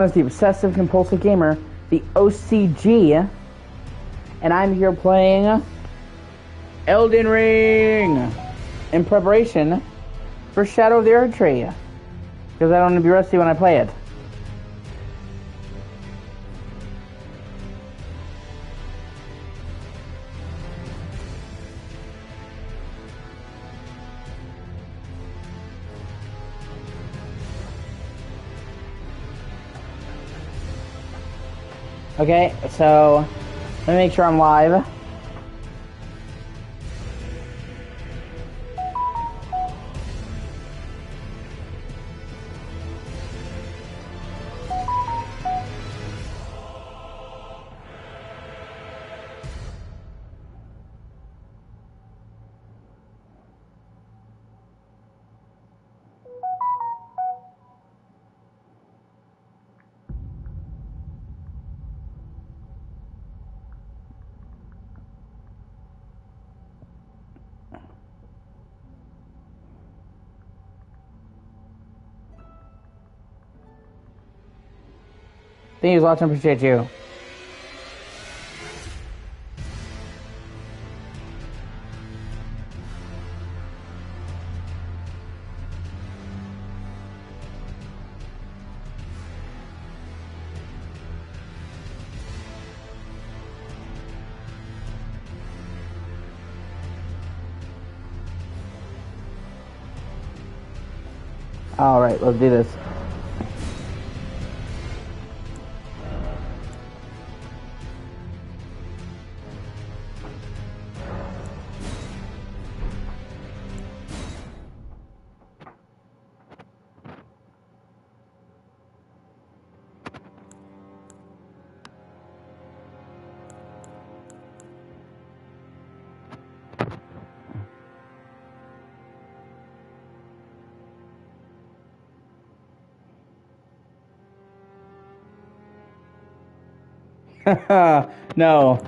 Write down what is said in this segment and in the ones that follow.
As the obsessive compulsive gamer, the O.C.G, and I'm here playing Elden Ring in preparation for Shadow of the Erdtree, because I don't want to be rusty when I play it. Okay, so let me make sure I'm live. Thank you, watching. Appreciate you. All right, let's do this. No.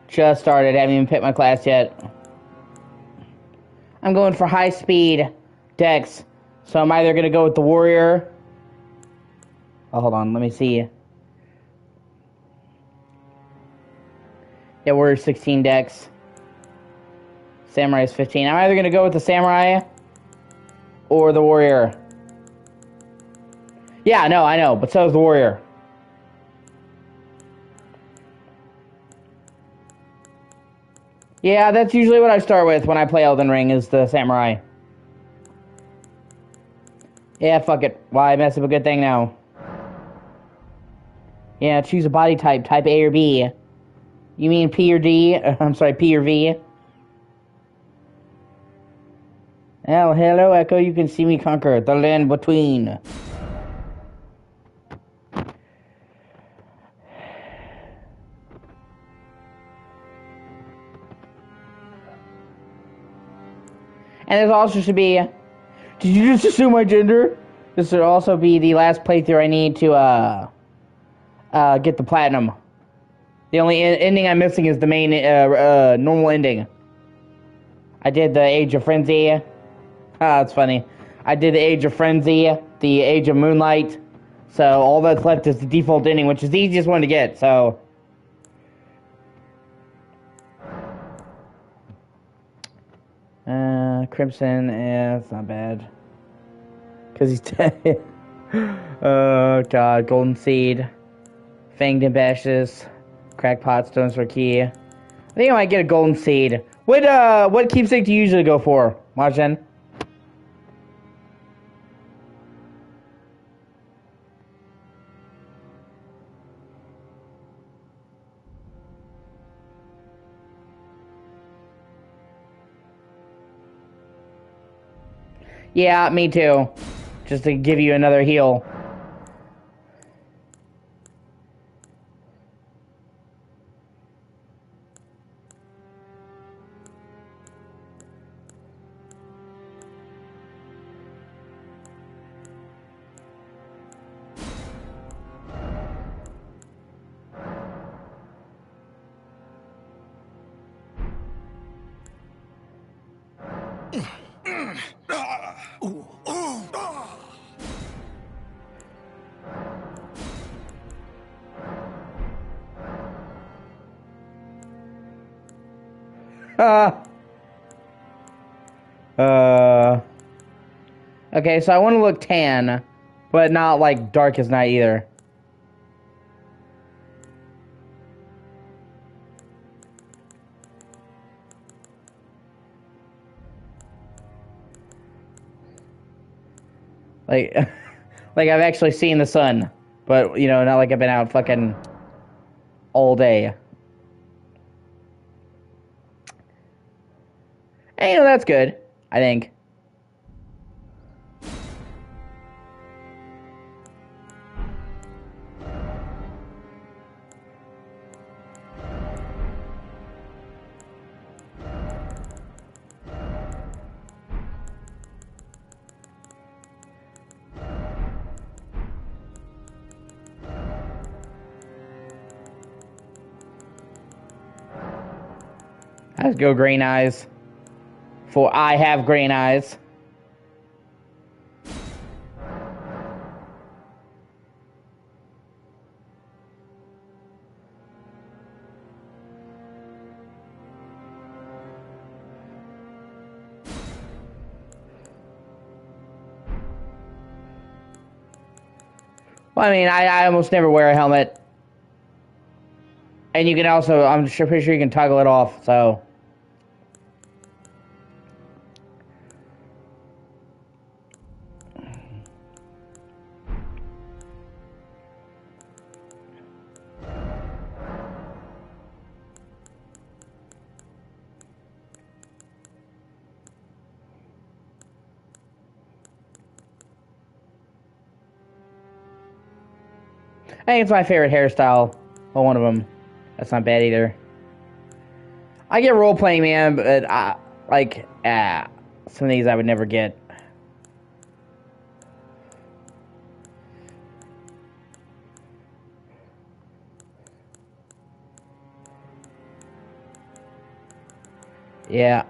Just started. Haven't even picked my class yet. I'm going for high speed dex. So I'm either going to go with the warrior. Oh, hold on. Let me see. Yeah, warrior 16 dex. Samurai is 15. I'm either going to go with the samurai or the warrior. Yeah, no, I know. But so is the warrior. Yeah, that's usually what I start with when I play Elden Ring, is the samurai. Yeah, fuck it. Why mess up a good thing now? Yeah, choose a body type. Type A or B. You mean P or D? I'm sorry, P or V? Oh, hello, Echo. You can see me conquer the land between. And this also should be... Did you just assume my gender? This should also be the last playthrough I need to, get the platinum. The only ending I'm missing is the main, normal ending. I did the Age of Frenzy. That's funny. I did the Age of Frenzy, the Age of Moonlight. So all that's left is the default ending, which is the easiest one to get, so... Crimson, it's not bad. Because he's dead. Oh, God. Golden Seed. Fanged and Bashes. Crackpot, Stones for Key. I think I might get a Golden Seed. What keepsake do you usually go for, Majin? Yeah, me too. Just to give you another heal. Okay, so I want to look tan, but not like dark as night either. Like, like I've actually seen the sun, but you know, not like I've been out fucking all day. And you know, that's good, I think. Let's go green eyes. For I have green eyes. Well, I mean, I almost never wear a helmet. And you can also, I'm sure, pretty sure you can toggle it off, so. I think it's my favorite hairstyle. Well, one of them. That's not bad either. I get role playing, man, but some of these I would never get. Yeah.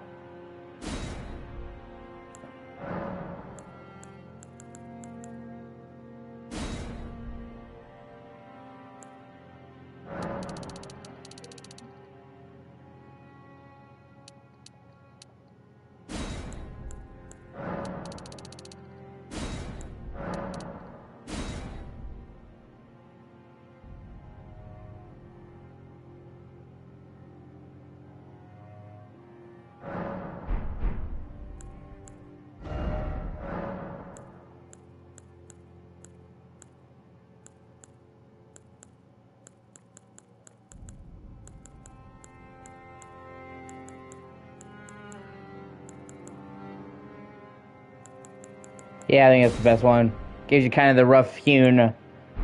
Yeah, I think it's the best one. Gives you kind of the rough hewn,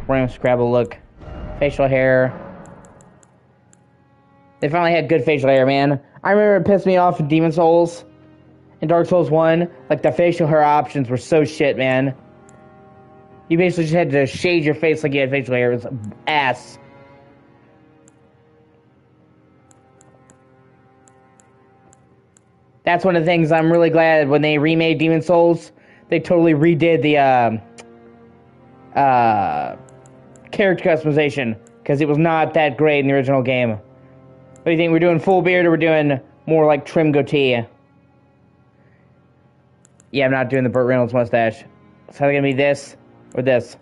random scrabble look. Facial hair. They finally had good facial hair, man. I remember it pissed me off in Demon Souls. In Dark Souls 1, like the facial hair options were so shit, man. You basically just had to shade your face like you had facial hair. It was ass. That's one of the things I'm really glad when they remade Demon Souls, they totally redid the character customization because it was not that great in the original game. What do you think? We're doing full beard or we're doing more like trim goatee? Yeah, I'm not doing the Burt Reynolds mustache. It's either gonna be this or this.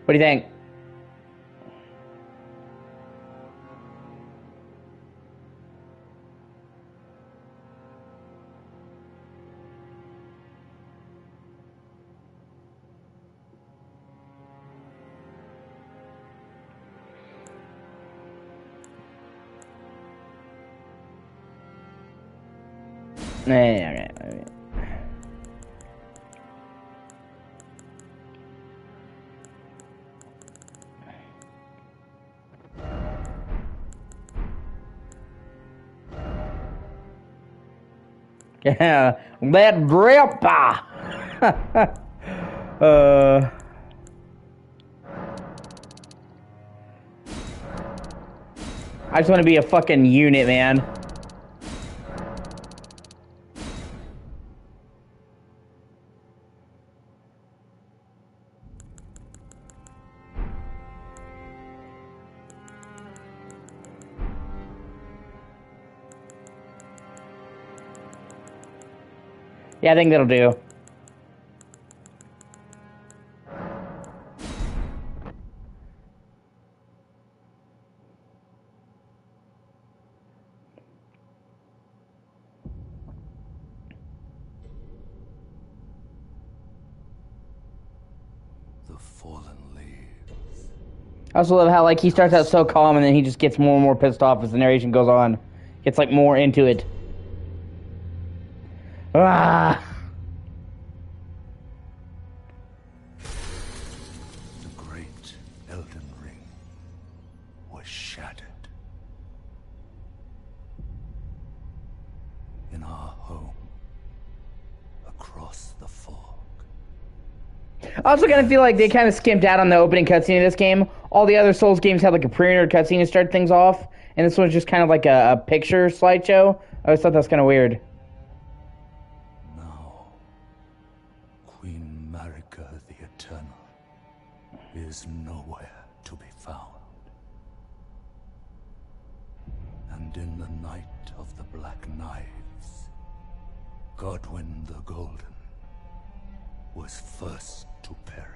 What do you think? Okay. Yeah, let rip. I just want to be a fucking unit, man. Yeah, I think that'll do. The fallen leaves. I also love how like he starts out so calm and then he just gets more and more pissed off as the narration goes on. Gets like more into it. Ah. The great Elden Ring was shattered. In our home, across the fog. I also kind of feel like they kind of skimped out on the opening cutscene of this game. All the other Souls games have like a pre-rendered cutscene to start things off, and this one's just kind of like a picture slideshow. I always thought that was kind of weird. Now, Queen Marika the Eternal is nowhere to be found. And in the night of the Black Knives, Godwyn the Golden was first to perish.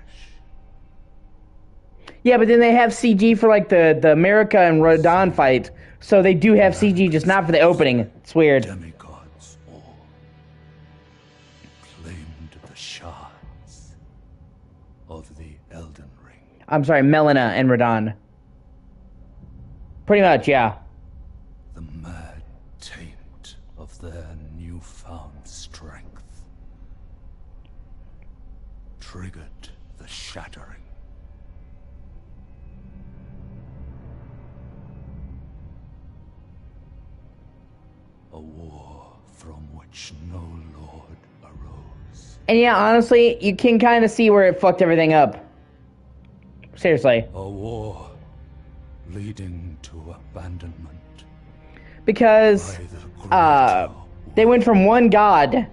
Yeah, but then they have CG for like the America and Rodon fight, so they do have CG, just not for the opening. It's weird. Demigods all claimed the shards of the Elden Ring. I'm sorry, Melina and Radon. Pretty much, yeah. The mad taint of their newfound strength triggered the shattering. A war from which no lord arose. And yeah, honestly, you can kind of see where it fucked everything up. Seriously. A war leading to abandonment. Because they went from one god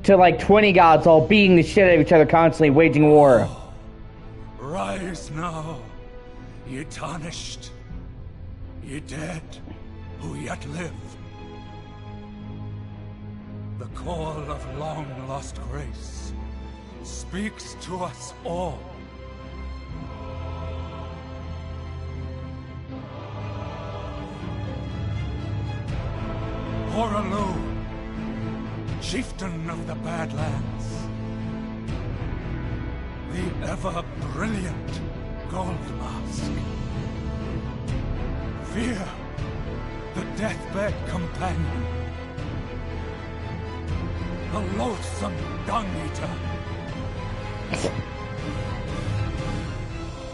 to like 20 gods all beating the shit out of each other constantly, waging war. Rise now, ye tarnished, ye dead who yet live. The call of long-lost grace speaks to us all. Horalu, chieftain of the Badlands, the ever-brilliant Gold Mask. Fear, the deathbed companion, the loathsome dung-eater,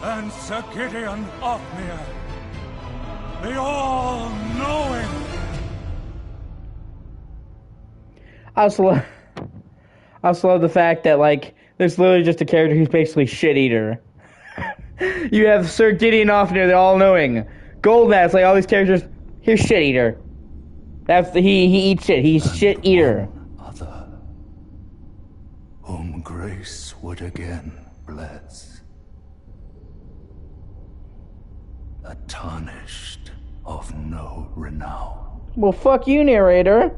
and Sir Gideon Ofnir, the all-knowing. I also love the fact that, like, there's literally just a character who's basically shit-eater. You have Sir Gideon Ofnir, the all-knowing. Goldmask, like, all these characters, here's shit-eater. He eats shit, he's shit-eater. Other, whom grace would again bless. A tarnished of no renown. Well, fuck you, narrator.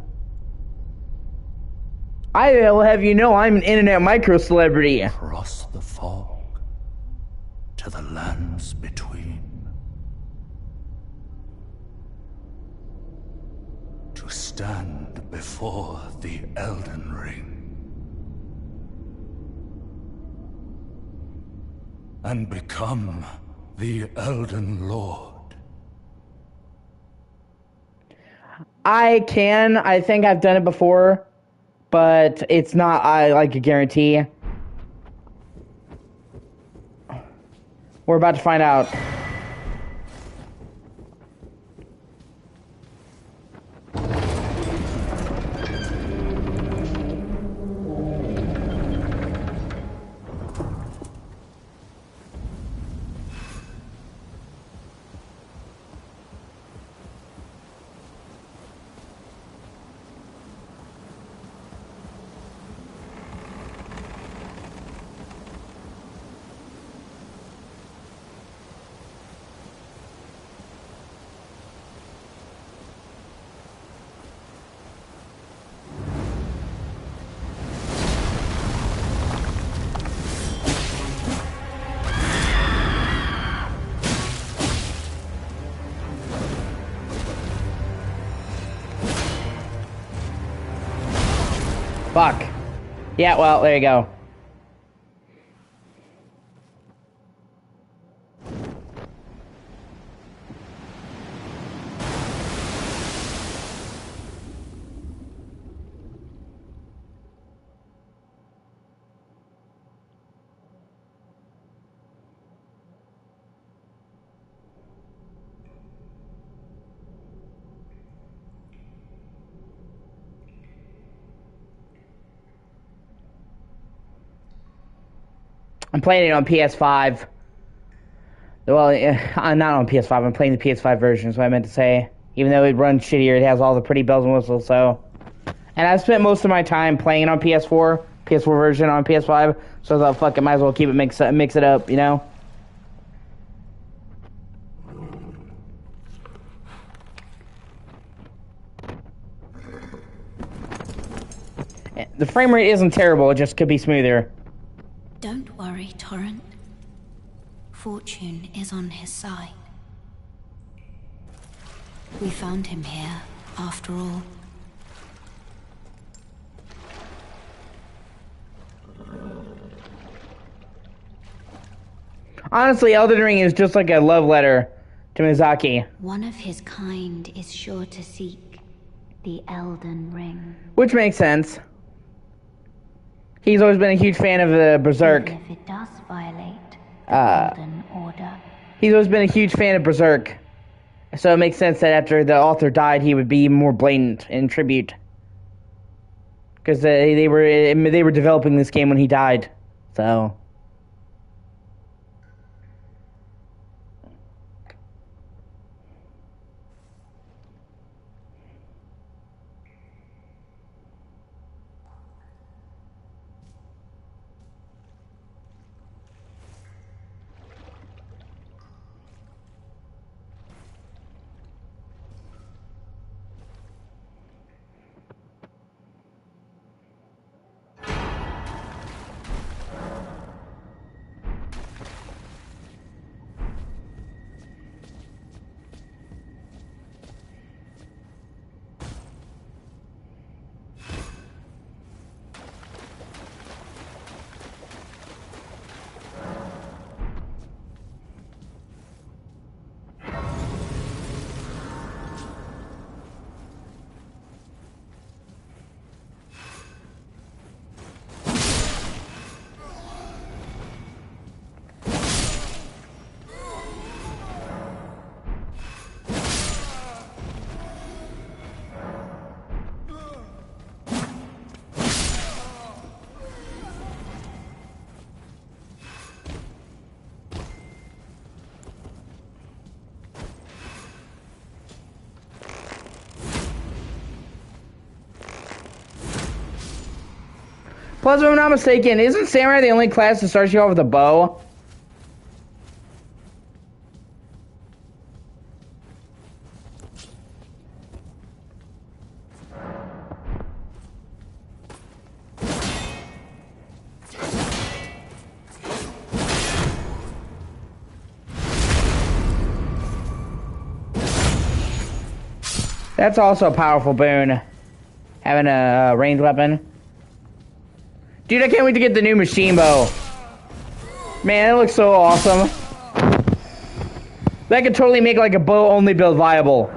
I will have you know I'm an internet micro-celebrity. Across the fog, to the lands between. To stand before the Elden Ring. And become the Elden Lord. I think I've done it before. But it's not, like a guarantee. We're about to find out. Fuck. Yeah, well, there you go. I'm playing it on PS5. Well, I'm not on PS5. I'm playing the PS5 version, is what I meant to say. Even though it runs shittier, it has all the pretty bells and whistles, so... And I've spent most of my time playing it on PS4 version on PS5, so I thought, fuck it, might as well keep it mix it up, you know? The frame rate isn't terrible, it just could be smoother. Don't worry, Torrent. Fortune is on his side. We found him here, after all. Honestly, Elden Ring is just like a love letter to Miyazaki. One of his kind is sure to seek the Elden Ring. Which makes sense. He's always been a huge fan of the Berserk. Even if it does violate the Golden Order. He's always been a huge fan of Berserk. So it makes sense that after the author died, he would be more blatant in tribute. Because they were developing this game when he died. So... Plus, if I'm not mistaken, isn't Samurai the only class that starts you off with a bow? That's also a powerful boon, having a ranged weapon. Dude, I can't wait to get the new machine bow. Man, it looks so awesome. That could totally make like a bow-only build viable.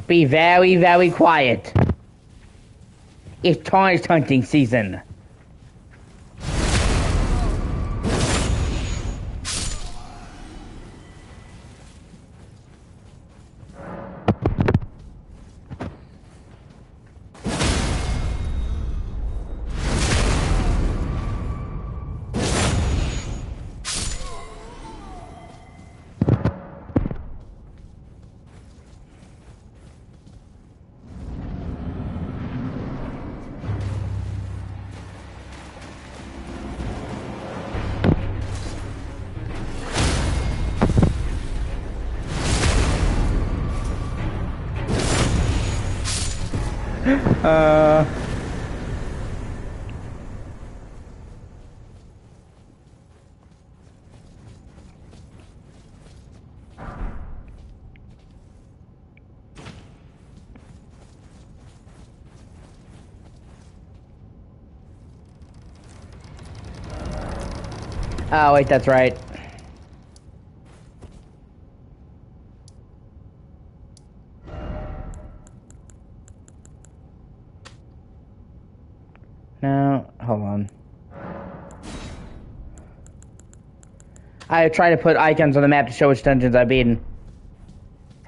Be very, very quiet. It's target hunting season. Oh, wait, that's right. No, hold on. I try to put icons on the map to show which dungeons I've beaten.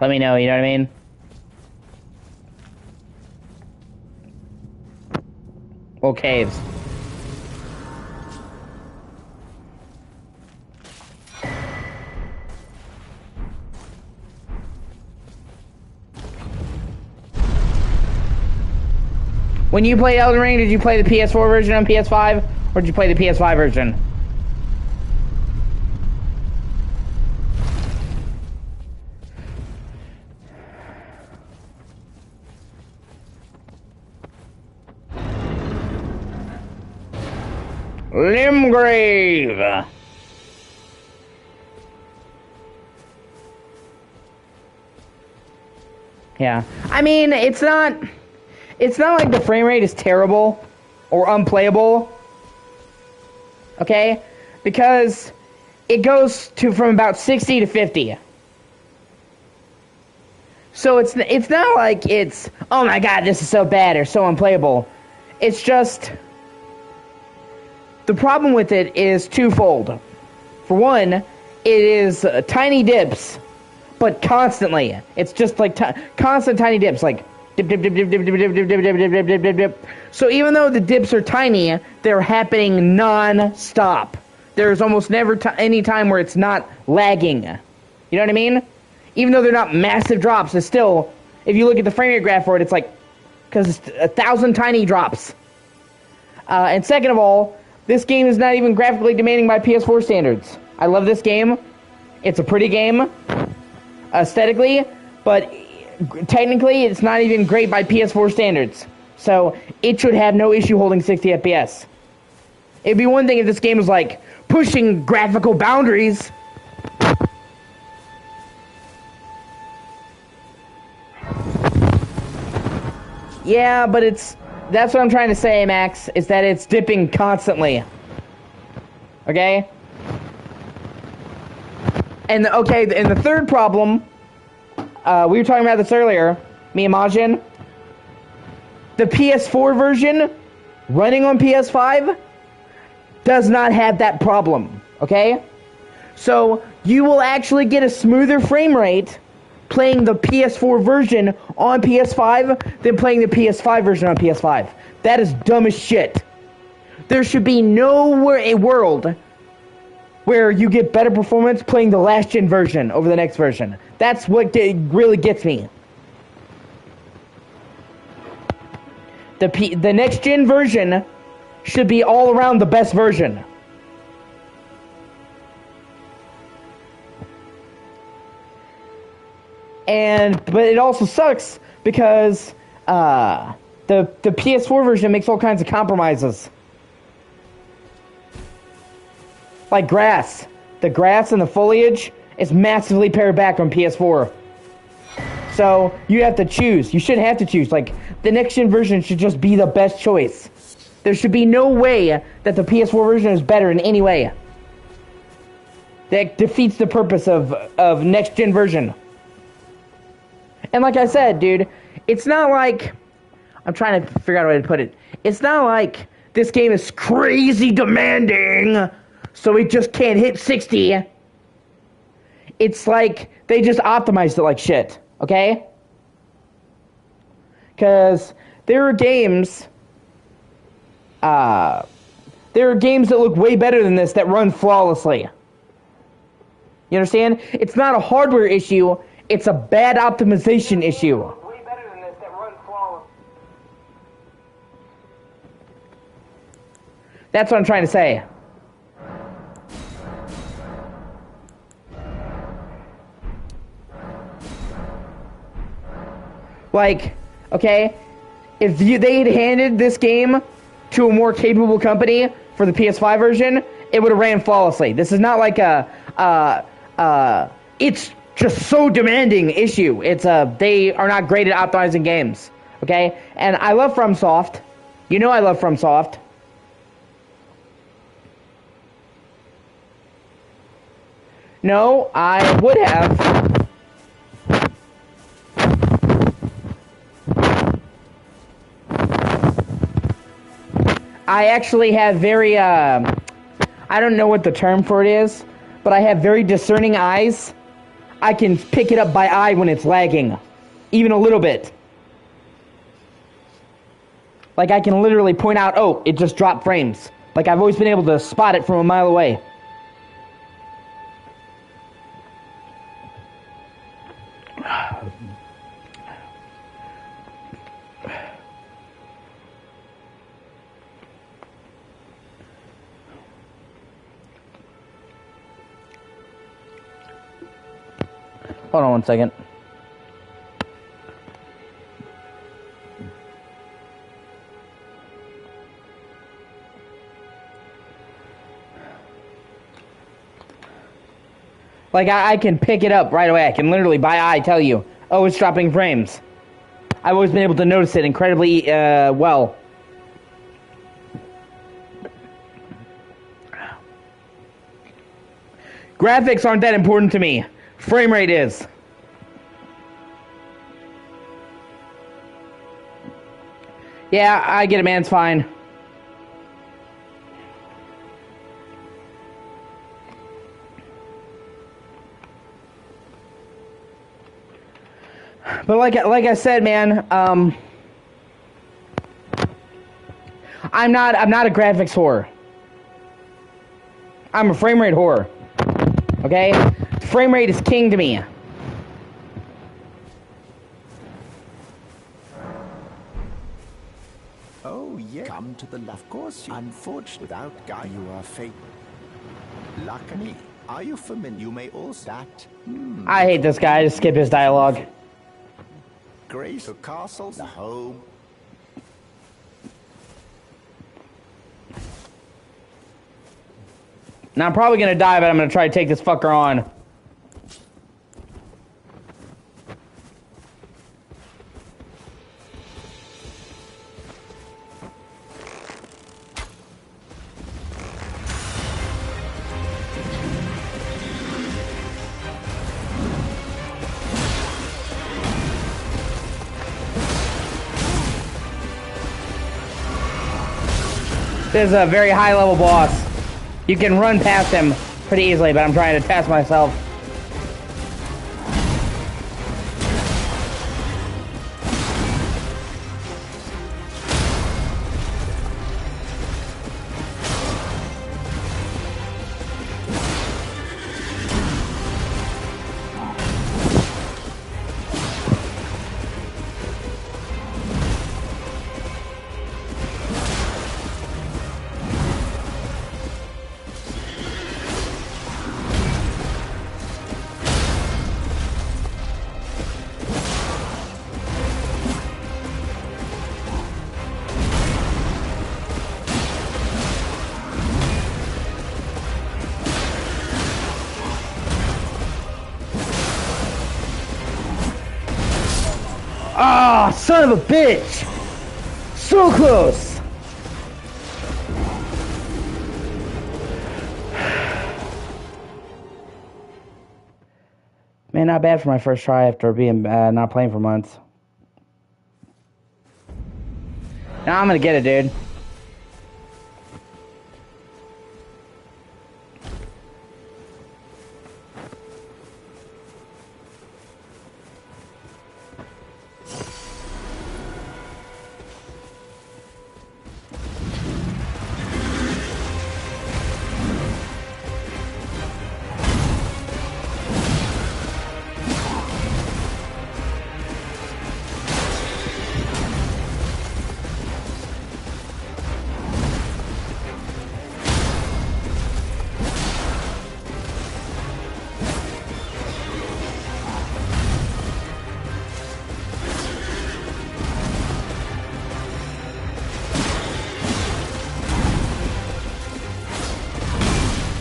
Let me know, you know what I mean? Well, caves. When you played Elden Ring, did you play the PS4 version on PS5? Or did you play the PS5 version? Limgrave! Yeah. I mean, it's not like the frame rate is terrible or unplayable. Okay? Because it goes to from about 60 to 50. So it's not like it's, oh my god, this is so bad or so unplayable. It's just, the problem with it is twofold. For one, it is tiny dips, but constantly. It's just like constant tiny dips, like dip, dip, dip, dip, dip, dip, dip, dip, dip, dip, dip, dip, dip, dip. So even though the dips are tiny, they're happening non-stop. There's almost never any time where it's not lagging. You know what I mean? Even though they're not massive drops, it's still, if you look at the frame rate graph for it, it's like, because it's 1,000 tiny drops. And second of all, this game is not even graphically demanding by PS4 standards. I love this game. It's a pretty game, aesthetically, but technically it's not even great by PS4 standards. So it should have no issue holding 60 FPS. It'd be one thing if this game was like pushing graphical boundaries. Yeah, but that's what I'm trying to say, Max, is that it's dipping constantly. Okay? And the third problem, we were talking about this earlier, me and Majin. The PS4 version, running on PS5, does not have that problem, okay? So, you will actually get a smoother frame rate playing the PS4 version on PS5 than playing the PS5 version on PS5. That is dumb as shit. There should be nowhere a world where you get better performance playing the last gen version over the next version. That's what really gets me. The next gen version should be all around the best version. But it also sucks because the PS4 version makes all kinds of compromises. Like grass. The grass and the foliage is massively pared back on PS4. So you have to choose. You shouldn't have to choose. Like, the next gen version should just be the best choice. There should be no way that the PS4 version is better in any way. That defeats the purpose of next gen version. And like I said, dude, it's not like, I'm trying to figure out a way to put it. It's not like this game is crazy demanding, so it just can't hit 60. It's like they just optimized it like shit, okay? Because there are games that look way better than this that run flawlessly. You understand? It's not a hardware issue. It's a bad optimization issue. Way better than this that runs flawless. That's what I'm trying to say. Like, okay, they had handed this game to a more capable company for the PS5 version, it would have ran flawlessly. This is not like it's just so demanding issue. It's they are not great at optimizing games. Okay, and I love FromSoft. You know I love FromSoft. No, I would have. I actually have very, I don't know what the term for it is, but I have very discerning eyes. I can pick it up by eye when it's lagging, even a little bit. Like, I can literally point out, oh, it just dropped frames. Like, I've always been able to spot it from a mile away. Hold on one second. Like, I can pick it up right away. I can literally, by eye, tell you, oh, it's dropping frames. I've always been able to notice it incredibly well. Graphics aren't that important to me. Frame rate is. Yeah, I get it, man. It's fine. But like I said, man, I'm not a graphics whore. I'm a frame rate whore. Okay? Frame rate is king to me. Oh, yeah. Come to the left course. Unfortunately, without guy, you are fate. Luckily, are you familiar? You may also that. I hate this guy. Just skip his dialogue. Grace, the castle, the home. Now I'm probably gonna die, but I'm gonna try to take this fucker on. This is a very high level boss. You can run past him pretty easily, but I'm trying to test myself. Ah, son of a bitch! So close! Man, not bad for my first try after being not playing for months. Now I'm gonna get it, dude.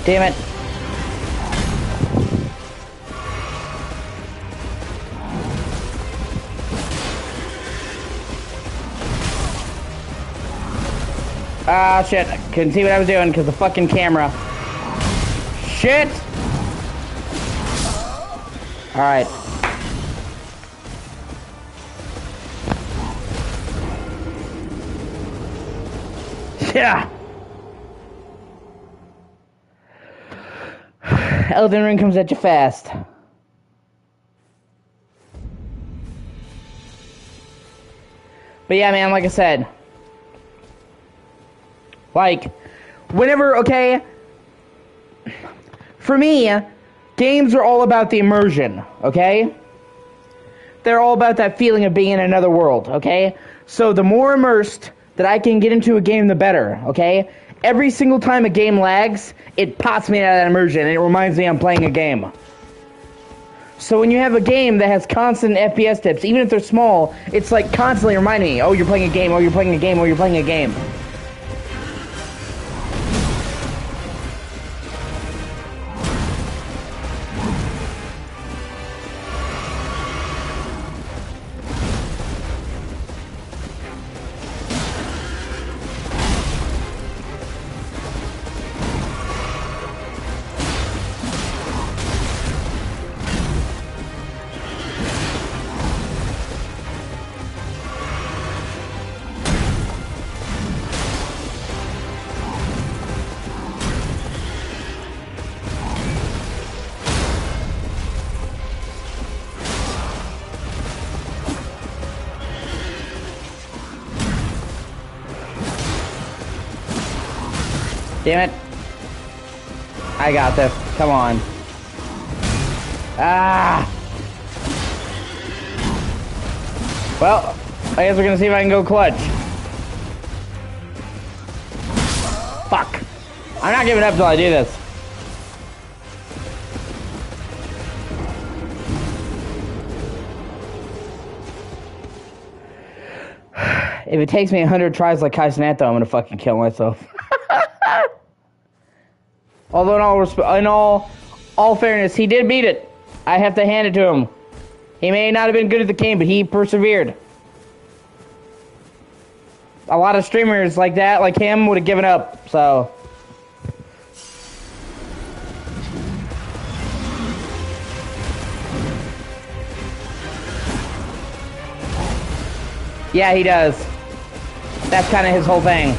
Damn it. Ah, shit. Couldn't see what I was doing because the fucking camera. Shit! Alright. Yeah! Elden Ring comes at you fast. But yeah, man, like I said. Like, whenever, okay, for me, games are all about the immersion, okay? They're all about that feeling of being in another world, okay? So the more immersed that I can get into a game, the better, okay? Every single time a game lags, it pops me out of that immersion, and it reminds me I'm playing a game. So when you have a game that has constant FPS dips, even if they're small, it's like constantly reminding me, oh, you're playing a game, oh, you're playing a game, oh, you're playing a game. Damn it. I got this. Come on. Ah! Well, I guess we're gonna see if I can go clutch. Fuck. I'm not giving up till I do this. If it takes me 100 tries like Kaisenato, I'm gonna fucking kill myself. Although in all fairness, he did beat it. I have to hand it to him. He may not have been good at the game, but he persevered. A lot of streamers like that, like him, would have given up, so... Yeah, he does. That's kind of his whole thing.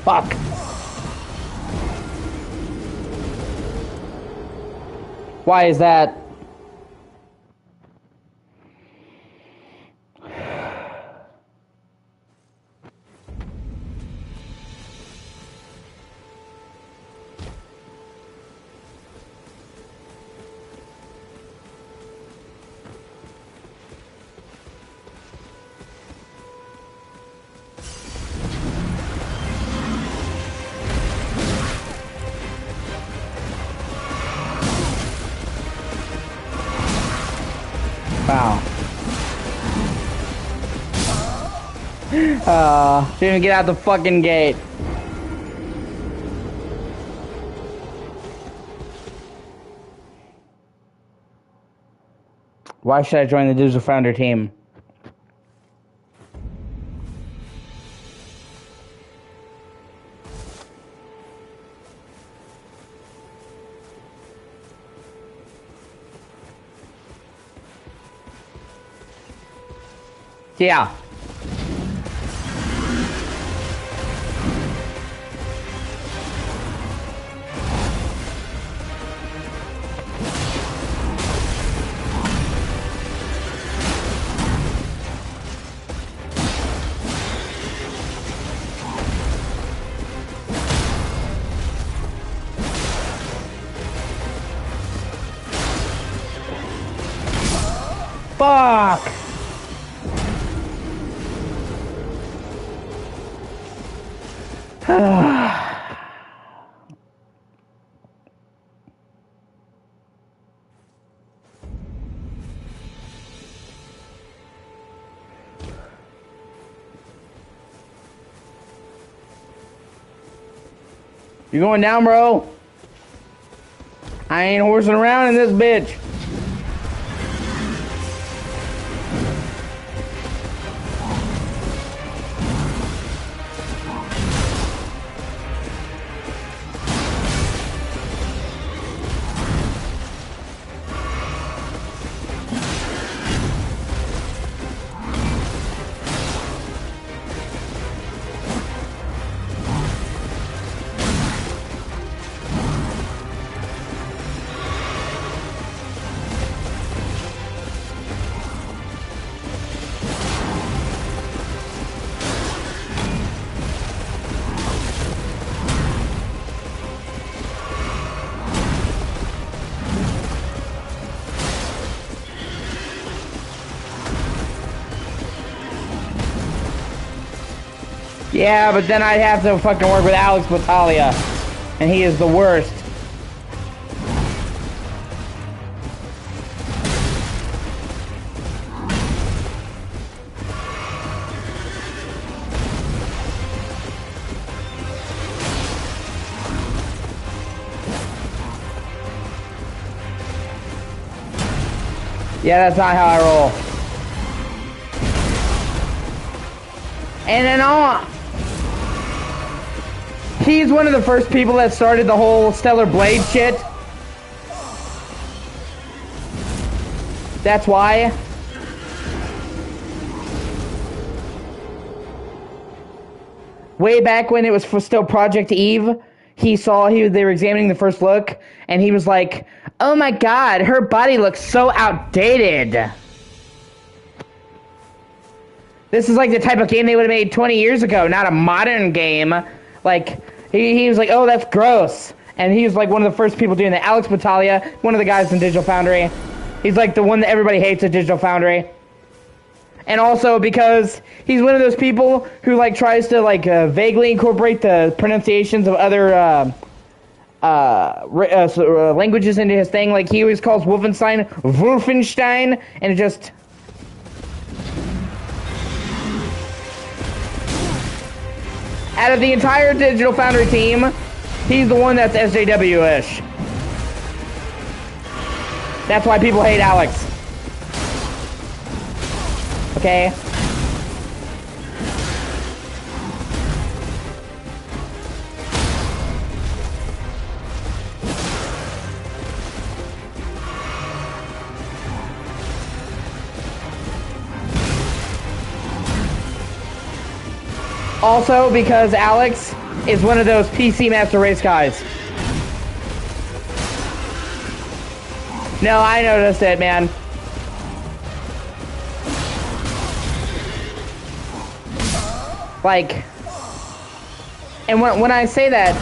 Fuck. Why is that? Wow. Didn't even get out the fucking gate. Why should I join the Digital Founder team? Yeah. Fuck! You going down, bro? I ain't horsing around in this bitch. Yeah, but then I'd have to fucking work with Alex Battaglia, and he is the worst. Yeah, that's not how I roll. And then he's one of the first people that started the whole Stellar Blade shit. That's why. Way back when it was still Project Eve, they were examining the first look, and he was like, "Oh my god, her body looks so outdated." This is like the type of game they would have made 20 years ago, not a modern game. Like, he was like, "Oh, that's gross." And he was like one of the first people doing that. Alex Battaglia, one of the guys in Digital Foundry. He's like the one that everybody hates at Digital Foundry. And also because he's one of those people who like tries to like vaguely incorporate the pronunciations of other languages into his thing. Like he always calls Wolfenstein, and it just... Out of the entire Digital Foundry team, he's the one that's SJW-ish. That's why people hate Alex. Okay? Also, because Alex is one of those PC Master Race guys. No, I noticed it, man. Like, and when I say that,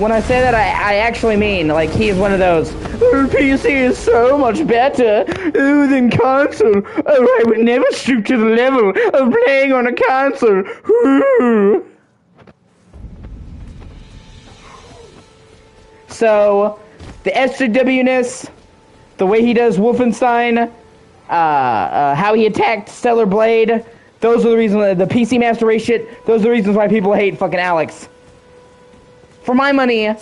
I actually mean, like, he is one of those, "Oh, PC is so much better than console. Oh, I would never stoop to the level of playing on a console." So, the SJW-ness, the way he does Wolfenstein, how he attacked Stellar Blade, those are the reasons, the PC Master Race shit, those are the reasons why people hate fucking Alex. For my money,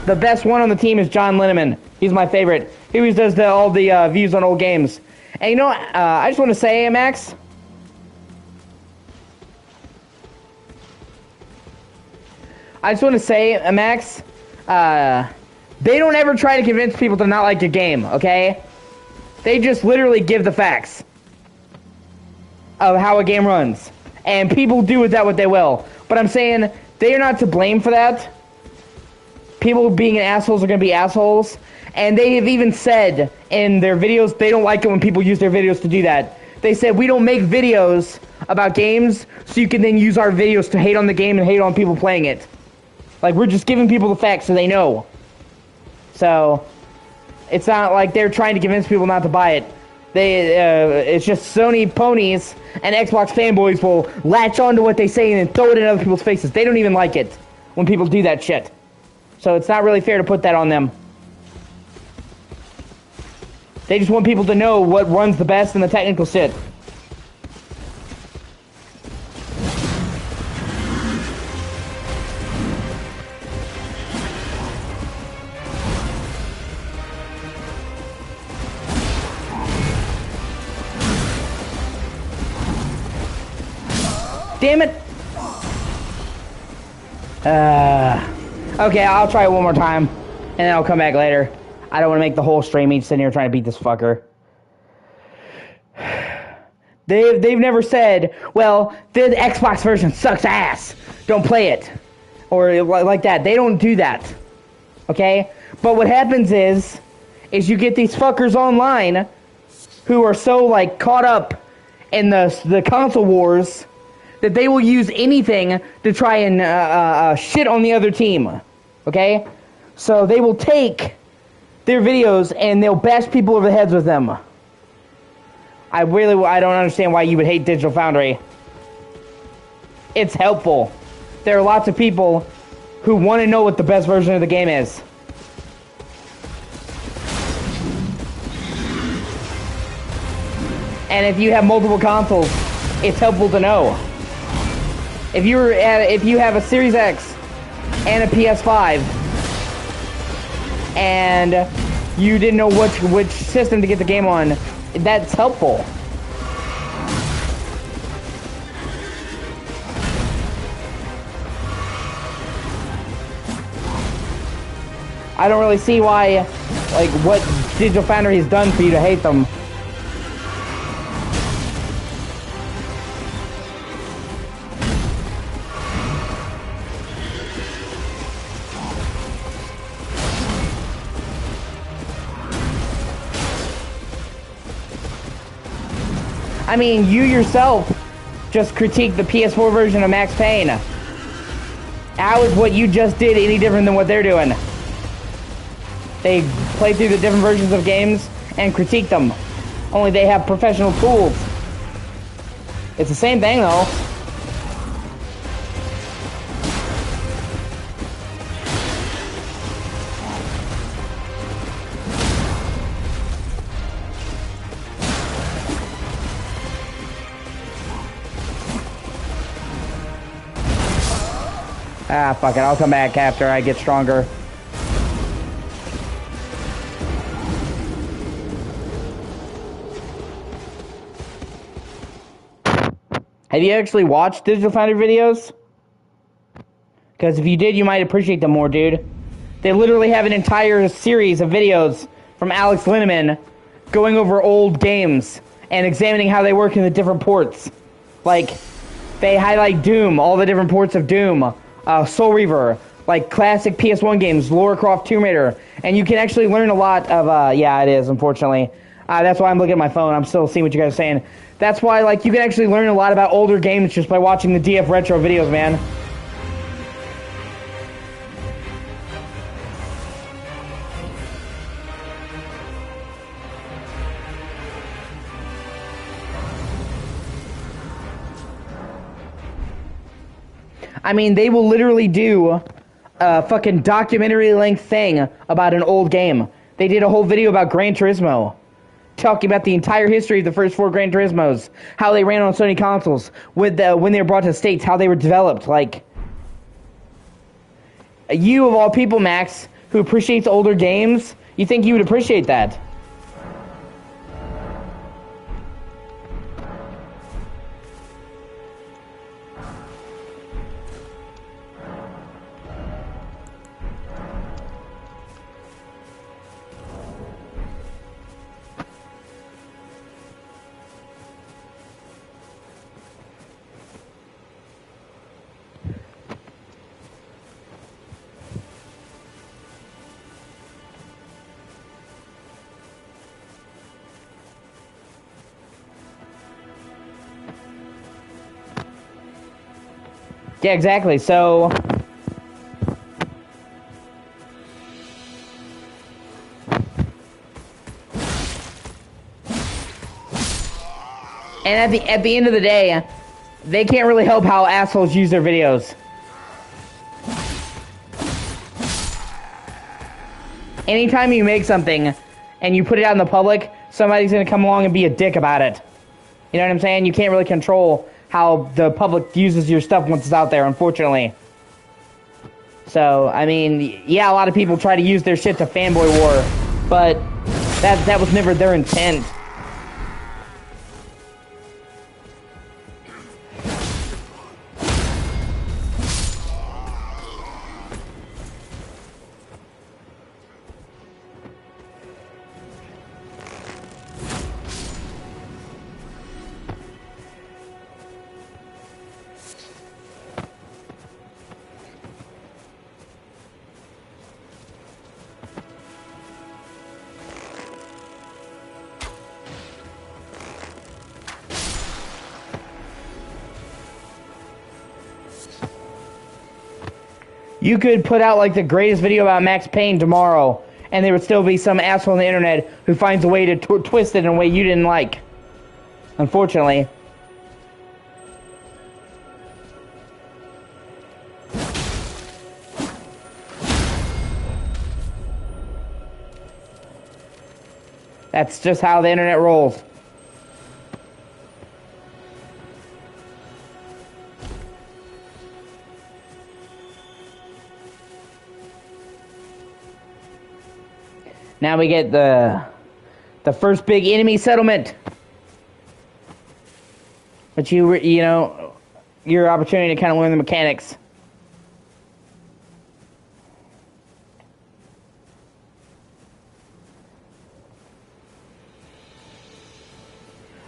the best one on the team is John Linneman. He's my favorite. He always does all the views on old games. And you know what, I just want to say, Max, they don't ever try to convince people to not like your game, okay? They just literally give the facts of how a game runs. And people do with that what they will. But I'm saying, they are not to blame for that. People being assholes are going to be assholes. And they have even said in their videos, they don't like it when people use their videos to do that. They said, "We don't make videos about games so you can then use our videos to hate on the game and hate on people playing it." Like, we're just giving people the facts so they know. So, it's not like they're trying to convince people not to buy it. It's just Sony ponies and Xbox fanboys will latch onto what they say and then throw it in other people's faces. They don't even like it when people do that shit. So it's not really fair to put that on them. They just want people to know what runs the best in the technical shit. Damn it! Okay, I'll try it one more time, and then I'll come back later. I don't want to make the whole stream each sitting here trying to beat this fucker. They've never said, well, the Xbox version sucks ass. Don't play it. Or like that. They don't do that. Okay? But what happens is you get these fuckers online who are so, like, caught up in the console wars that they will use anything to try and shit on the other team. Okay? So they will take their videos and they'll bash people over the heads with them. I don't understand why you would hate Digital Foundry. It's helpful. There are lots of people who want to know what the best version of the game is. And if you have multiple consoles, it's helpful to know. If you have a Series X and a PS5 and you didn't know which system to get the game on, that's helpful. I don't really see why, like, what Digital Foundry has done for you to hate them. I mean, you yourself just critiqued the PS4 version of Max Payne. How is what you just did any different than what they're doing? They play through the different versions of games and critique them. Only they have professional tools. It's the same thing, though. Ah, fuck it. I'll come back after I get stronger. Have you actually watched Digital Foundry videos? Because if you did, you might appreciate them more, dude. They literally have an entire series of videos from Alex Linneman going over old games and examining how they work in the different ports. Like, they highlight Doom, all the different ports of Doom. Soul Reaver, like classic PS1 games, Lara Croft, Tomb Raider, and you can actually learn a lot of, yeah, it is, unfortunately. That's why I'm looking at my phone, I'm still seeing what you guys are saying. That's why, like, you can actually learn a lot about older games just by watching the DF Retro videos, man. I mean, they will literally do a fucking documentary-length thing about an old game. They did a whole video about Gran Turismo, talking about the entire history of the first 4 Gran Turismos, how they ran on Sony consoles, when they were brought to the States, how they were developed. Like, you of all people, Max, who appreciates older games, you think you would appreciate that. Yeah, exactly. So at the end of the day, they can't really help how assholes use their videos. Anytime you make something and you put it out in the public, somebody's gonna come along and be a dick about it. You know what I'm saying? You can't really control how the public uses your stuff once it's out there, unfortunately. So, I mean, yeah, a lot of people try to use their shit to fanboy war, but that was never their intent. You could put out like the greatest video about Max Payne tomorrow, and there would still be some asshole on the internet who finds a way to twist it in a way you didn't like. Unfortunately. That's just how the internet rolls. Now we get the first big enemy settlement. But you know, your opportunity to kind of learn the mechanics.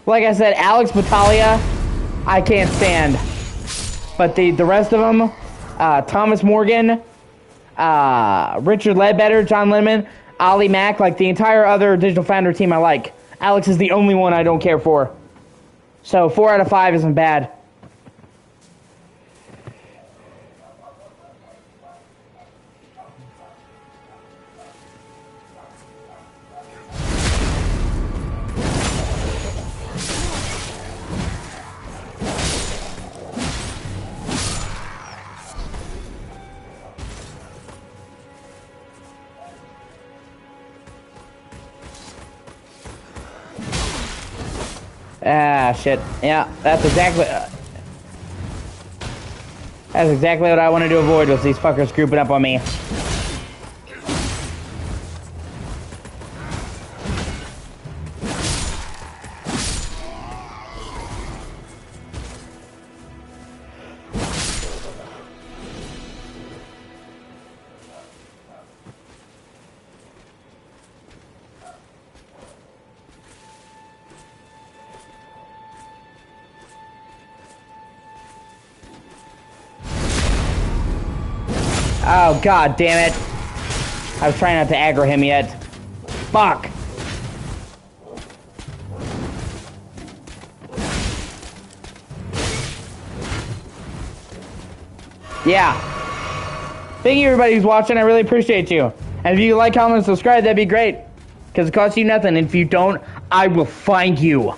Like I said, Alex Battaglia, I can't stand. But the rest of them, Thomas Morgan, Richard Ledbetter, John Lemon, Ollie Mack, like the entire other Digital Foundry team I like. Alex is the only one I don't care for. So 4 out of 5 isn't bad. Ah, shit. Yeah, that's exactly what I wanted to avoid, was these fuckers grouping up on me. Oh, god damn it. I was trying not to aggro him yet. Fuck. Yeah. Thank you everybody who's watching. I really appreciate you. And if you like, comment, and subscribe, that'd be great. Because it costs you nothing. And if you don't, I will find you.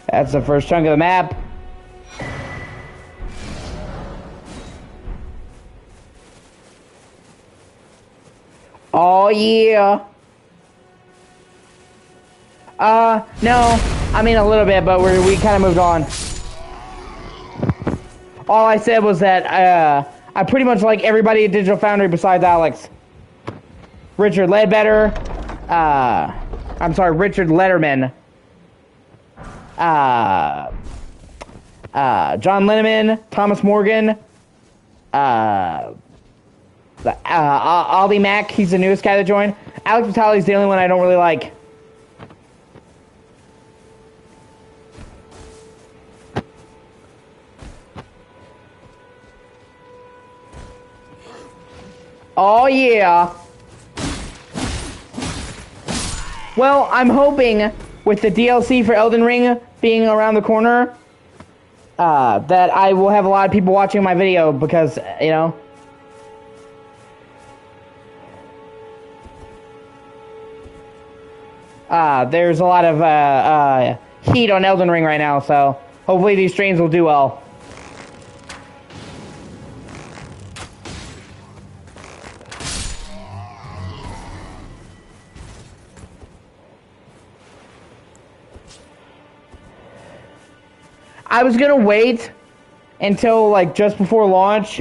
That's the first chunk of the map. Oh yeah. No. I mean a little bit, but we kind of moved on. All I said was that I pretty much like everybody at Digital Foundry besides Alex. Richard Ledbetter. I'm sorry, Richard Letterman. John Linneman, Thomas Morgan, Ollie Mack, he's the newest guy that joined. Alex Vitale's the only one I don't really like. Oh yeah. Well, I'm hoping with the DLC for Elden Ring being around the corner, that I will have a lot of people watching my video because, you know, there's a lot of heat on Elden Ring right now, so hopefully these streams will do well. I was gonna wait until like just before launch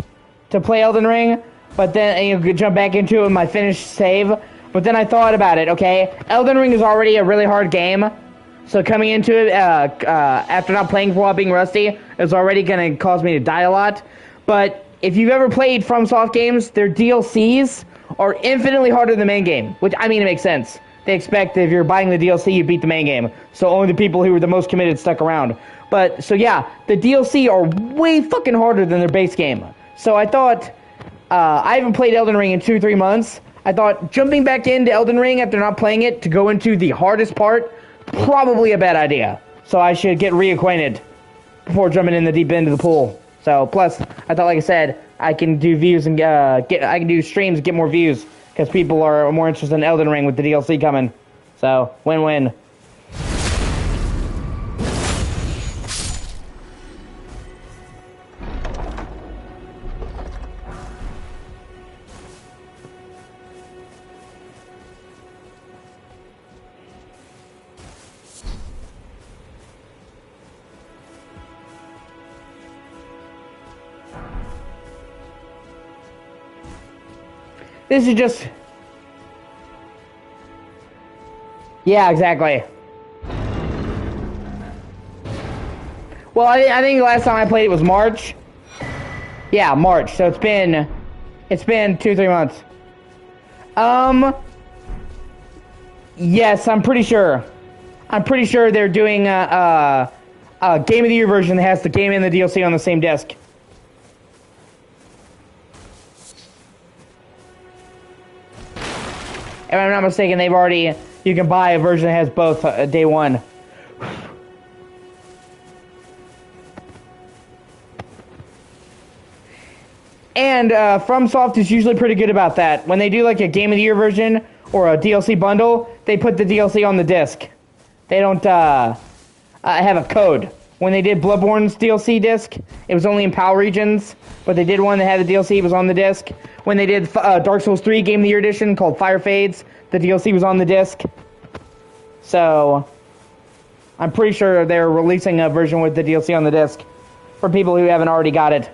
to play Elden Ring, but then you could jump back into it with my finished save. But then I thought about it. Okay, Elden Ring is already a really hard game, so coming into it after not playing for a while, being rusty, is already gonna cause me to die a lot. But if you've ever played FromSoft games, their DLCs are infinitely harder than the main game, which I mean it makes sense. They expect that if you're buying the DLC, you beat the main game, so only the people who were the most committed stuck around. But, so yeah, the DLC are way fucking harder than their base game. So I thought, I haven't played Elden Ring in 2-3 months. I thought jumping back into Elden Ring after not playing it to go into the hardest part, probably a bad idea. So I should get reacquainted before jumping in the deep end of the pool. So, plus, I thought, like I said, I can do views and, I can do streams and get more views, because people are more interested in Elden Ring with the DLC coming. So, win-win. This is just... Yeah, exactly. Well, I think the last time I played it was March. Yeah, March. So it's been 2-3 months. Yes, I'm pretty sure. I'm pretty sure they're doing a Game of the Year version that has the game and the DLC on the same disc. If I'm not mistaken, they've already... You can buy a version that has both day one. And FromSoft is usually pretty good about that. When they do like a Game of the Year version or a DLC bundle, they put the DLC on the disc. They don't have a code. When they did Bloodborne's DLC disc, it was only in PAL regions, but they did one that had the DLC, it was on the disc. When they did Dark Souls 3 Game of the Year edition called Fire Fades, the DLC was on the disc. So, I'm pretty sure they're releasing a version with the DLC on the disc for people who haven't already got it.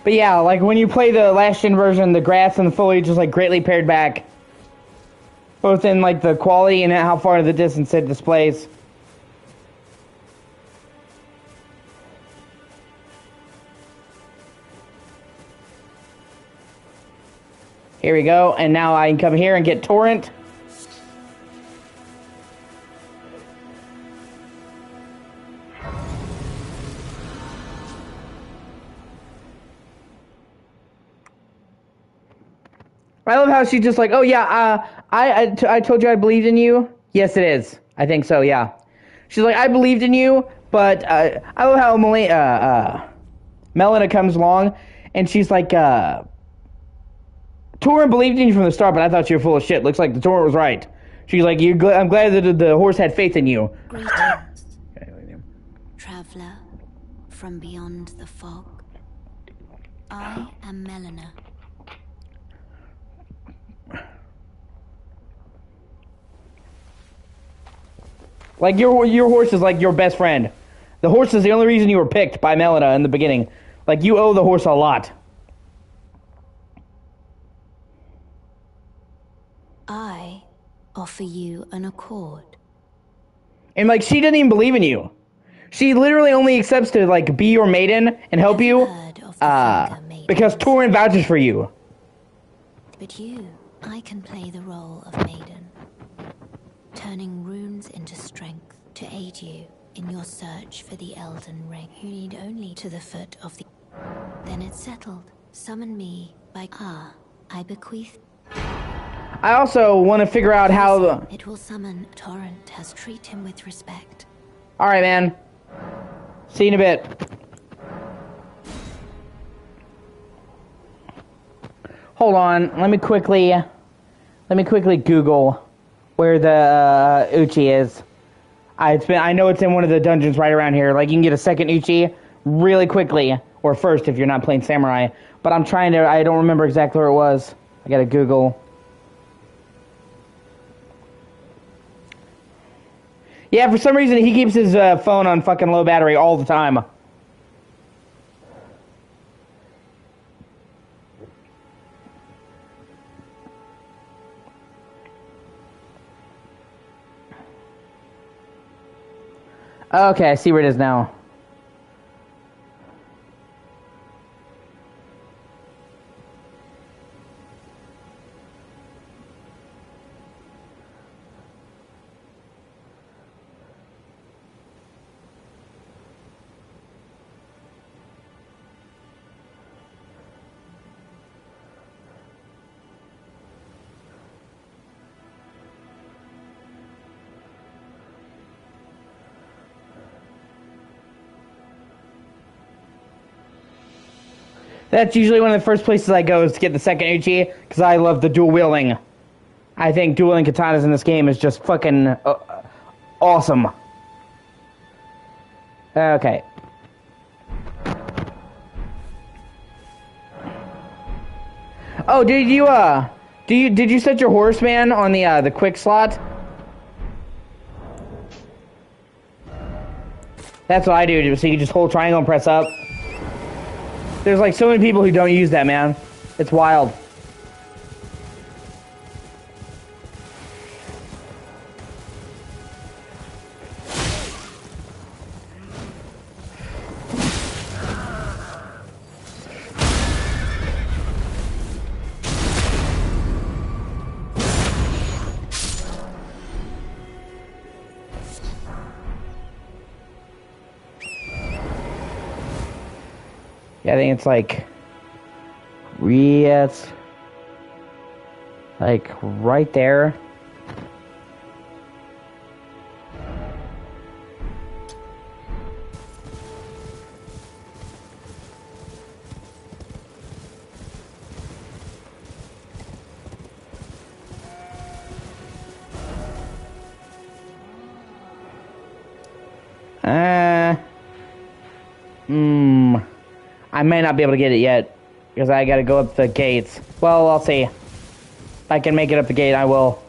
But yeah, like when you play the last gen version, the grass and the foliage is like greatly pared back. Both in like the quality and how far the distance it displays. Here we go, and now I can come here and get Torrent. I love how she's just like, oh yeah, I told you I believed in you. Yes, it is. I think so, yeah. She's like, I believed in you, but I love how Melina comes along, and she's like, Torrent believed in you from the start, but I thought you were full of shit. Looks like the Torrent was right. She's like, I'm glad that the horse had faith in you. Greetings, traveler from beyond the fog. I am Melina. Like, your horse is like your best friend. The horse is the only reason you were picked by Melina in the beginning. Like, you owe the horse a lot. I offer you an accord. And, like, she didn't even believe in you. She literally only accepts to, like, be your maiden and help you, Heard of the Finger Maidens? because Torin vouches for you. But you, I can play the role of maiden, turning runes into strength to aid you in your search for the Elden Ring. You need only to the foot of the... Then it's settled. Summon me by... I bequeath... I also want to figure out how the... It will summon Torrent has treat him with respect. Alright, man. See you in a bit. Hold on. Let me quickly Google where the Uchi is. I know it's in one of the dungeons right around here. Like, you can get a second Uchi really quickly. Or first if you're not playing Samurai. But I don't remember exactly where it was. I gotta Google. Yeah, for some reason he keeps his phone on fucking low battery all the time. Okay, I see where it is now. That's usually one of the first places I go is to get the second Uchi, because I love the dual wielding. I think dual wielding katanas in this game is just fucking awesome. Okay. Oh, did you set your horseman on the quick slot? That's what I do, so you can just hold triangle and press up. There's like so many people who don't use that, man. It's wild. Yeah, I think it's like, it's like right there. I may not be able to get it yet, because I gotta go up the gates. Well, I'll see. If I can make it up the gate, I will.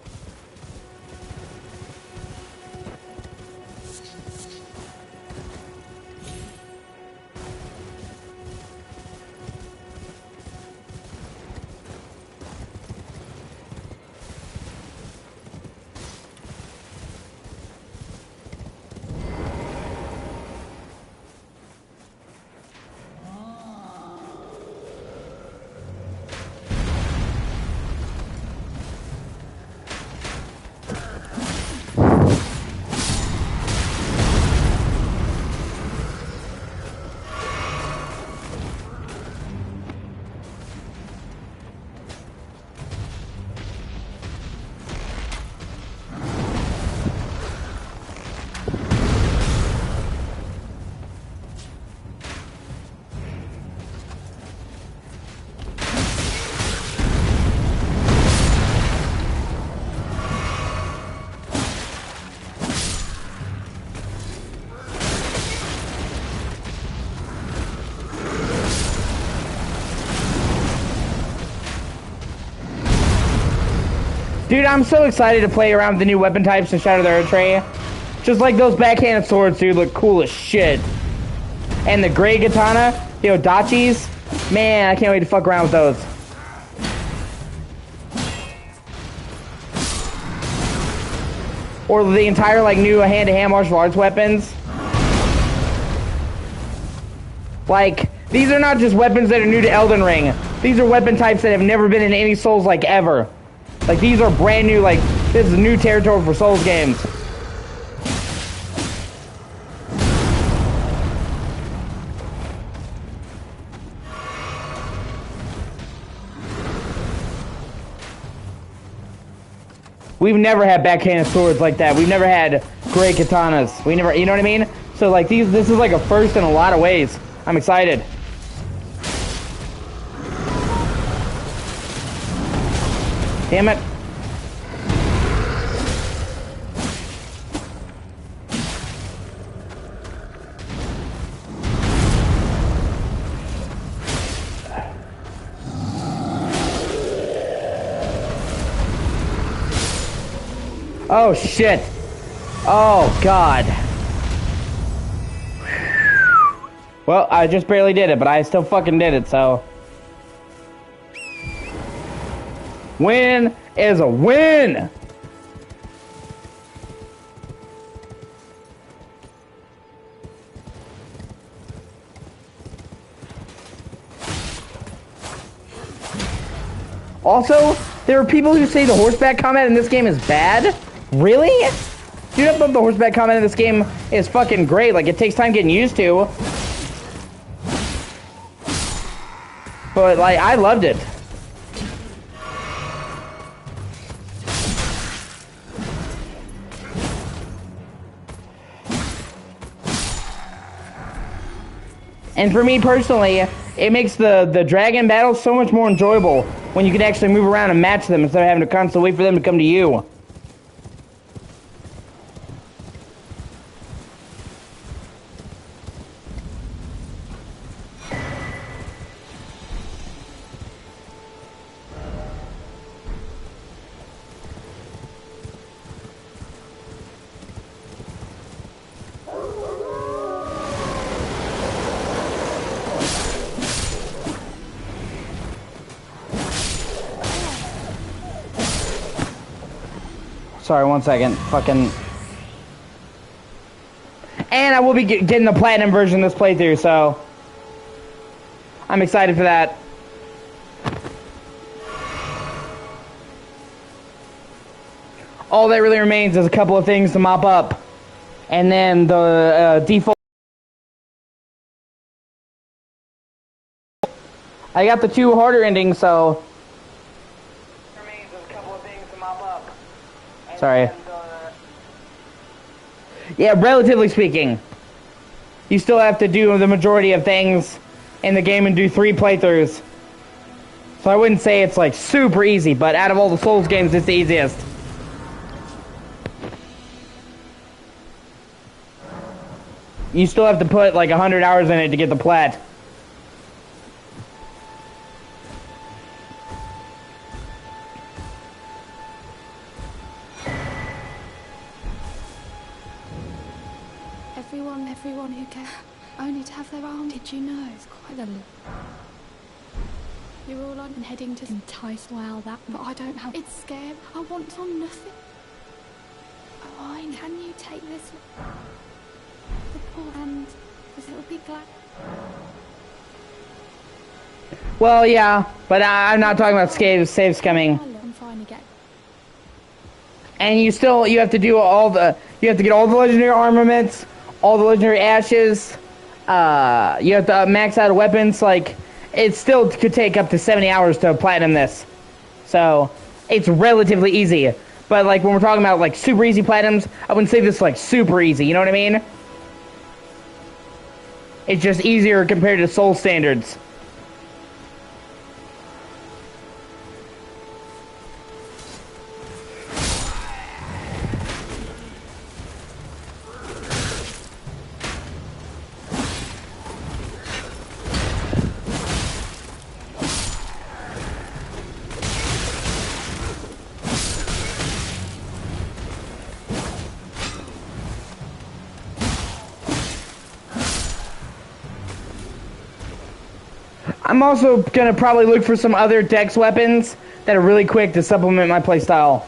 Dude, I'm so excited to play around with the new weapon types in Shadow of the Erdtree. Just like those backhanded swords, dude, look cool as shit. And the gray katana, the Odachis. Man, I can't wait to fuck around with those. Or the entire, like, new hand-to-hand martial arts weapons. Like, these are not just weapons that are new to Elden Ring. These are weapon types that have never been in any Souls, like, ever. Like, these are brand new, like, this is new territory for Souls games. We've never had backhanded swords like that. We've never had gray katanas. We never, you know what I mean? So, like, this is like a first in a lot of ways. I'm excited. Damn it. Oh, shit. Oh, God. Well, I just barely did it, but I still fucking did it, so... Win is a win! Also, there are people who say the horseback combat in this game is bad. Really? Dude, I thought the horseback combat in this game is fucking great. Like, it takes time getting used to. But, like, I loved it. And for me personally, it makes the dragon battles so much more enjoyable when you can actually move around and match them instead of having to constantly wait for them to come to you. Sorry, 1 second. Fucking... And I will be getting the platinum version of this playthrough, so... I'm excited for that. All that really remains is a couple of things to mop up. And then the default... I got the 2 harder endings, so... Remains is a couple of things to mop up. Sorry. Yeah, relatively speaking. You still have to do the majority of things in the game and do 3 playthroughs. So I wouldn't say it's like super easy, but out of all the Souls games, it's the easiest. You still have to put like 100 hours in it to get the plat. Everyone who can only to have their arm. Did you know? It's quite a... You're all on and heading to entice well that, but I don't have. It's scared. I want on nothing. Oh, can you take this? The poor hand, because it'll be glad. Well, yeah, but I'm not talking about save scumming. I'm trying to get. And you have to do all the, you have to get all the legendary armaments, all the legendary ashes. You have to max out weapons. Like, it still could take up to 70 hours to platinum this. So, it's relatively easy. But, like, when we're talking about, like, super easy platinums, I wouldn't say this is, like, super easy. You know what I mean? It's just easier compared to Soul standards. I'm also gonna probably look for some other dex weapons that are really quick to supplement my playstyle.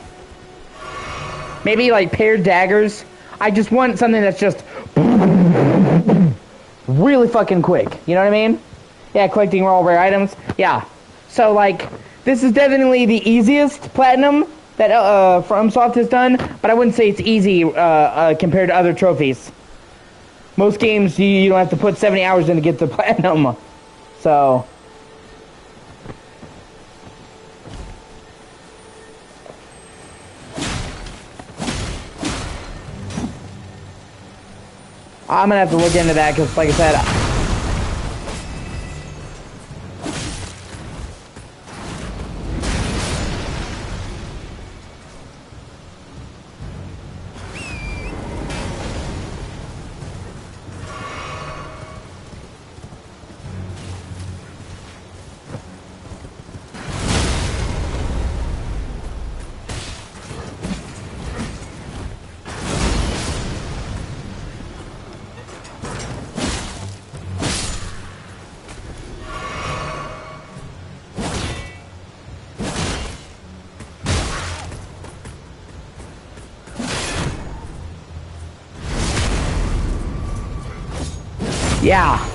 Maybe like paired daggers. I just want something that's just really fucking quick. You know what I mean? Yeah, collecting all rare items. Yeah. So like, this is definitely the easiest platinum that FromSoft has done, but I wouldn't say it's easy compared to other trophies. Most games you don't have to put 70 hours in to get the platinum. So I'm gonna have to look into that because, like I said, yeah.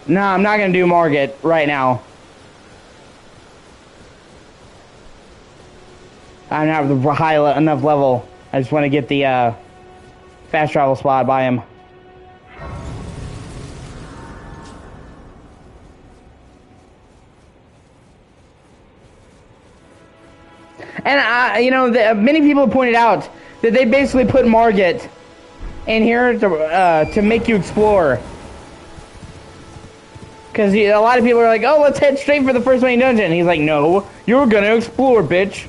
No, I'm not gonna do Margit right now. I'm not the high enough level. I just want to get the fast travel spot by him. And you know, many people have pointed out that they basically put Margit in here to make you explore. Because a lot of people are like, oh, let's head straight for the first main dungeon. And he's like, no, you're gonna explore, bitch.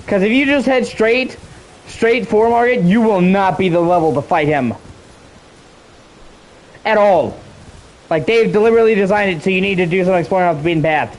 Because if you just head straight for Margit, you will not be the level to fight him. At all. Like, they've deliberately designed it so you need to do some exploring off the beaten path.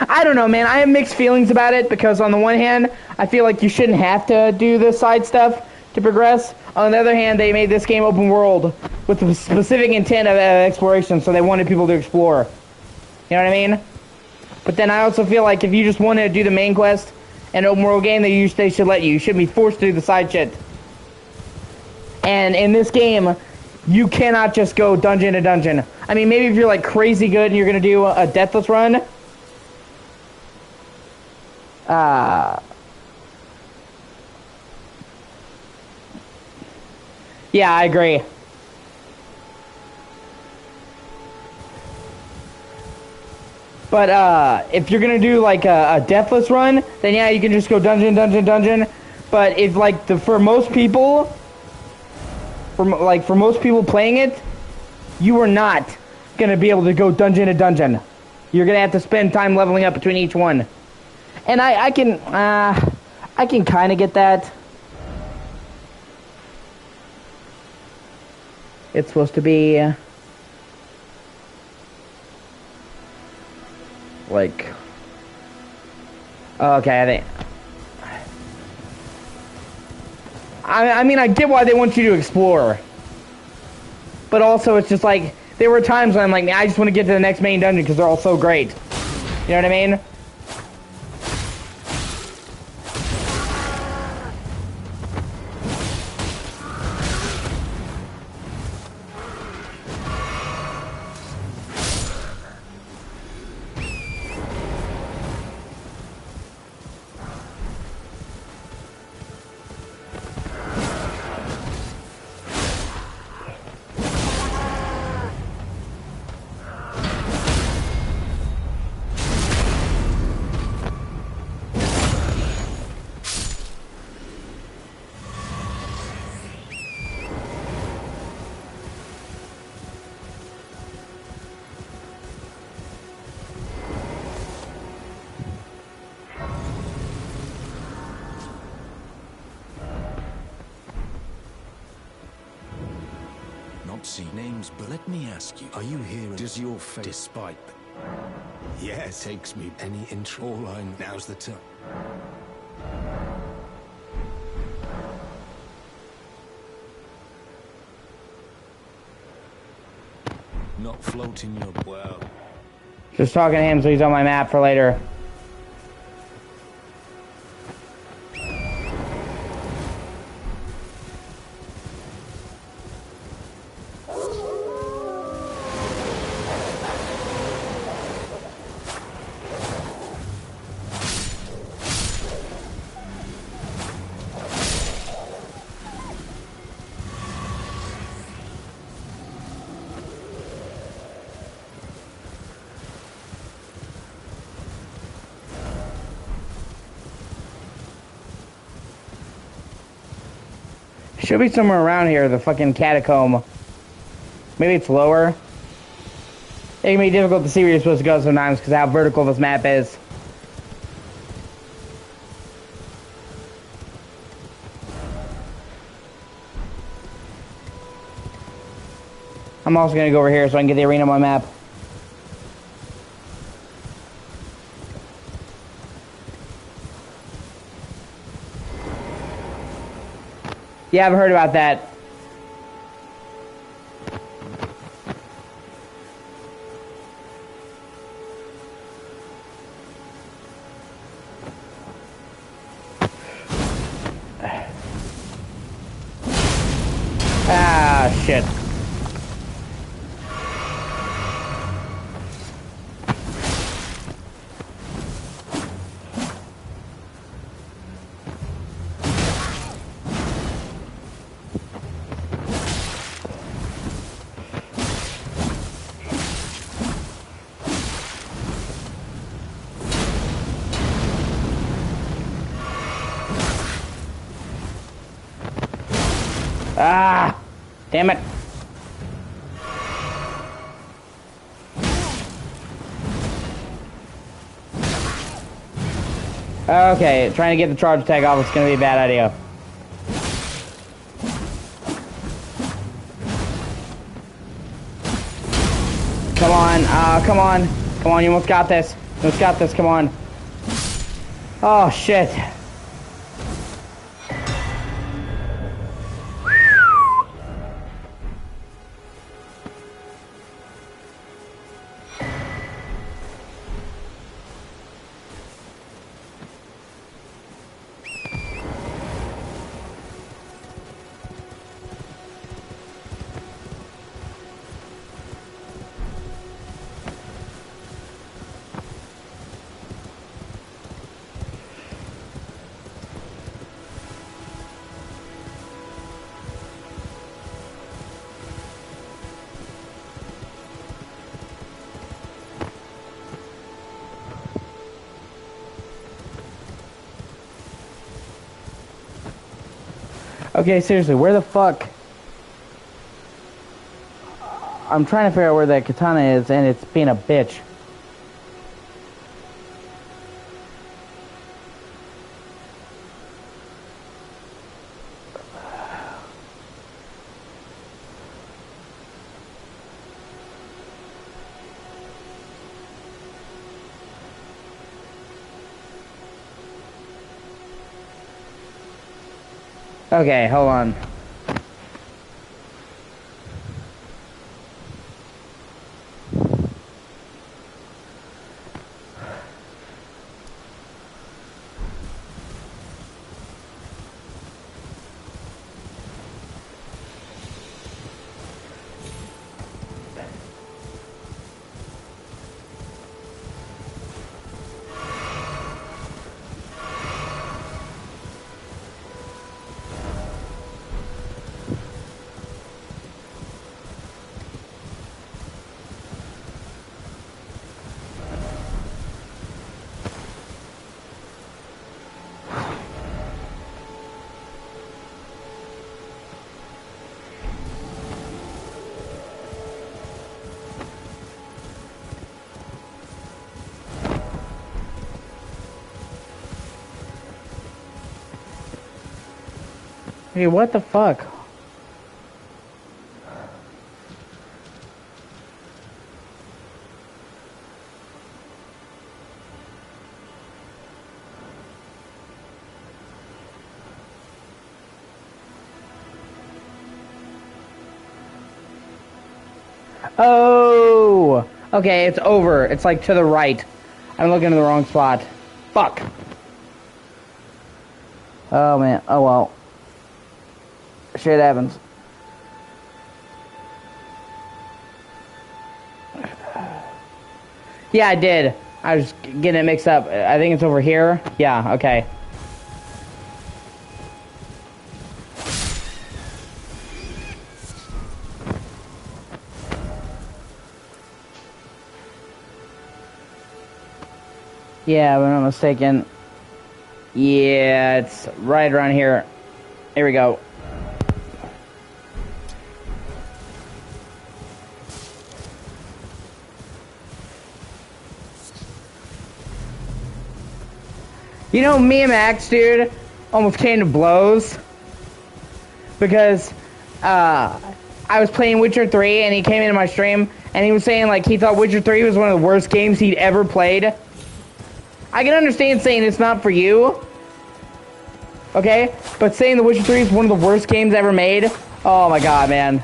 I don't know, man. I have mixed feelings about it because on the one hand, I feel like you shouldn't have to do the side stuff to progress. On the other hand, they made this game open world with the specific intent of exploration, so they wanted people to explore. You know what I mean? But then I also feel like if you just wanted to do the main quest and open world game, they should let you. You shouldn't be forced to do the side shit. And in this game, you cannot just go dungeon to dungeon. I mean, maybe if you're like crazy good and you're gonna do a deathless run. Yeah, I agree. But if you're gonna do like a deathless run, then yeah, you can just go dungeon. But if like for most people playing it, you are not gonna be able to go dungeon to dungeon. You're gonna have to spend time leveling up between each one. And I can kind of get that. It's supposed to be like, okay, I think. I mean, I get why they want you to explore, but also it's just like there were times when I'm like, man, I just want to get to the next main dungeon because they're all so great. You know what I mean? don't see names, but let me ask you, are you here? Does your fate, despite... Yes. Takes me any interest? All I know. Now's the time. Not floating your... Well... Just talking to him so he's on my map for later. Should be somewhere around here, the fucking catacomb. Maybe it's lower. It can be difficult to see where you're supposed to go sometimes because of how vertical this map is. I'm also going to go over here so I can get the arena on my map. Yeah, I've heard about that. Ah, shit. Ah! Damn it. Okay, trying to get the charge tag off is going to be a bad idea. Come on, come on. Come on, you almost got this. You almost got this, come on. Oh, shit. Okay, seriously, where the fuck? I'm trying to figure out where that katana is, and it's being a bitch. Okay, hold on. Hey, what the fuck? Oh! Okay, it's over. It's like to the right. I'm looking in the wrong spot. Fuck. Oh man. Oh well. Shit happens. Yeah, I did. I was getting it mixed up. I think it's over here. Yeah, okay. Yeah, if I'm not mistaken. Yeah, it's right around here. Here we go. You know, me and Max, dude, almost came to blows. Because, I was playing Witcher 3, and he came into my stream, and he was saying, like, he thought Witcher 3 was one of the worst games he'd ever played. I can understand saying it's not for you. Okay? But saying The Witcher 3 is one of the worst games ever made? Oh my god, man.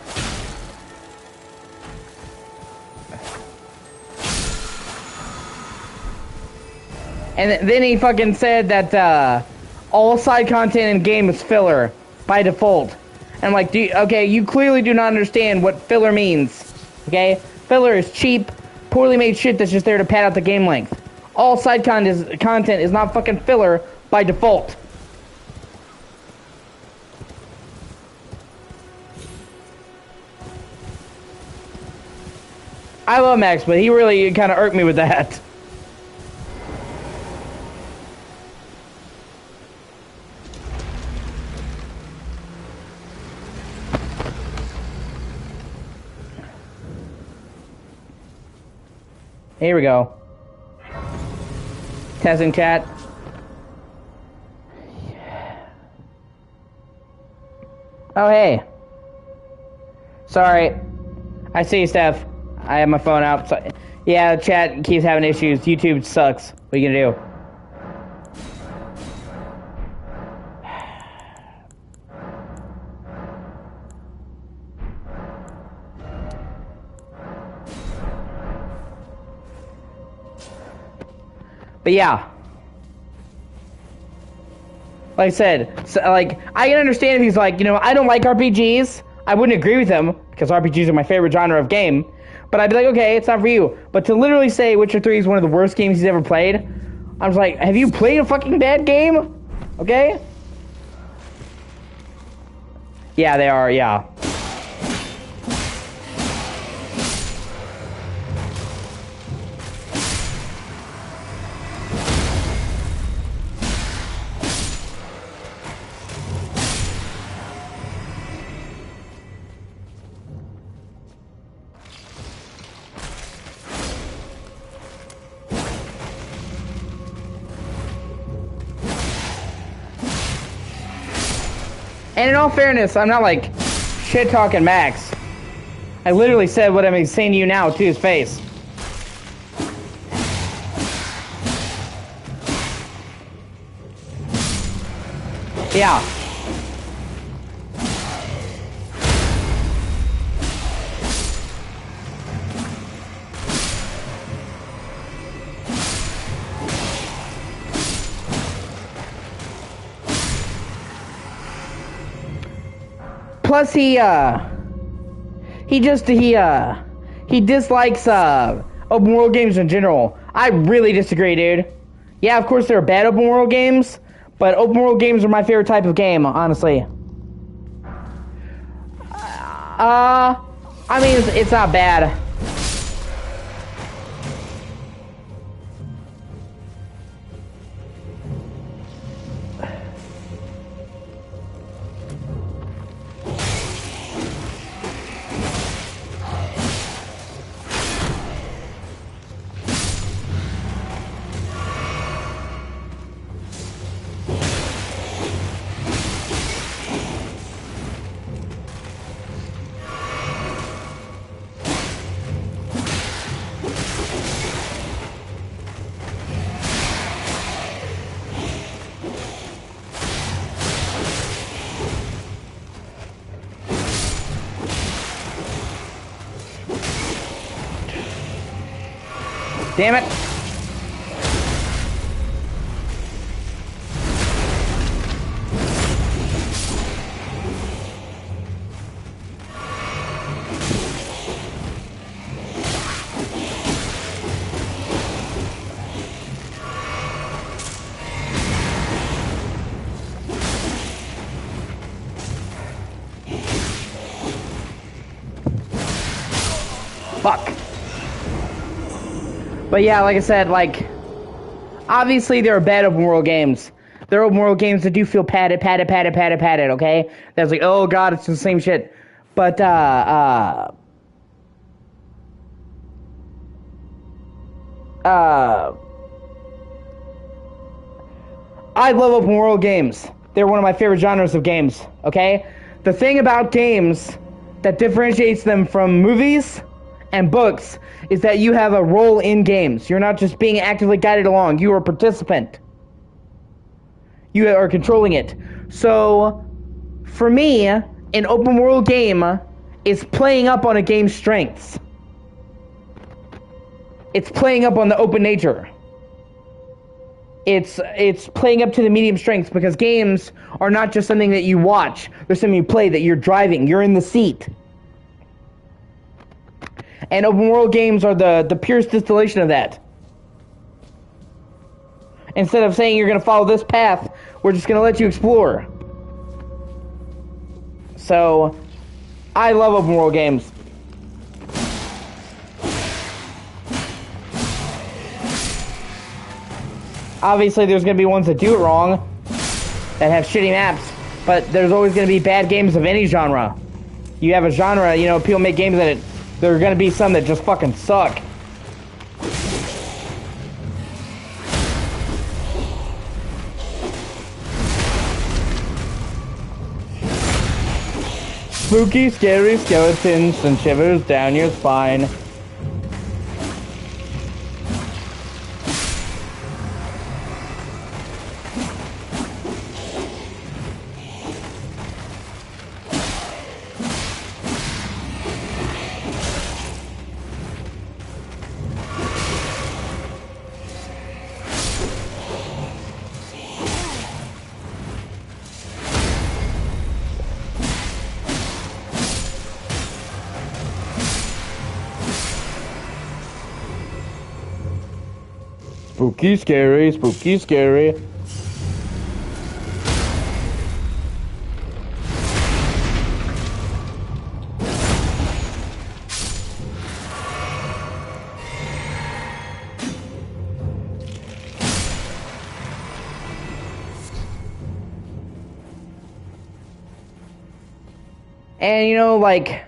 And then he fucking said that all side content in game is filler by default. And I'm like, okay, you clearly do not understand what filler means. Okay? Filler is cheap, poorly made shit that's just there to pad out the game length. All side content is not fucking filler by default. I love Max, but he really kind of irked me with that. Here we go. Testing chat. Oh, hey. Sorry. I see you, Steph. I have my phone out. So, yeah, the chat keeps having issues. YouTube sucks. What are you gonna do? But yeah. Like I said, so, like, I can understand if he's like, you know, I don't like RPGs. I wouldn't agree with him, because RPGs are my favorite genre of game. But I'd be like, okay, it's not for you. But to literally say Witcher 3 is one of the worst games he's ever played, I was like, have you played a fucking bad game? Okay? Yeah, they are, yeah. And in all fairness, I'm not like shit talking Max. I literally said what I'm saying to you now to his face. Yeah. Plus he dislikes open world games in general. I really disagree, dude. Yeah, of course there are bad open world games, but open world games are my favorite type of game, honestly. I mean it's not bad. Damn it. Fuck. But yeah, like I said, like, obviously there are bad open world games. There are open world games that do feel padded, okay? That's like, oh god, it's the same shit. But, I love open world games. They're one of my favorite genres of games, okay? The thing about games that differentiates them from movies and books is that you have a role in games. You're not just being actively guided along. You are a participant. You are controlling it. So, for me, an open world game is playing up on a game's strengths. It's playing up on the open nature. It's playing up to the medium strengths, because games are not just something that you watch. They're something you play, that you're driving. You're in the seat. And open world games are the purest distillation of that. Instead of saying you're going to follow this path, we're just going to let you explore. So, I love open world games. Obviously, there's going to be ones that do it wrong, that have shitty maps, but there's always going to be bad games of any genre. You have a genre, you know, people make games that there are going to be some that just fucking suck. Spooky, scary skeletons and shivers down your spine. Spooky, scary, spooky, scary. And you know, like,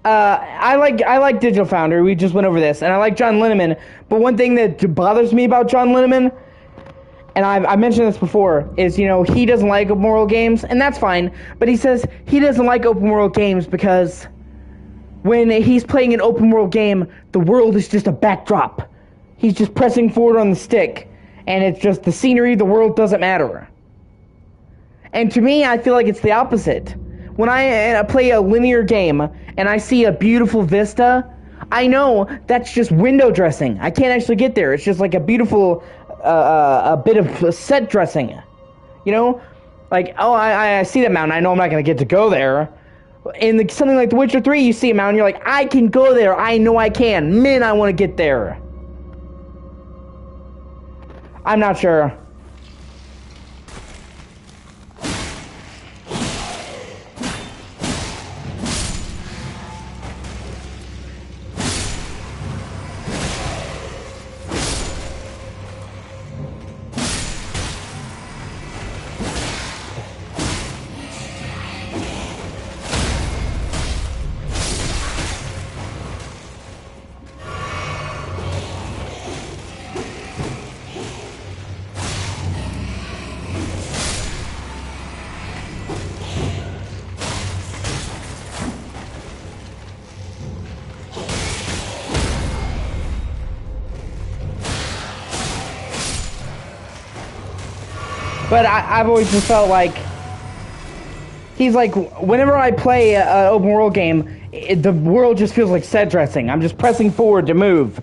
I like Digital Foundry. We just went over this, and I like John Linneman. But one thing that bothers me about John Linneman, and I mentioned this before, is, you know, he doesn't like open world games, and that's fine. But he says he doesn't like open world games because when he's playing an open world game, the world is just a backdrop. He's just pressing forward on the stick, and it's just the scenery. The world doesn't matter. And to me, I feel like it's the opposite. When I play a linear game and I see a beautiful vista, I know that's just window dressing. I can't actually get there. It's just like a beautiful a bit of set dressing. You know? Like, oh, I see that mountain. I know I'm not going to get to go there. In something like The Witcher 3, you see a mountain, you're like, I can go there. I know I can. Man, I want to get there. I'm not sure. But I've always just felt like he's like, whenever I play an open world game, the world just feels like set dressing. I'm just pressing forward to move.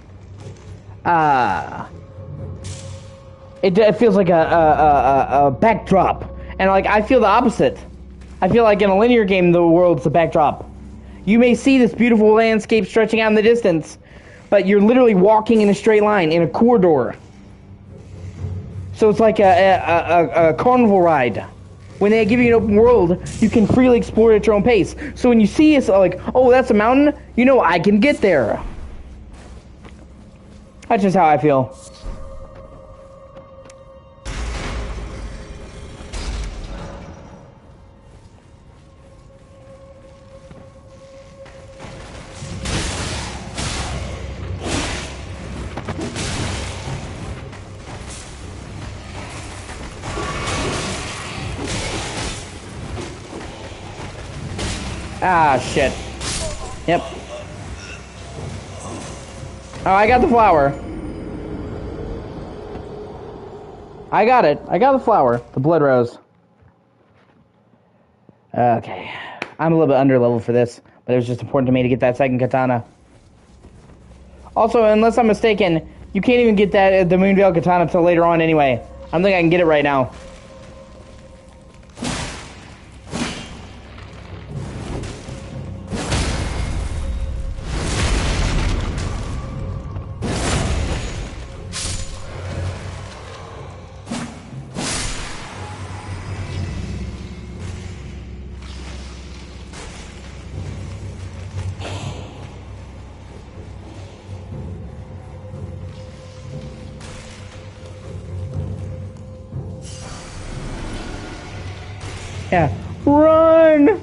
it feels like a backdrop, and like I feel the opposite. I feel like in a linear game, the world's the backdrop. You may see this beautiful landscape stretching out in the distance, but you're literally walking in a straight line in a corridor. So it's like a carnival ride. When they give you an open world, you can freely explore at your own pace. So when you see it's like, oh, that's a mountain, you know I can get there. That's just how I feel. Ah, shit. Yep. Oh, I got the flower. I got it. I got the flower. The blood rose. Okay. I'm a little bit under level for this, but it was just important to me to get that second katana. Also, unless I'm mistaken, you can't even get that the Moonveil katana until later on anyway. I don't think I can get it right now. Yeah. Run!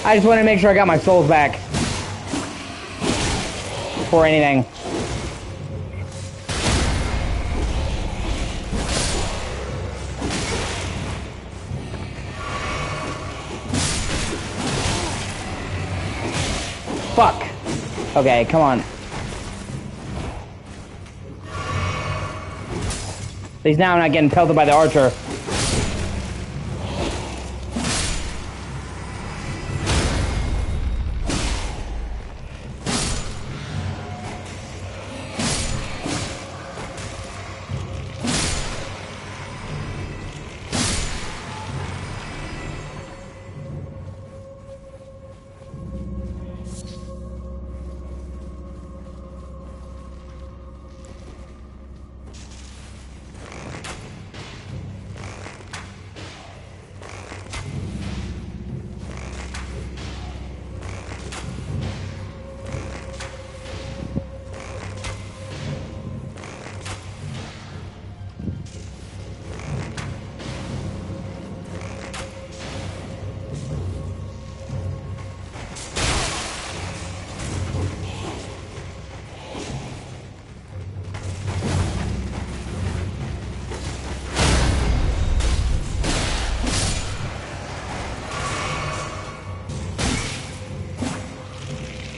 I just want to make sure I got my souls back. Before anything. Fuck. Okay, come on. At least now I'm not getting pelted by the archer.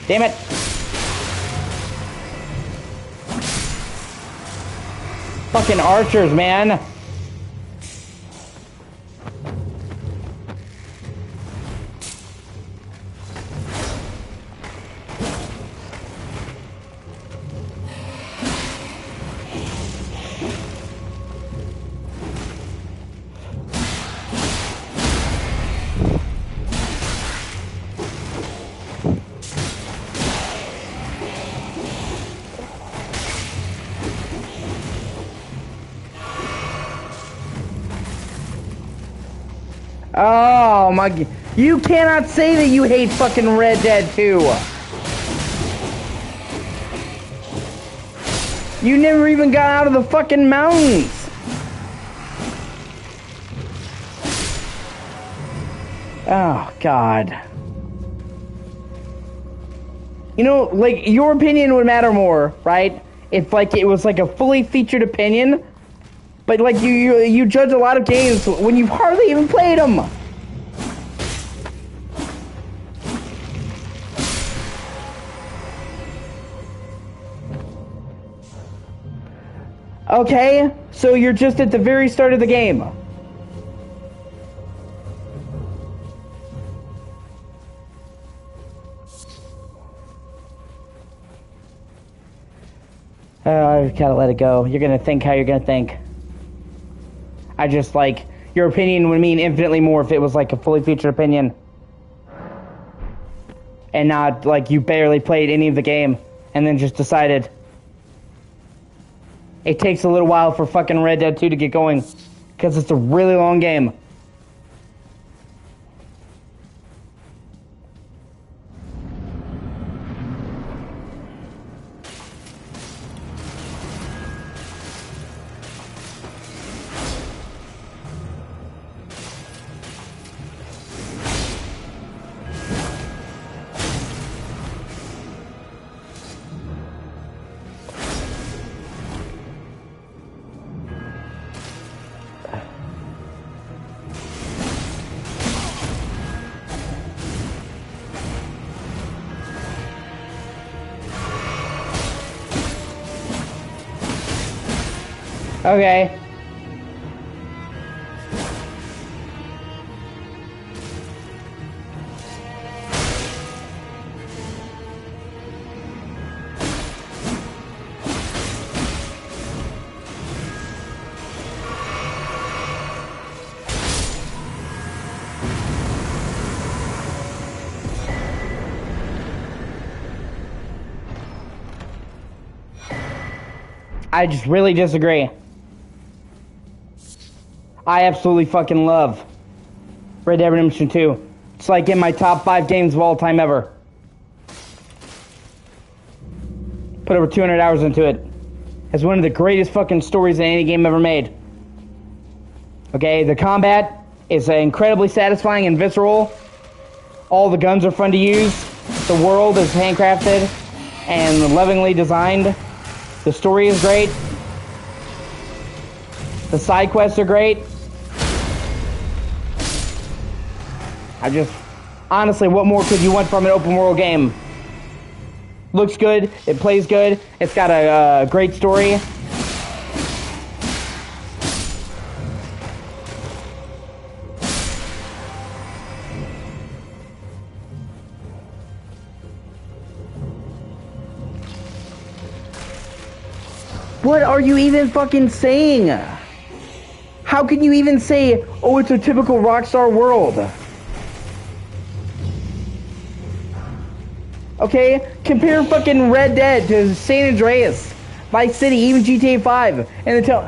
Damn it! Fucking archers, man! Oh my... You cannot say that you hate fucking Red Dead 2. You never even got out of the fucking mountains. Oh, God. You know, like, your opinion would matter more, right? If, like, it was, like, a fully featured opinion. But, like, you judge a lot of games when you've hardly even played them. Okay, so you're just at the very start of the game. I gotta let it go. You're gonna think how you're gonna think. I just, like, your opinion would mean infinitely more if it was, like, a fully featured opinion. And not, like, you barely played any of the game and then just decided. It takes a little while for fucking Red Dead 2 to get going because it's a really long game. Okay. I just really disagree. I absolutely fucking love Red Dead Redemption 2. It's like in my top 5 games of all time ever. Put over 200 hours into it. It's one of the greatest fucking stories in any game ever made. Okay, the combat is incredibly satisfying and visceral. All the guns are fun to use. The world is handcrafted and lovingly designed. The story is great. The side quests are great. Honestly, what more could you want from an open world game? Looks good, it plays good, it's got a great story. What are you even fucking saying? How can you even say, oh, it's a typical Rockstar world? Okay, compare fucking Red Dead to San Andreas, Vice City, even GTA 5, and then tell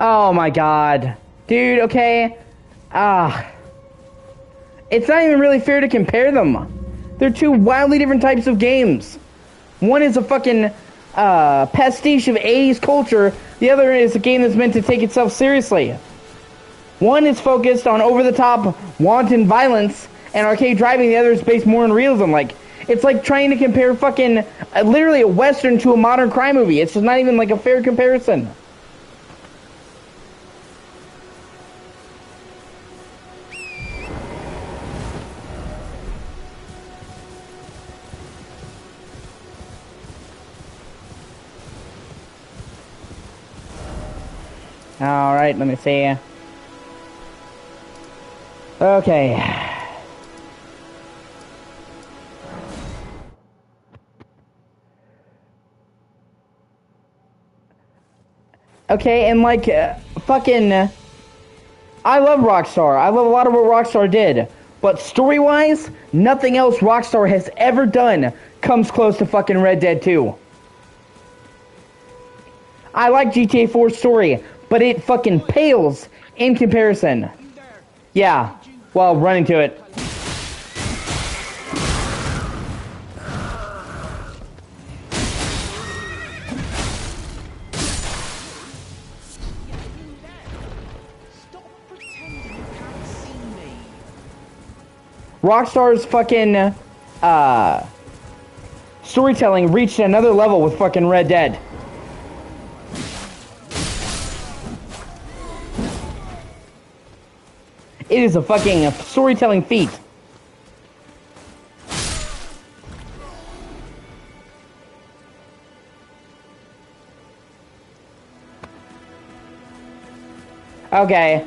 oh my god. Dude, okay. It's not even really fair to compare them. They're two wildly different types of games. One is a fucking pastiche of 80s culture. The other is a game that's meant to take itself seriously. One is focused on over-the-top wanton violence and arcade driving. The other is based more on realism. Like, it's like trying to compare fucking literally a Western to a modern crime movie. It's just not even like a fair comparison. Alright, let me see. Okay. Okay, and like, fucking... I love Rockstar. I love a lot of what Rockstar did. But story-wise, nothing else Rockstar has ever done comes close to fucking Red Dead 2. I like GTA 4's story, but it fucking pales in comparison. Yeah. while running to it. Rockstar's fucking storytelling reached another level with fucking Red Dead. It is a fucking storytelling feat. Okay.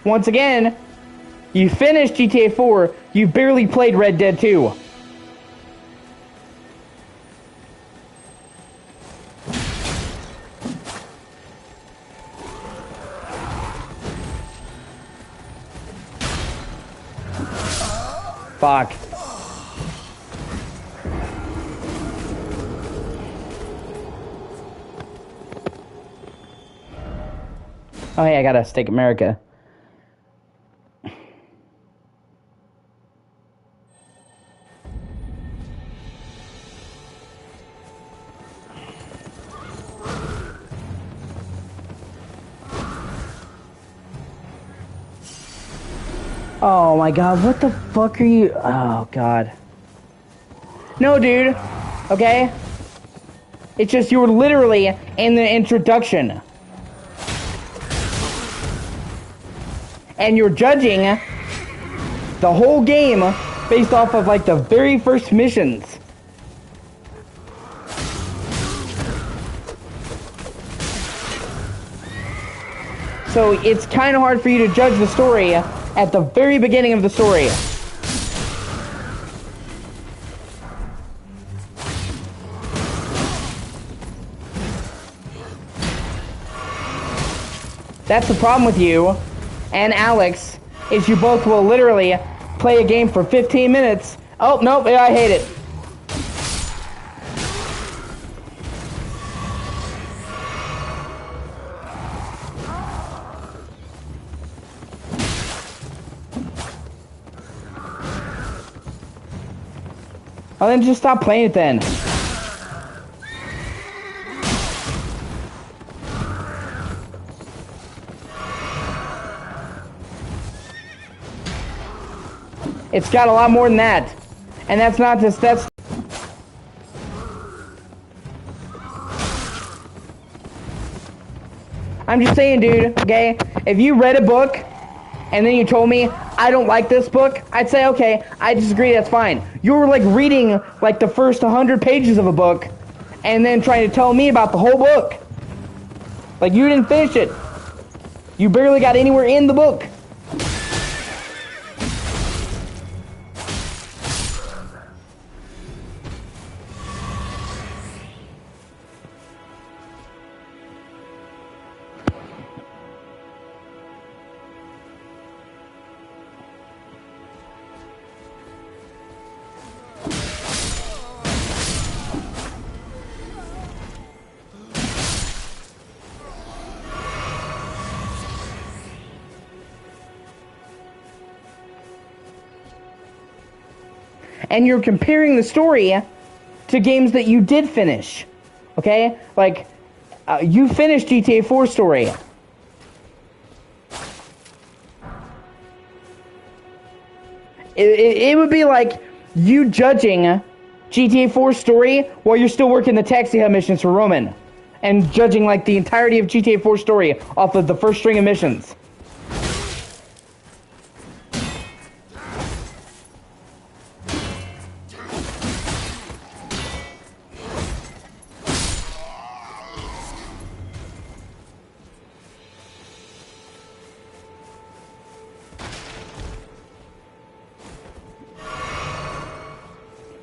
Once again, you finished GTA 4, you barely played Red Dead 2. Fuck. Oh hey, I gotta stake America. Oh my god, what the fuck are you... Oh god. No, dude. Okay? It's just you were literally in the introduction. And you're judging the whole game based off of like the very first missions. So it's kind of hard for you to judge the story at the very beginning of the story. That's the problem with you and Alex, is you both will literally play a game for 15 minutes. Oh, nope, I hate it. Oh, then just stop playing it then. It's got a lot more than that. And that's not just, that's... I'm just saying, dude, okay? If you read a book, and then you told me, I don't like this book, I'd say, okay, I disagree, that's fine. You were, like, reading, like, the first 100 pages of a book, and then trying to tell me about the whole book. Like, you didn't finish it. You barely got anywhere in the book. And you're comparing the story to games that you did finish. Okay? Like, you finished GTA 4 story. It would be like you judging GTA 4 story while you're still working the taxi hub missions for Roman. And judging, like, the entirety of GTA 4 story off of the first string of missions.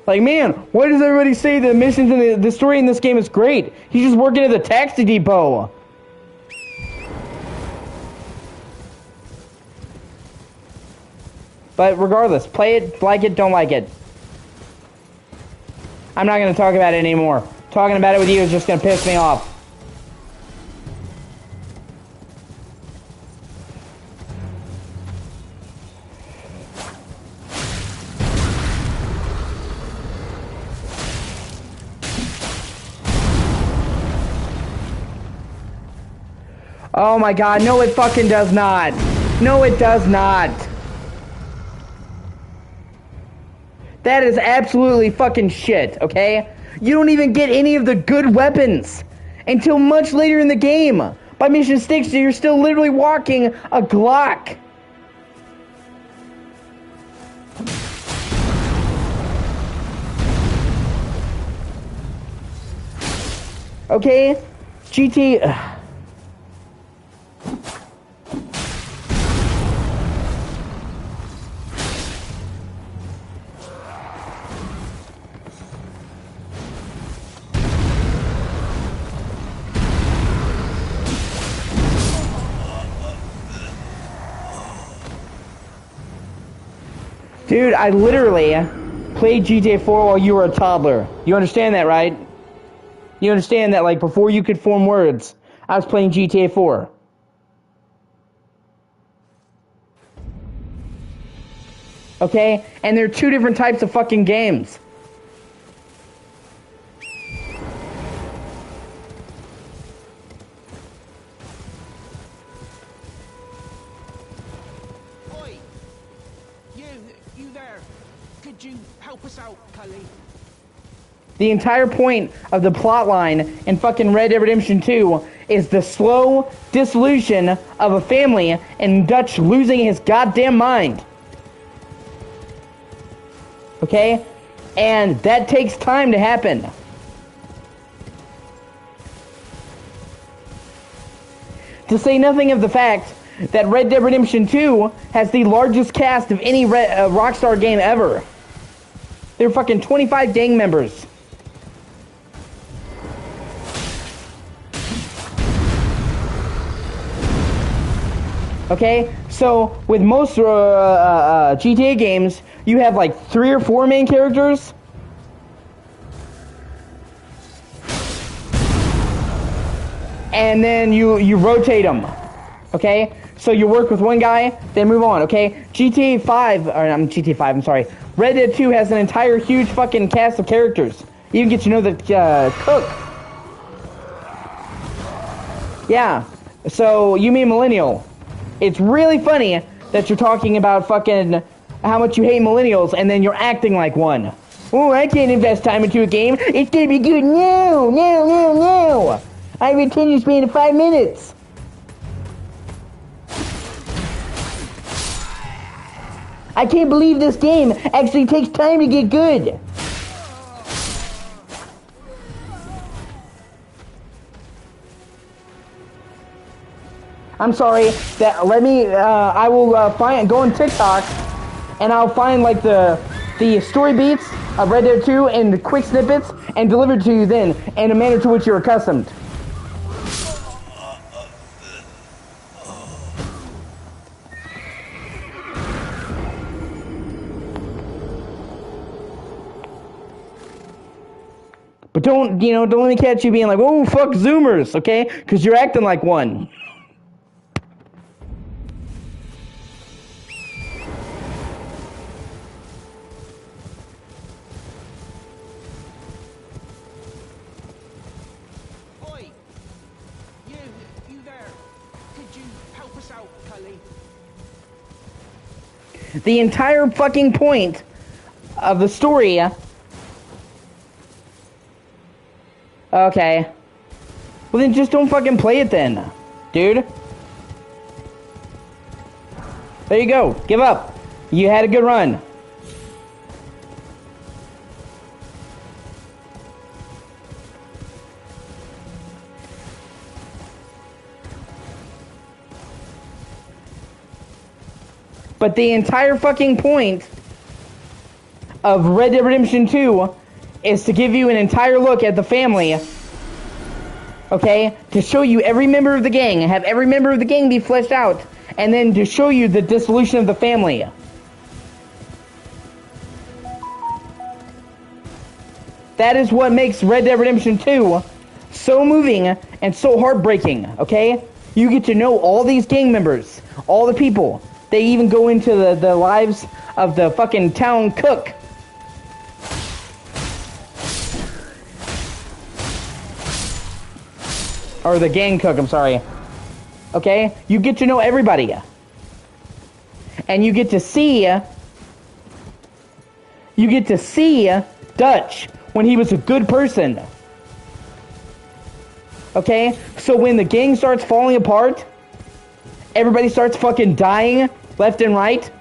Like, man, why does everybody say the missions and the story in this game is great? He's just working at the taxi depot. But regardless, play it, like it, don't like it. I'm not going to talk about it anymore. Talking about it with you is just going to piss me off. Oh my god, no it fucking does not. No it does not. That is absolutely fucking shit, okay? You don't even get any of the good weapons until much later in the game. By mission 6, you're still literally walking a Glock. Okay? GT... Dude, I literally played GTA 4 while you were a toddler. You understand that, right? You understand that, like, before you could form words, I was playing GTA 4. Okay? And there are two different types of fucking games. Oi! You there. Could you help us out, Cully? The entire point of the plot line in fucking Red Dead Redemption 2 is the slow dissolution of a family and Dutch losing his goddamn mind. Okay? And that takes time to happen. To say nothing of the fact that Red Dead Redemption 2 has the largest cast of any Rockstar game ever. There are fucking 25 gang members. Okay, so with most GTA games, you have like 3 or 4 main characters. And then you rotate them. Okay, so you work with one guy, then move on. Okay, GTA 5, or I'm GTA 5. I'm sorry. Red Dead 2 has an entire huge fucking cast of characters. You even get to know the cook. Yeah. So you mean millennial? It's really funny that you're talking about fucking how much you hate millennials and then you're acting like one. Oh, I can't invest time into a game. It's gonna be good. No. I have a attention span of 5 minutes. I can't believe this game actually takes time to get good. I'm sorry. I will go on TikTok, and I'll find like the story beats of Red Dead 2 and the quick snippets, and deliver it to you then in a manner to which you're accustomed. But don't let me catch you being like, oh fuck Zoomers, okay? Because you're acting like one. The entire fucking point of the story... Okay. Well then just don't fucking play it then, dude. There you go. Give up. You had a good run. But the entire fucking point of Red Dead Redemption 2 is to give you an entire look at the family, okay? To show you every member of the gang, have every member of the gang be fleshed out, and then to show you the dissolution of the family. That is what makes Red Dead Redemption 2 so moving and so heartbreaking, okay? You get to know all these gang members, all the people. They even go into the lives of the fucking town cook. Or the gang cook, I'm sorry. Okay? You get to know everybody. And you get to see Dutch when he was a good person. Okay? So when the gang starts falling apart, everybody starts fucking dying left and right,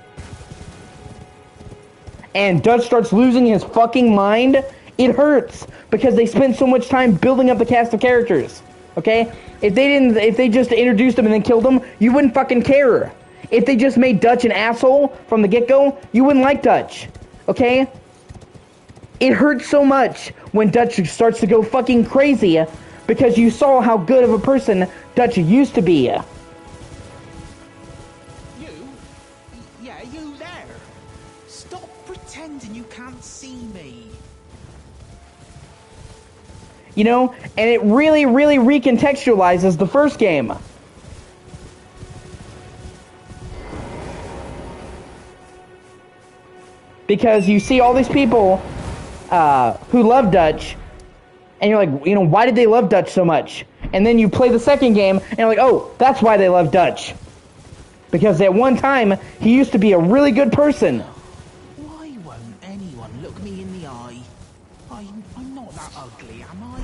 and Dutch starts losing his fucking mind, it hurts because they spent so much time building up the cast of characters. Okay? If they just introduced him and then killed him, you wouldn't fucking care. If they just made Dutch an asshole from the get-go, you wouldn't like Dutch. Okay? It hurts so much when Dutch starts to go fucking crazy because you saw how good of a person Dutch used to be. You? Yeah, you there? Stop pretending you can't see me. You know, and it really, really recontextualizes the first game. Because you see all these people who love Dutch, and you're like, you know, why did they love Dutch so much? And then you play the second game, and you're like, oh, that's why they love Dutch. Because at one time, he used to be a really good person. Why won't anyone look me in the eye? I'm not that ugly, am I?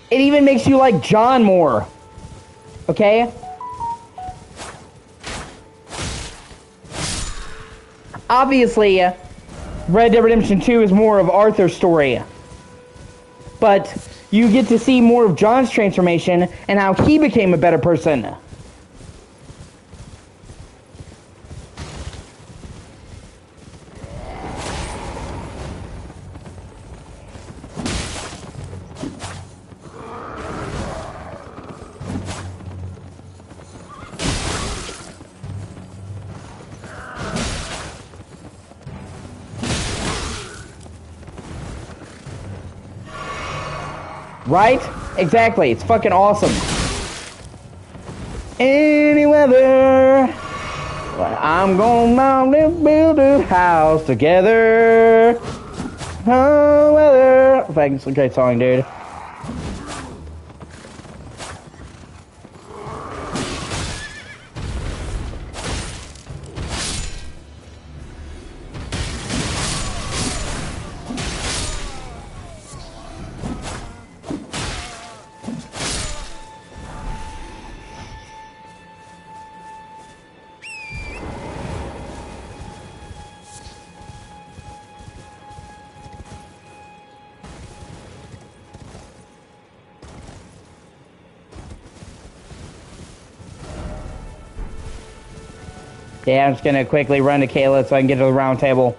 It even makes you like John more. Okay? Obviously, Red Dead Redemption 2 is more of Arthur's story. But you get to see more of John's transformation and how he became a better person. Right? Exactly. It's fucking awesome. Any weather, I'm gonna build a house together. Oh, weather. Thanks. It's a great song, dude. Yeah, I'm just gonna quickly run to Kayla so I can get to the round table.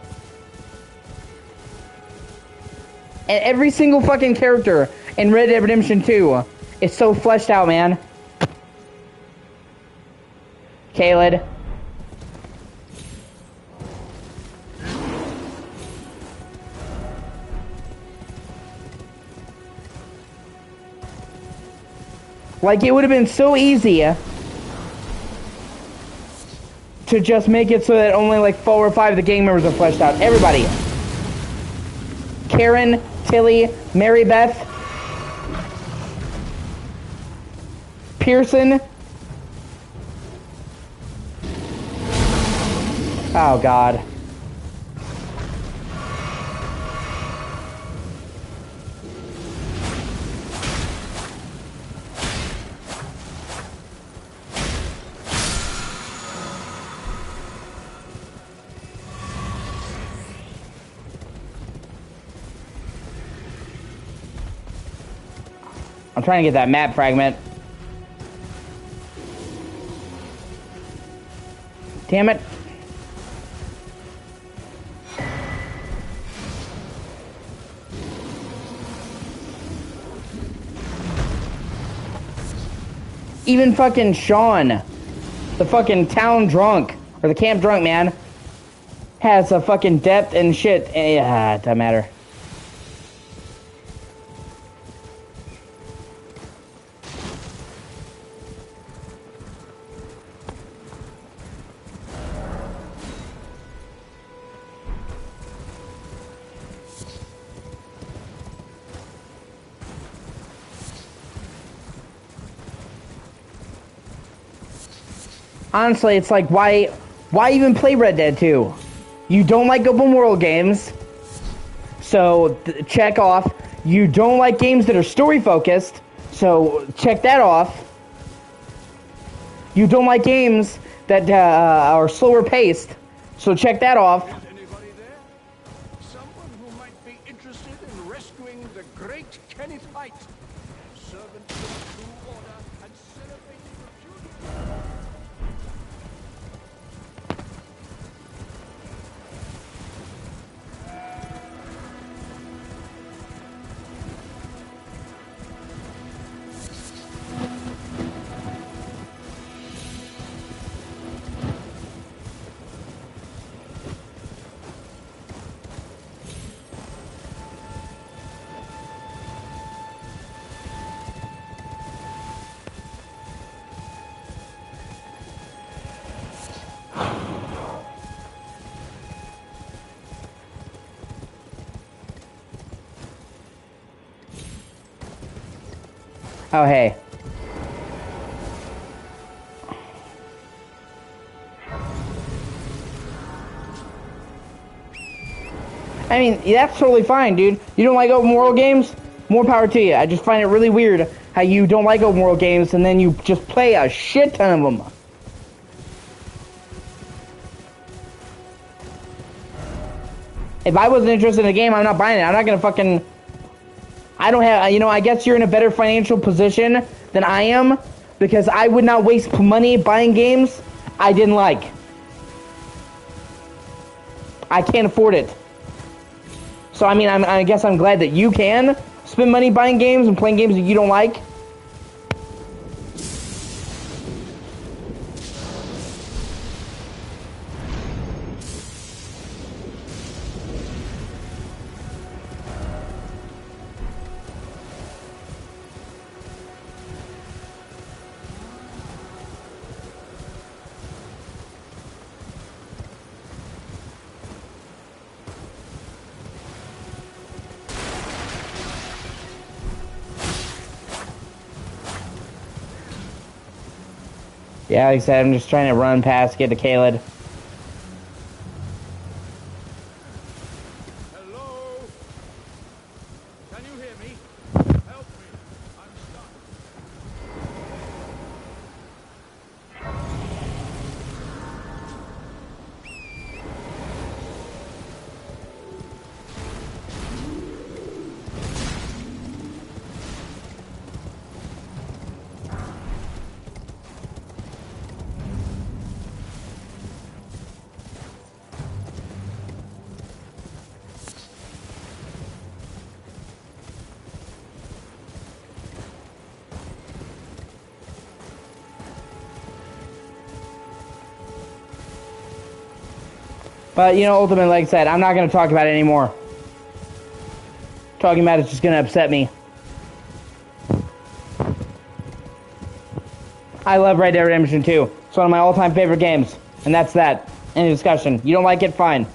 And every single fucking character in Red Dead Redemption 2 is so fleshed out, man. Caleb. Like, it would have been so easy to just make it so that only like 4 or 5 of the gang members are fleshed out. Everybody. Karen, Tilly, Mary Beth, Pearson. Oh, God. I'm trying to get that map fragment. Damn it. Even fucking Sean, the fucking town drunk, or the camp drunk man, has a fucking depth and shit. Yeah, it doesn't matter. Honestly, it's like, why even play Red Dead 2? You don't like open world games, so check off. You don't like games that are story focused, so check that off. You don't like games that are slower paced, so check that off. Is anybody there? Someone who might be interested in rescuing the great Kenneth Haight, servant of the true order and celebrating repudiation. Oh, hey. I mean, that's totally fine, dude. You don't like open world games? More power to you. I just find it really weird how you don't like open world games and then you just play a shit ton of them. If I wasn't interested in a game, I'm not buying it. I'm not gonna fucking... I don't have... You know, I guess you're in a better financial position than I am, because I would not waste money buying games I didn't like. I can't afford it. So, I mean, I guess I'm glad that you can spend money buying games and playing games that you don't like. Yeah, like I said, I'm just trying to run past, get to Caled. Hello? Can you hear me? Help me. I'm stuck. But, you know, ultimately, like I said, I'm not going to talk about it anymore. Talking about it's just going to upset me. I love Red Dead Redemption 2. It's one of my all-time favorite games. And that's that. Any discussion. You don't like it? Fine.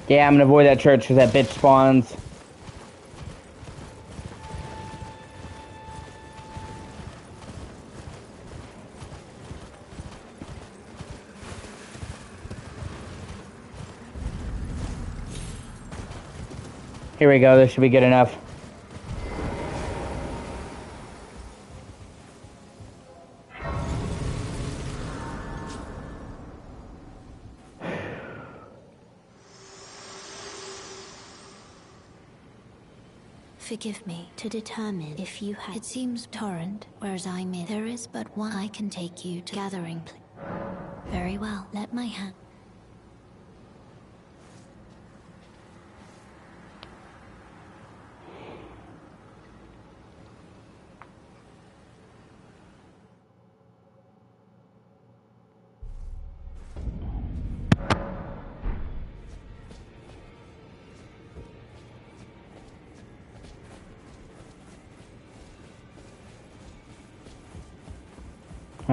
Yeah, I'm gonna avoid that church because that bitch spawns. Here we go, this should be good enough. Forgive me to determine if you have. It seems torrent, whereas I'm in. There is but one. I can take you to gathering. Very well. Let my hand.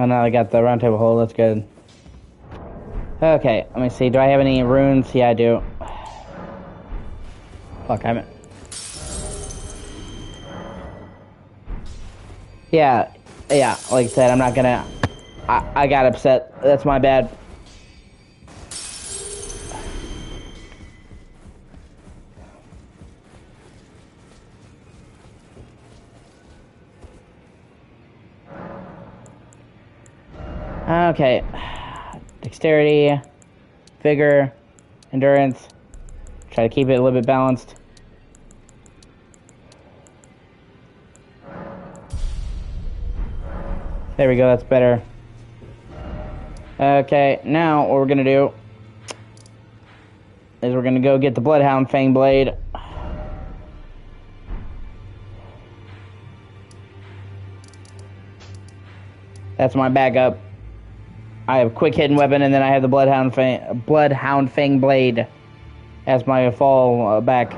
Oh, now I got the round table hole. That's good. Okay, let me see. Do I have any runes? Yeah, I do. Fuck, I'm... Yeah, like I said, I'm not gonna... I got upset. That's my bad. Okay. Dexterity, vigor, endurance. Try to keep it a little bit balanced. There we go, that's better. Okay, now what we're gonna do is we're gonna go get the Bloodhound Fang Blade. That's my backup. I have quick hidden weapon, and then I have the Bloodhound Fang Blade as my fall back.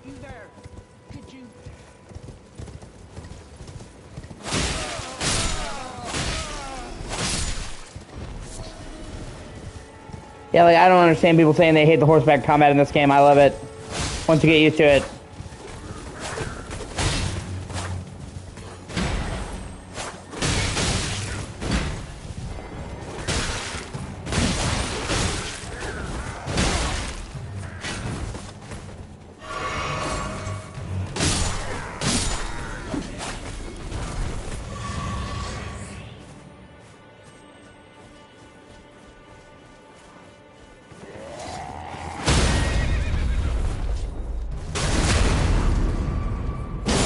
You there. Could you... Yeah, like, I don't understand people saying they hate the horseback combat in this game. I love it. Once you get used to it.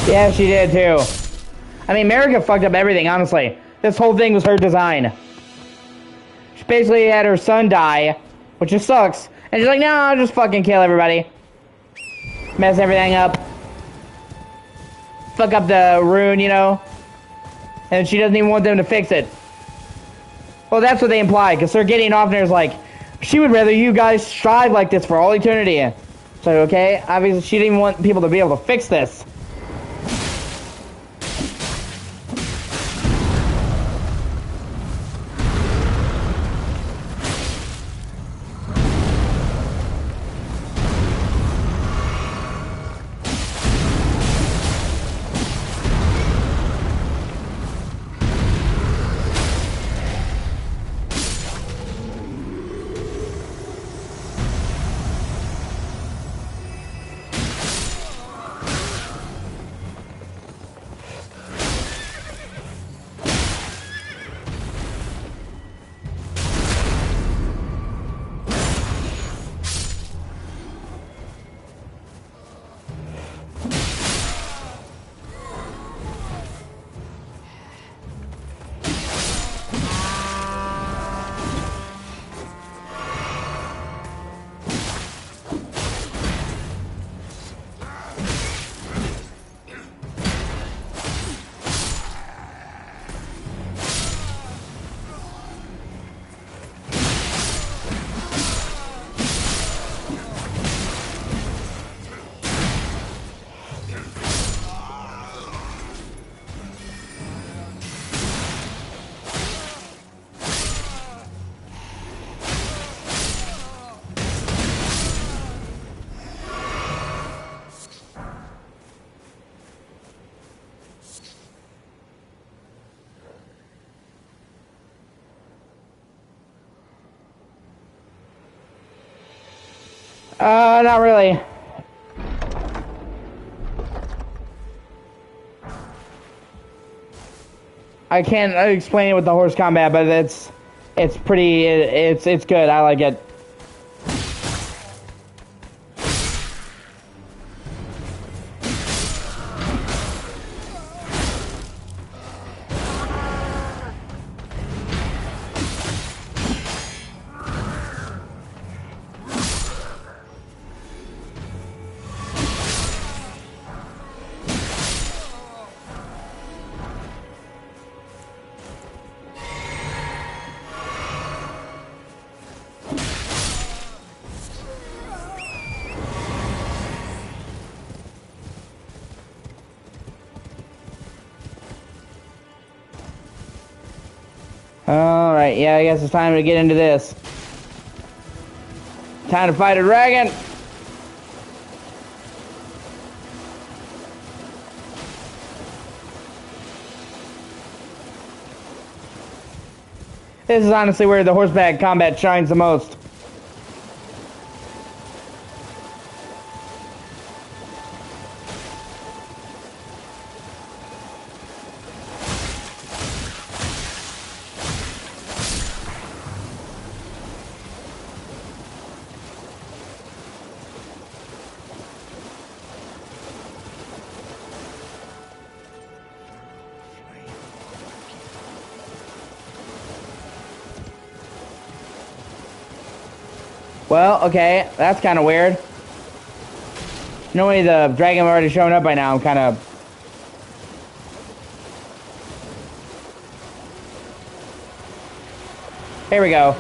Yeah, she did too. I mean, America fucked up everything, honestly. This whole thing was her design. She basically had her son die, which just sucks. And she's like, no, I'll just fucking kill everybody. Mess everything up. Fuck up the rune, you know? And she doesn't even want them to fix it. Well, that's what they imply, because Sir Gideon Offner's like, she would rather you guys strive like this for all eternity. So, okay, obviously she didn't even want people to be able to fix this. Not really. I can't explain it with the horse combat, but it's pretty, it's good. I like it. Alright, yeah, I guess it's time to get into this. Time to fight a dragon! This is honestly where the horseback combat shines the most. Well, okay, that's kind of weird. Normally the dragon already shown up by now. I'm kind of... Here we go.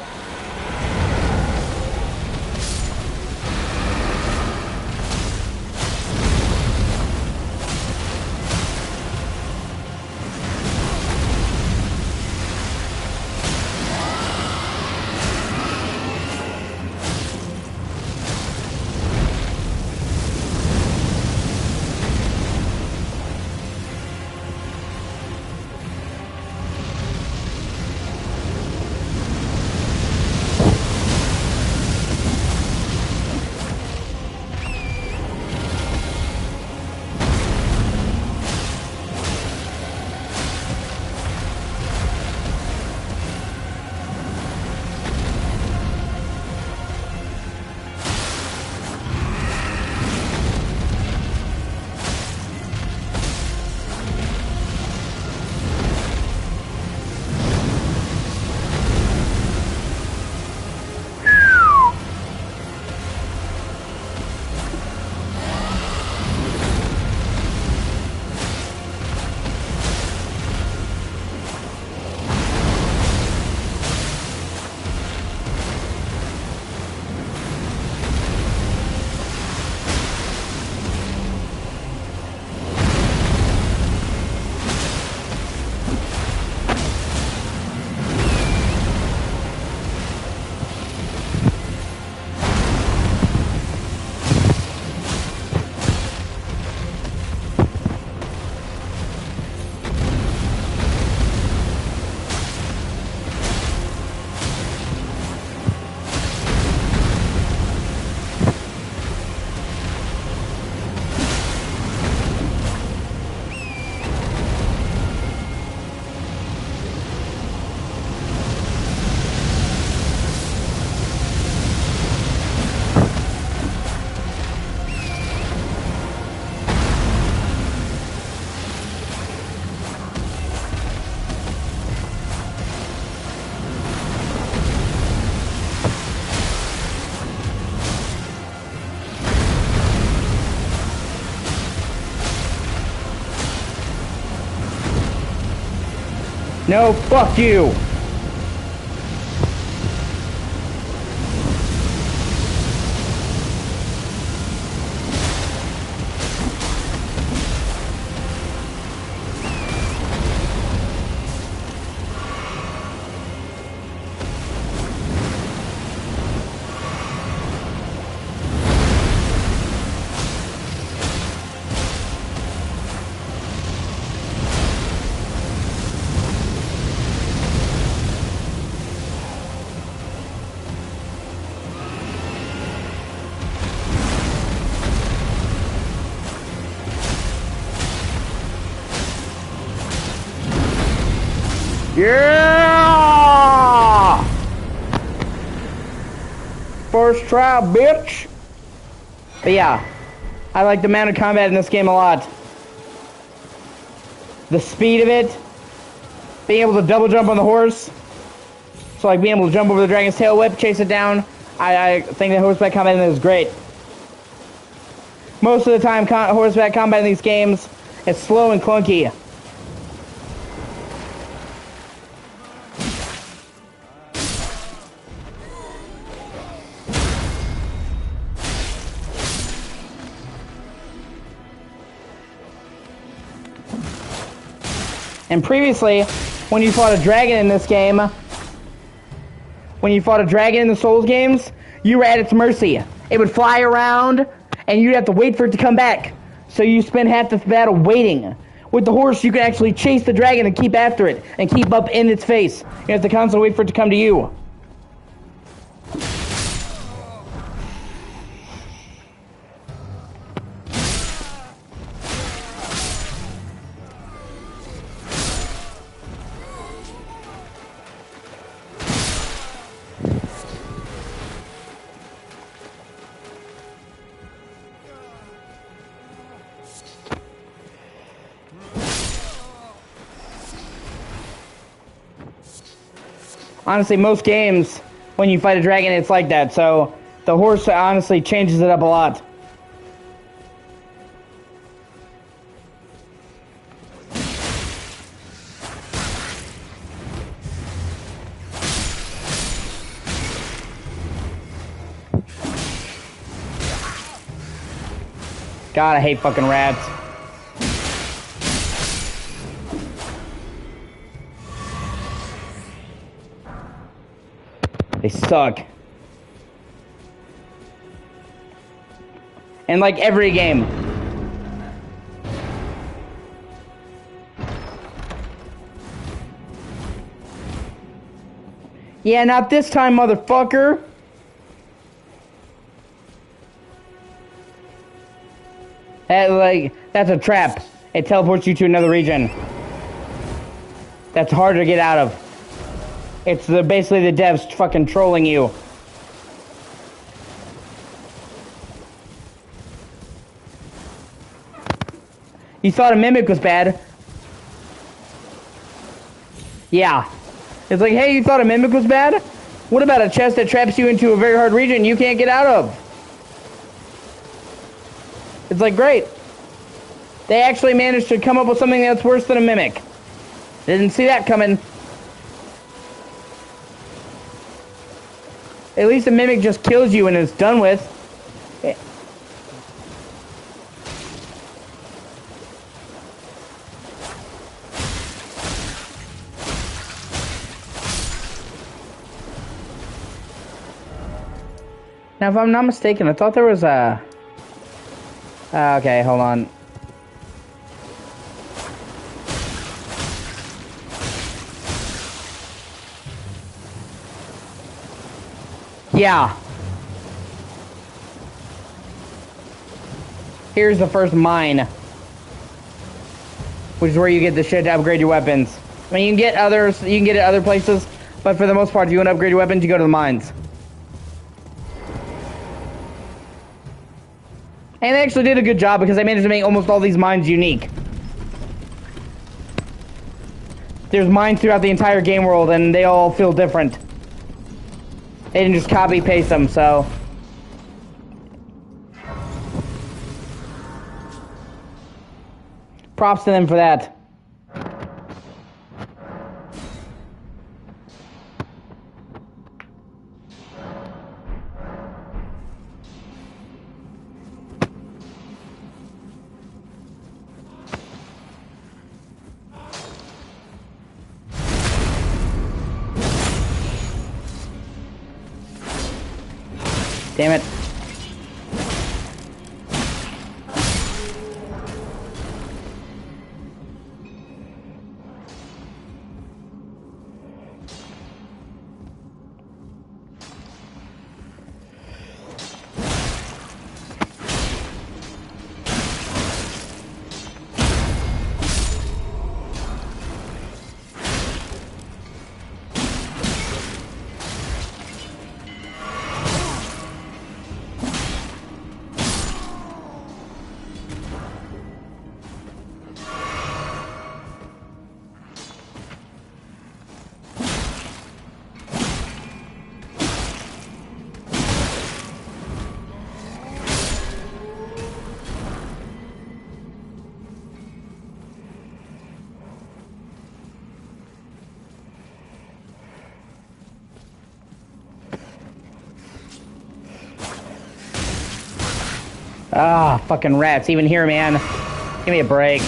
No, fuck you! Yeah! First try, bitch! But yeah, I like the mounted combat in this game a lot. The speed of it, being able to double jump on the horse, so like being able to jump over the dragon's tail whip, chase it down. I think that horseback combat in this is great. Most of the time, horseback combat in these games is slow and clunky. And previously, when you fought a dragon in this game, when you fought a dragon in the Souls games, you were at its mercy. It would fly around, and you'd have to wait for it to come back. So you spend half the battle waiting. With the horse, you can actually chase the dragon and keep after it, and keep up in its face. You have to constantly wait for it to come to you. Honestly, most games, when you fight a dragon, it's like that. So the horse honestly changes it up a lot. God, I hate fucking rats. They suck. And like every game. Yeah, not this time, motherfucker. That's a trap. It teleports you to another region. That's harder to get out of. It's basically the devs fucking trolling you. You thought a mimic was bad. Yeah. It's like, hey, you thought a mimic was bad? What about a chest that traps you into a very hard region you can't get out of? It's like, great. They actually managed to come up with something that's worse than a mimic. Didn't see that coming. At least a mimic just kills you and it's done with. Now, if I'm not mistaken, I thought there was a... okay, hold on. Yeah. Here's the first mine. Which is where you get the shit to upgrade your weapons. I mean, you can get others, you can get it other places, but for the most part, if you want to upgrade your weapons, you go to the mines. And they actually did a good job because they managed to make almost all these mines unique. There's mines throughout the entire game world, and they all feel different. They didn't just copy paste them, so. Props to them for that. Damn it. Ah, fucking rats. Even here, man. Give me a break.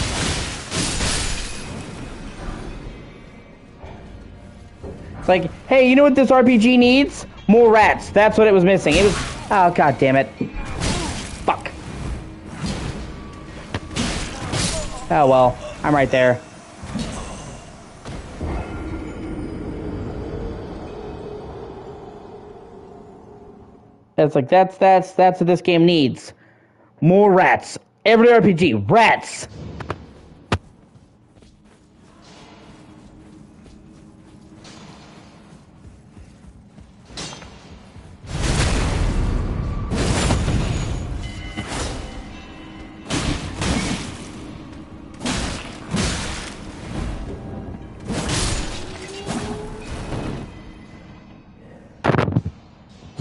It's Like, hey, you know what this RPG needs? More rats. That's what it was missing. It was... Oh, god damn it. Fuck. Oh, well. I'm right there. It's like, that's what this game needs. More rats. Every RPG, rats.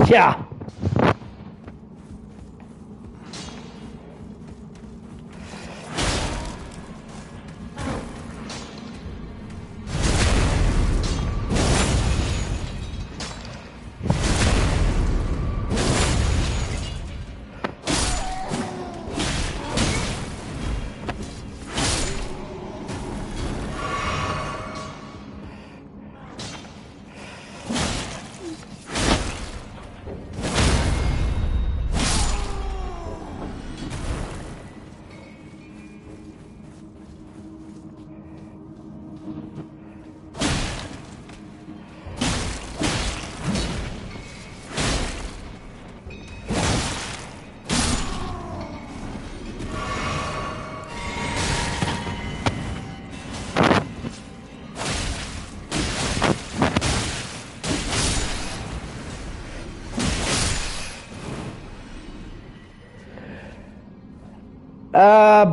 Yeah.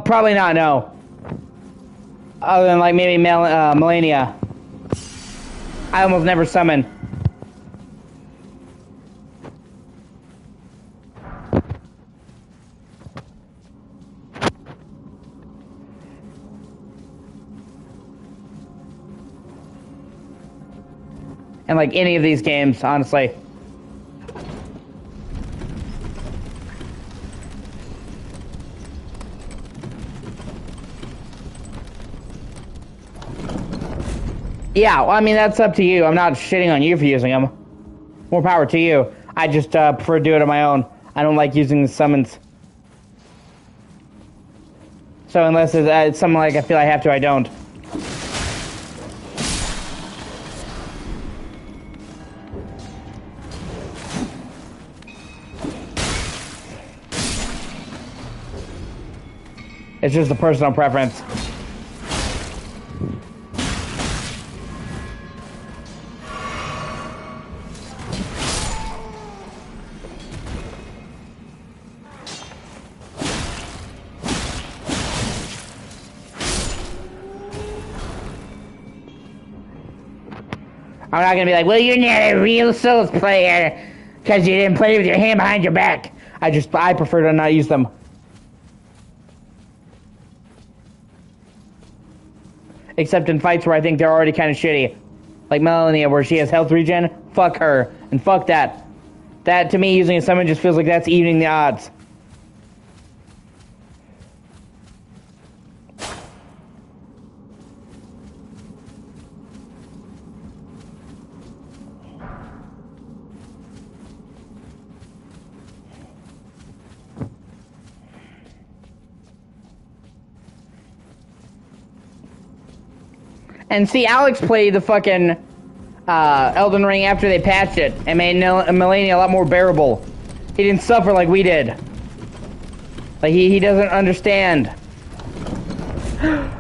Probably not, no. Other than, like, maybe Melania. I almost never summon. And, like, any of these games, honestly. Yeah, well, I mean, that's up to you. I'm not shitting on you for using them. More power to you. I just prefer to do it on my own. I don't like using the summons. So unless it's something like I feel I have to, I don't. It's just a personal preference. I'm not gonna be like, well, you're not a real Souls player because you didn't play with your hand behind your back. I prefer to not use them. Except in fights where I think they're already kind of shitty. Like Melania, where she has health regen. Fuck her. And fuck that. That, to me, using a summon just feels like that's evening the odds. And see, Alex played the fucking Elden Ring after they patched it and made Melania a lot more bearable. He didn't suffer like we did. Like, he doesn't understand.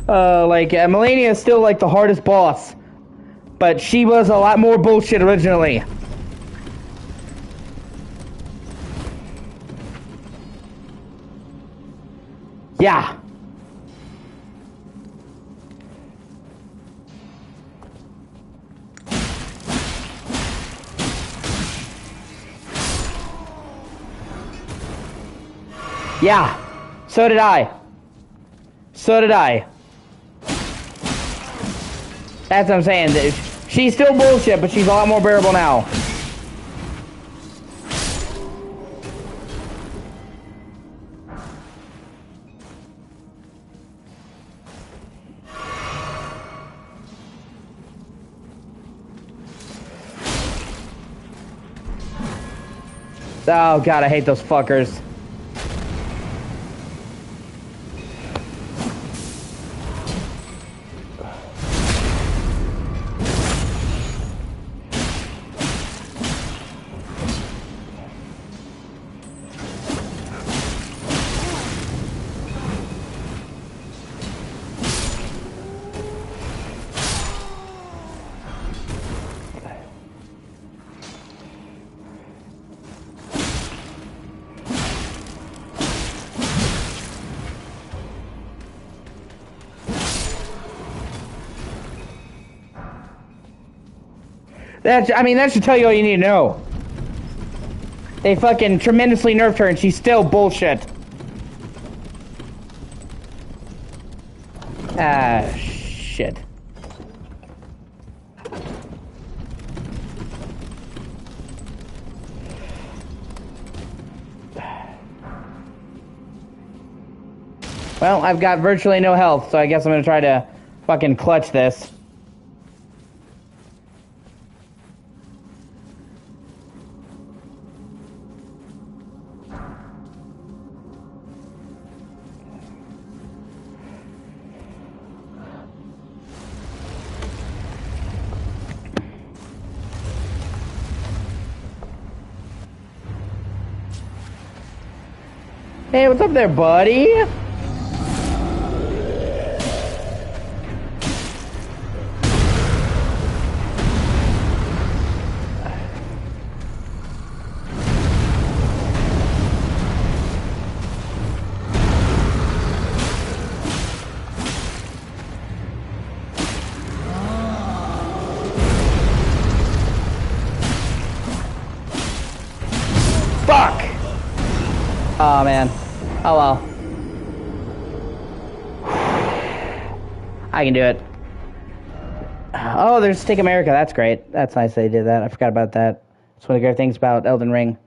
Melania is still, like, the hardest boss. But she was a lot more bullshit originally. Yeah. Yeah, so did I. So did I. That's what I'm saying. She's still bullshit, but she's a lot more bearable now. Oh god, I hate those fuckers. I mean, that should tell you all you need to know. They fucking tremendously nerfed her and she's still bullshit. Ah, shit. Well, I've got virtually no health, so I guess I'm gonna try to fucking clutch this. Hey, what's up there, buddy? Fuck! Oh, man. Oh, well. I can do it. Oh, there's Stick America. That's great. That's nice they did that. I forgot about that. That's one of the great things about Elden Ring.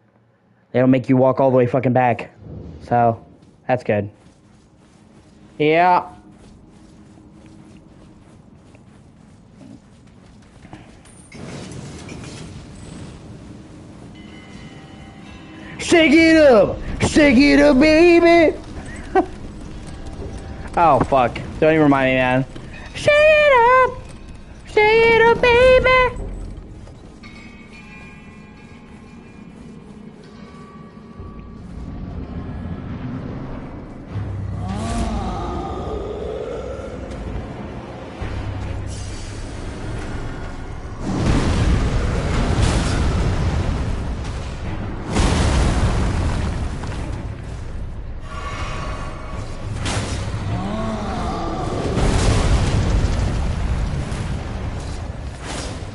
They don't make you walk all the way fucking back. So, that's good. Yeah. Shake it up! Shake it up, baby! Oh, fuck. Don't even remind me, man. Shake it up! Shake it up, baby!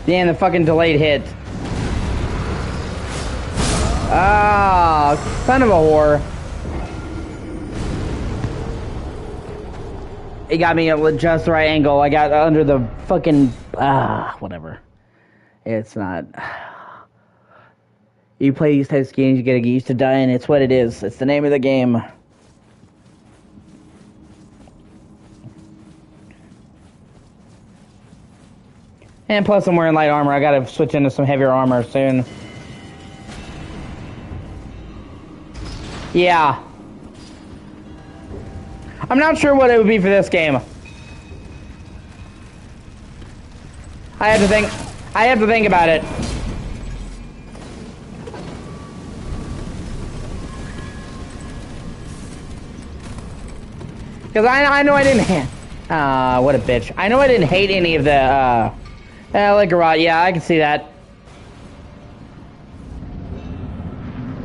Damn, the fucking delayed hit. Ah, son of a whore. It got me at just the right angle. I got under the fucking... whatever. It's not... You play these types of games, you gotta get used to dying. It's what it is. It's the name of the game. And plus I'm wearing light armor. I gotta switch into some heavier armor soon. Yeah. I'm not sure what it would be for this game. I have to think about it. Because I know I didn't... what a bitch. I know I didn't hate any of the... like a rot, yeah, I can see that.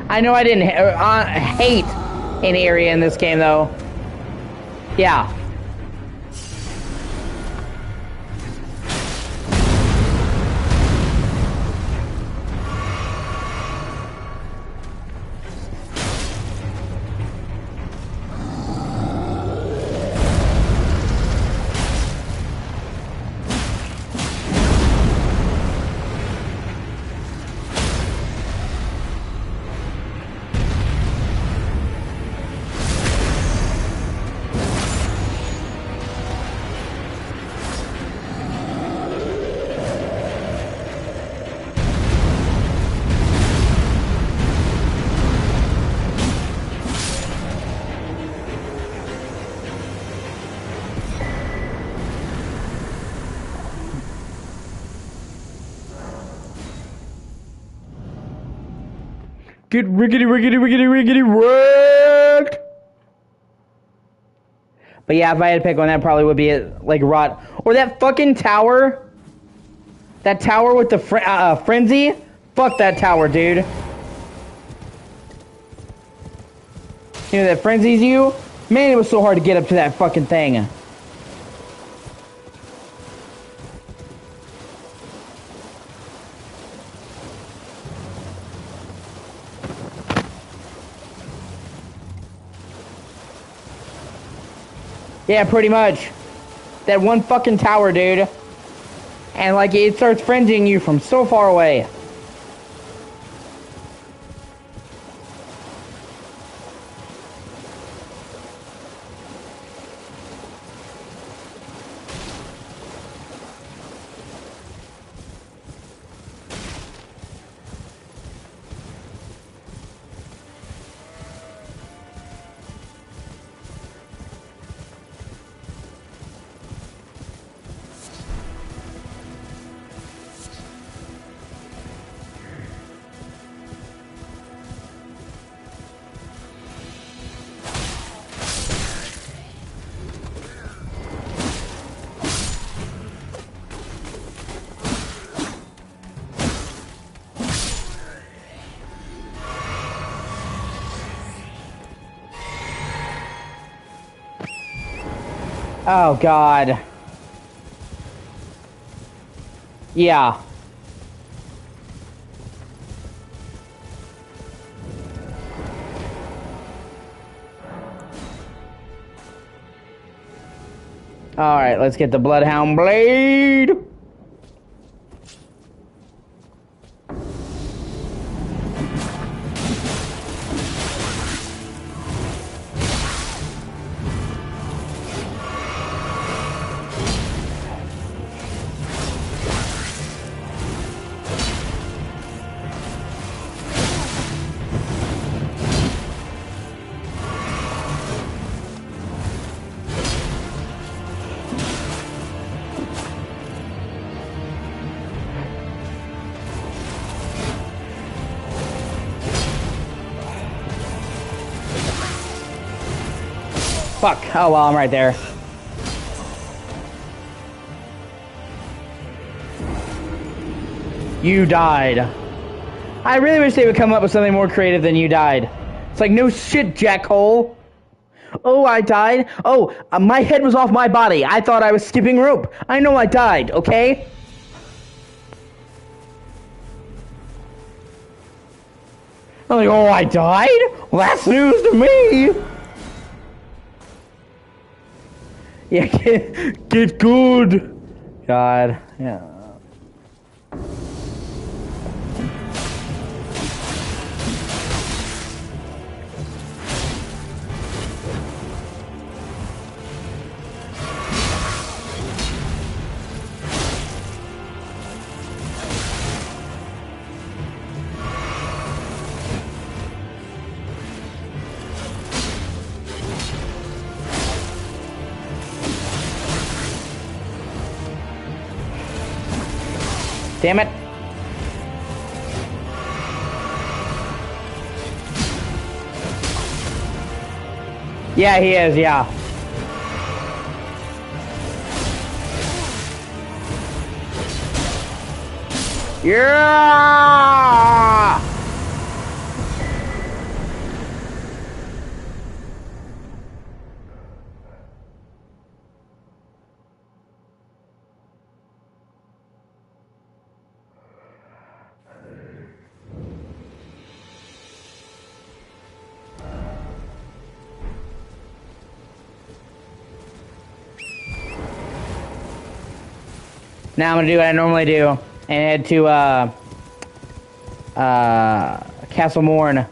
I know I didn't hate any area in this game, though. Yeah. Get riggedy, riggedy, riggedy, riggedy, wrecked! But yeah, if I had to pick one, that probably would be it, like Rot. Or that fucking tower. That tower with the frenzy. Fuck that tower, dude. You know that frenzies you? Man, it was so hard to get up to that fucking thing. Yeah, pretty much. That one fucking tower, dude. And like it starts frenzying you from so far away. Oh, God. Yeah. Alright, let's get the Bloodhound Blade. Fuck. Oh, well, I'm right there. You died. I really wish they would come up with something more creative than you died. It's like, no shit, jackhole. Oh, I died? Oh, my head was off my body. I thought I was skipping rope. I know I died, okay? I'm like, oh, I died? Well, that's news to me. Yeah, get good. God, yeah. Damn it. Yeah, he is, yeah. Yeah! Now I'm gonna do what I normally do and head to Castle Morn.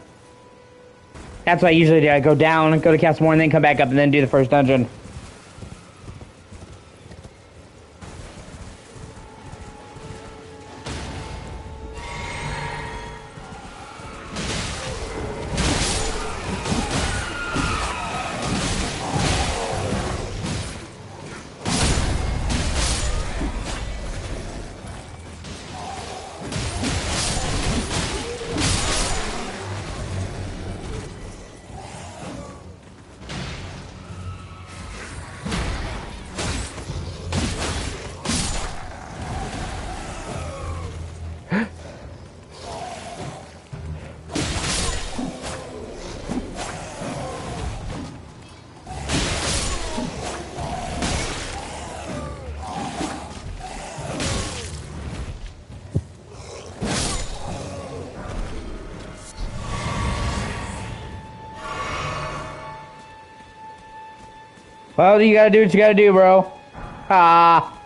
That's what I usually do. I go down, go to Castle Morn, then come back up and then do the first dungeon. Well, you gotta do what you gotta do, bro. Ah.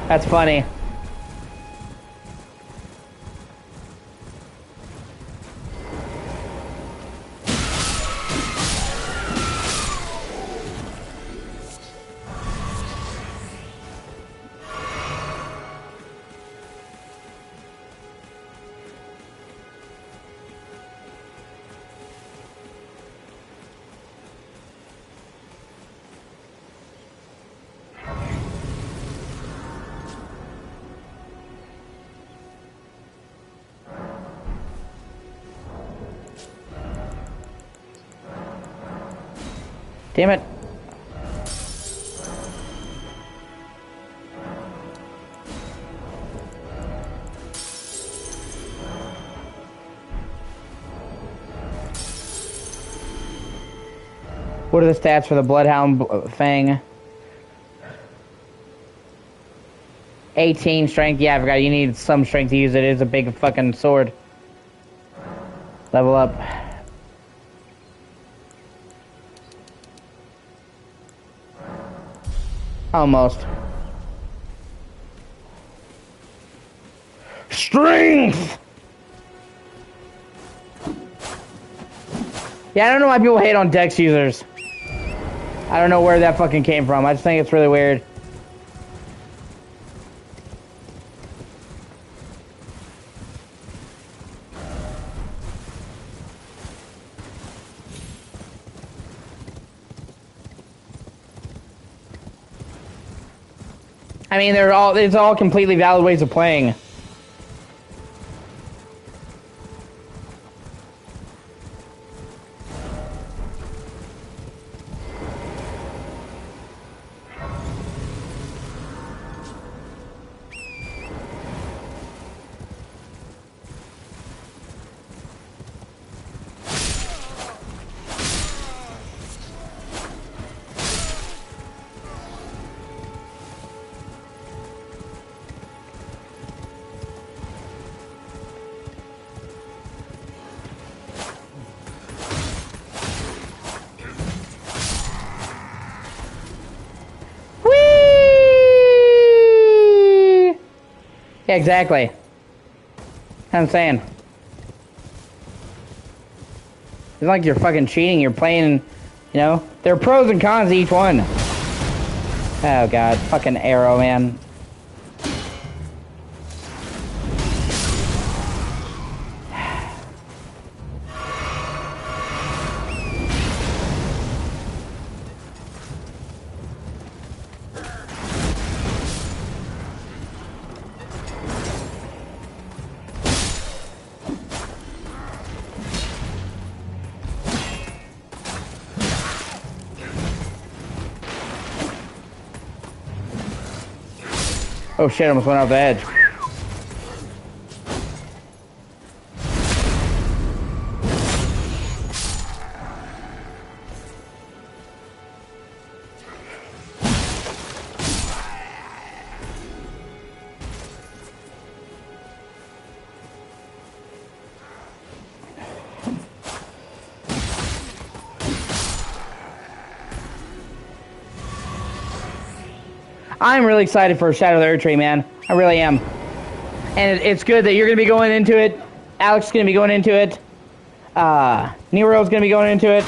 That's funny. Damn it. What are the stats for the Bloodhound Fang? 18 strength. Yeah, I forgot you need some strength to use it. It is a big fucking sword. Level up. Almost. Strength! Yeah, I don't know why people hate on Dex users. I don't know where that fucking came from. I just think it's really weird. I mean, it's all completely valid ways of playing. Yeah, exactly. I'm saying. It's like you're fucking cheating, you're playing, you know? There are pros and cons to each one. Oh god, fucking arrow, man. Oh shit, I almost went off the edge. I'm really excited for Shadow of the Erdtree, man. I really am. And it's good that you're going to be going into it. Alex is going to be going into it. Nero's going to be going into it.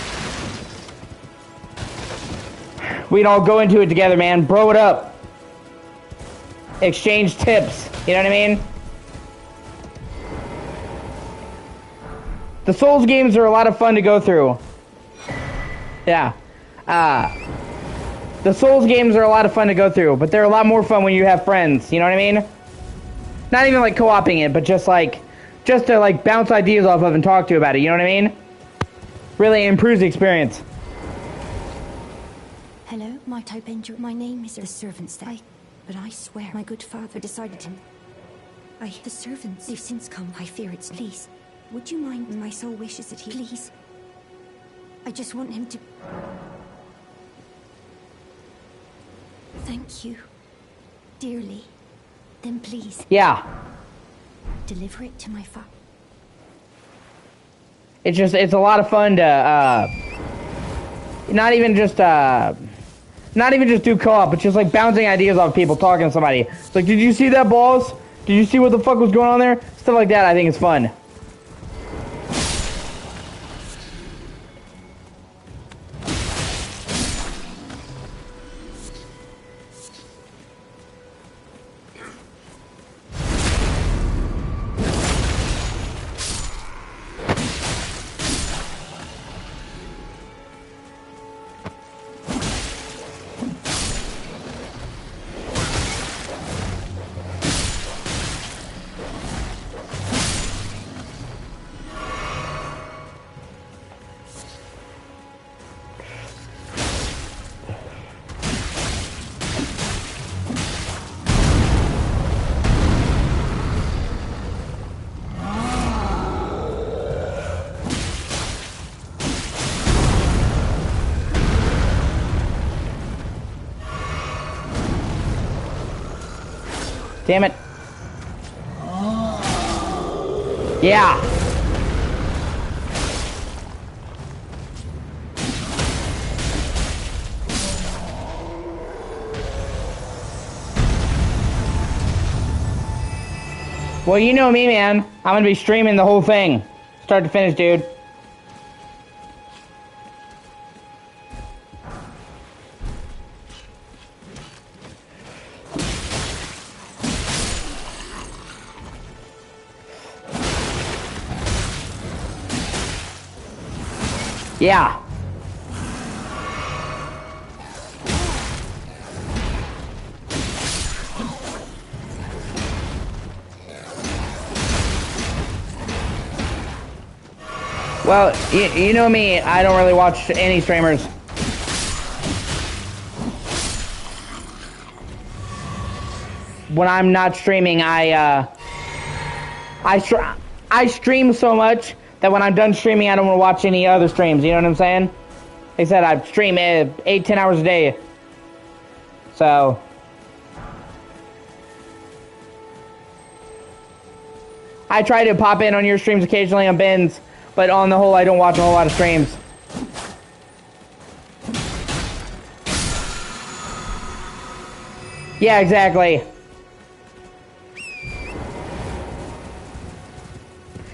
We can all go into it together, man. Bro it up. Exchange tips. You know what I mean? The Souls games are a lot of fun to go through. Yeah. The Souls games are a lot of fun to go through, but they're a lot more fun when you have friends, you know what I mean? Not even like co-oping it, but just to like bounce ideas off of and talk to about it, you know what I mean? Really improves the experience. Hello, my type angel. My name is the servants. But I swear my good father decided him. The servants, they've since come. I fear it's. Please, would you mind? My soul wishes that he. Please. I just want him to. Thank you. Dearly. Then please. Yeah. Deliver it to my father. It's a lot of fun to, not even just do co-op, but just like bouncing ideas off people, talking to somebody. It's like, did you see that, boss? Did you see what the fuck was going on there? Stuff like that, I think is fun. Damn it. Yeah. Well, you know me, man. I'm gonna be streaming the whole thing. Start to finish, dude. Yeah. Well, you know me, I don't really watch any streamers. When I'm not streaming, I stream so much that when I'm done streaming, I don't want to watch any other streams. You know what I'm saying? Like I said, I stream 8-10 hours a day. So I try to pop in on your streams occasionally on Ben's, but on the whole, I don't watch a whole lot of streams. Yeah, exactly.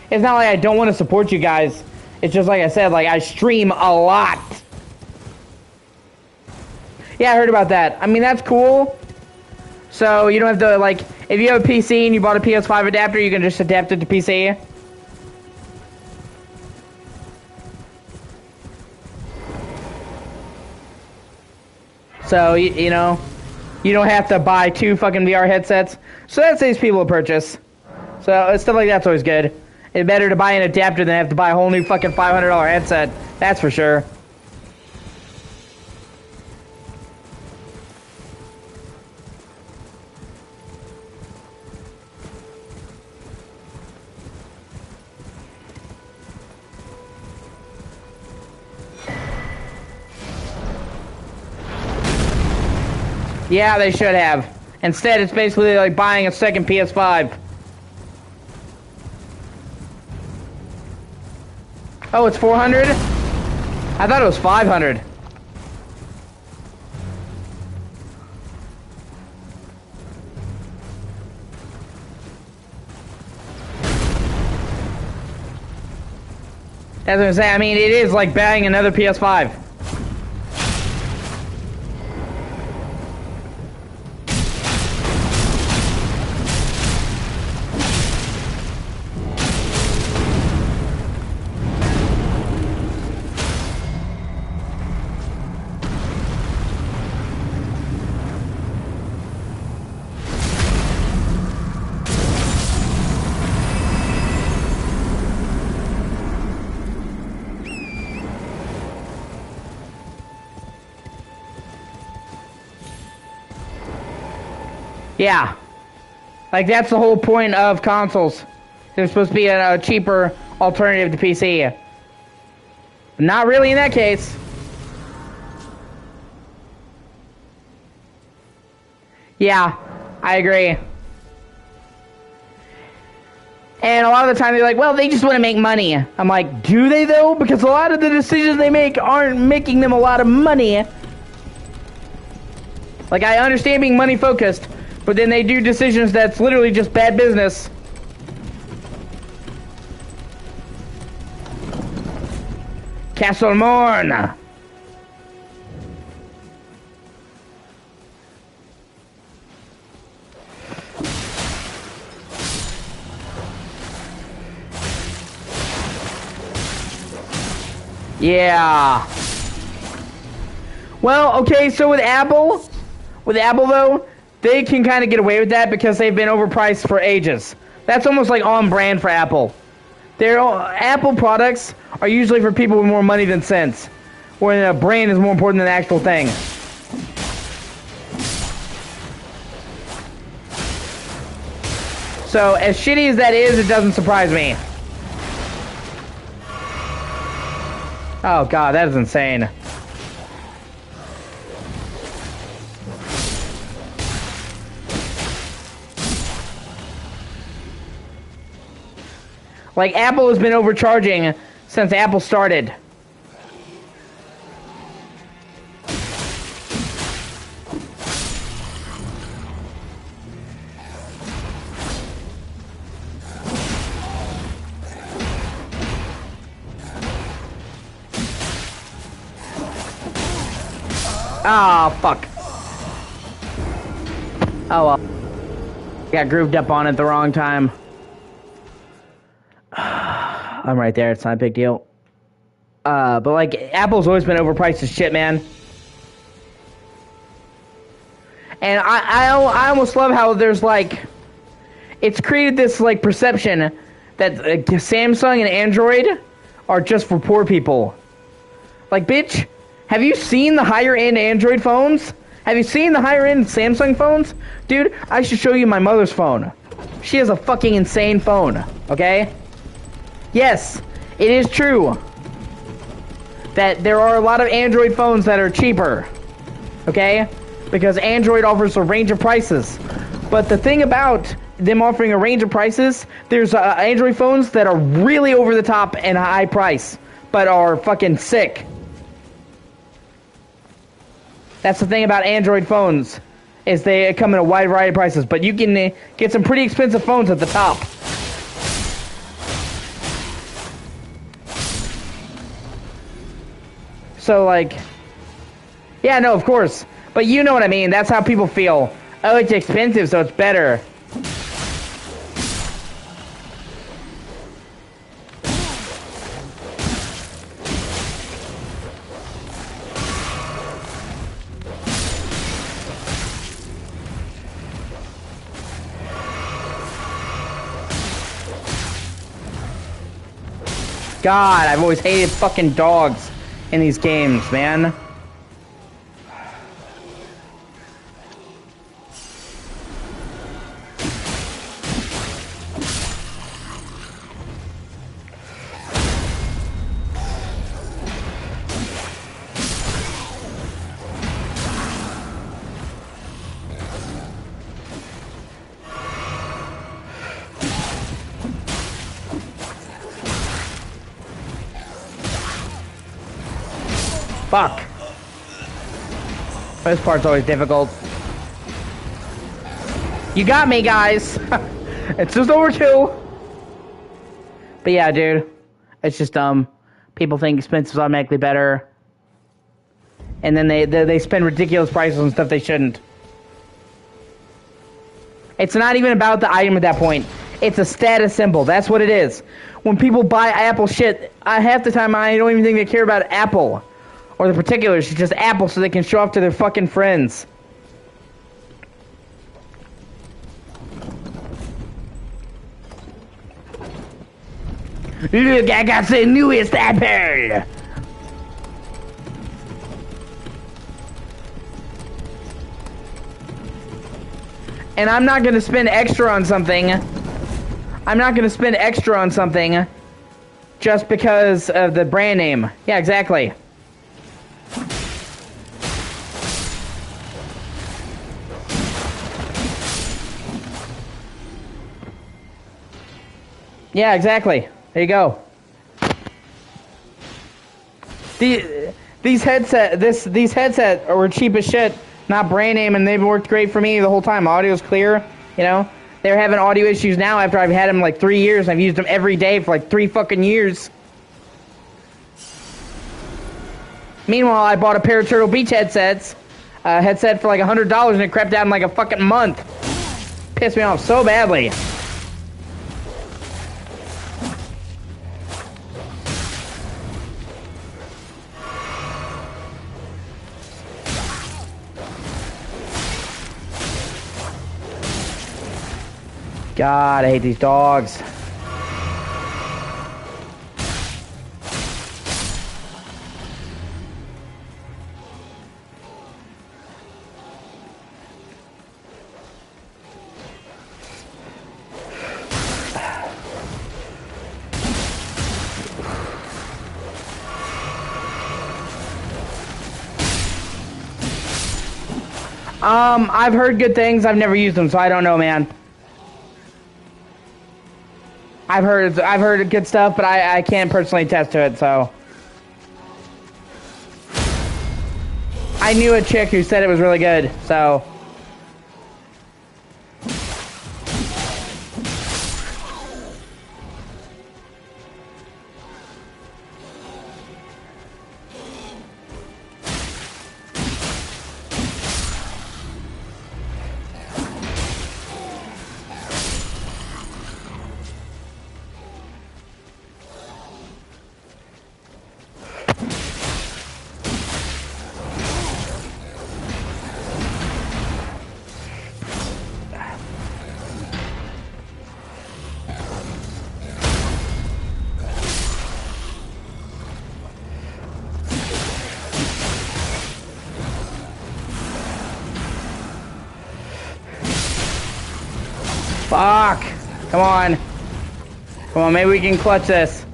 It's not like I don't want to support you guys. It's just like I said, like I stream a lot. Yeah, I heard about that. I mean, that's cool. So you don't have to, like, if you have a PC and you bought a PS5 adapter, you can just adapt it to PC. So, you know, you don't have to buy 2 fucking VR headsets. So that saves people a purchase. So stuff like that's always good. It's better to buy an adapter than have to buy a whole new fucking $500 headset. That's for sure. Yeah, they should have. Instead, it's basically like buying a second PS5. Oh, it's 400? I thought it was 500. That's what I'm saying. I mean, it is like buying another PS5. Yeah. Like, that's the whole point of consoles. They're supposed to be a cheaper alternative to PC. But not really in that case. Yeah, I agree. And a lot of the time they're like, well, they just want to make money. I'm like, do they though? Because a lot of the decisions they make aren't making them a lot of money. Like, I understand being money focused, but then they do decisions that's literally just bad business. Castle Morn. Yeah. Well, okay, so with Apple though, they can kind of get away with that because they've been overpriced for ages. That's almost like on brand for Apple. Apple products are usually for people with more money than sense, where the brand is more important than the actual thing. So, as shitty as that is, it doesn't surprise me. Oh god, that is insane. Like, Apple has been overcharging since Apple started. Ah, fuck. Oh well. Got grooved up on it the wrong time. I'm right there, it's not a big deal. But like, Apple's always been overpriced as shit, man. And I almost love how there's like, it's created this like perception that Samsung and Android are just for poor people. Like, bitch, have you seen the higher end Android phones? Have you seen the higher end Samsung phones? Dude, I should show you my mother's phone. She has a fucking insane phone, okay? Yes, it is true that there are a lot of Android phones that are cheaper, okay? Because Android offers a range of prices. But the thing about them offering a range of prices, there's Android phones that are really over the top and high price, but are fucking sick. That's the thing about Android phones, is they come in a wide variety of prices, but you can get some pretty expensive phones at the top. So, like, yeah, no, of course. But you know what I mean. That's how people feel. Oh, it's expensive, so it's better. God, I've always hated fucking dogs in these games, man. Fuck. This part's always difficult. You got me, guys. It's just overkill. But yeah, dude. It's just dumb. People think expensive is automatically better. And then they spend ridiculous prices on stuff they shouldn't. It's not even about the item at that point. It's a status symbol. That's what it is. When people buy Apple shit, half the time I don't even think they care about Apple. Or the particulars, it's just Apple so they can show off to their fucking friends. Look, I got the newest Apple! And I'm not gonna spend extra on something. I'm not gonna spend extra on something just because of the brand name. Yeah, exactly. Yeah, exactly. There you go. These headset were cheap as shit, not brand name, and they've worked great for me the whole time. Audio's clear, you know. They're having audio issues now after I've had them like 3 years. I've used them every day for like 3 fucking years. Meanwhile, I bought a pair of Turtle Beach headset for like $100, and it crept out in like a fucking month. Pissed me off so badly. God, I hate these dogs. I've heard good things. I've never used them, so I don't know, man. I've heard good stuff, but I can't personally attest to it, so. I knew a chick who said it was really good, so. Fuck! Come on. Come on, maybe we can clutch this.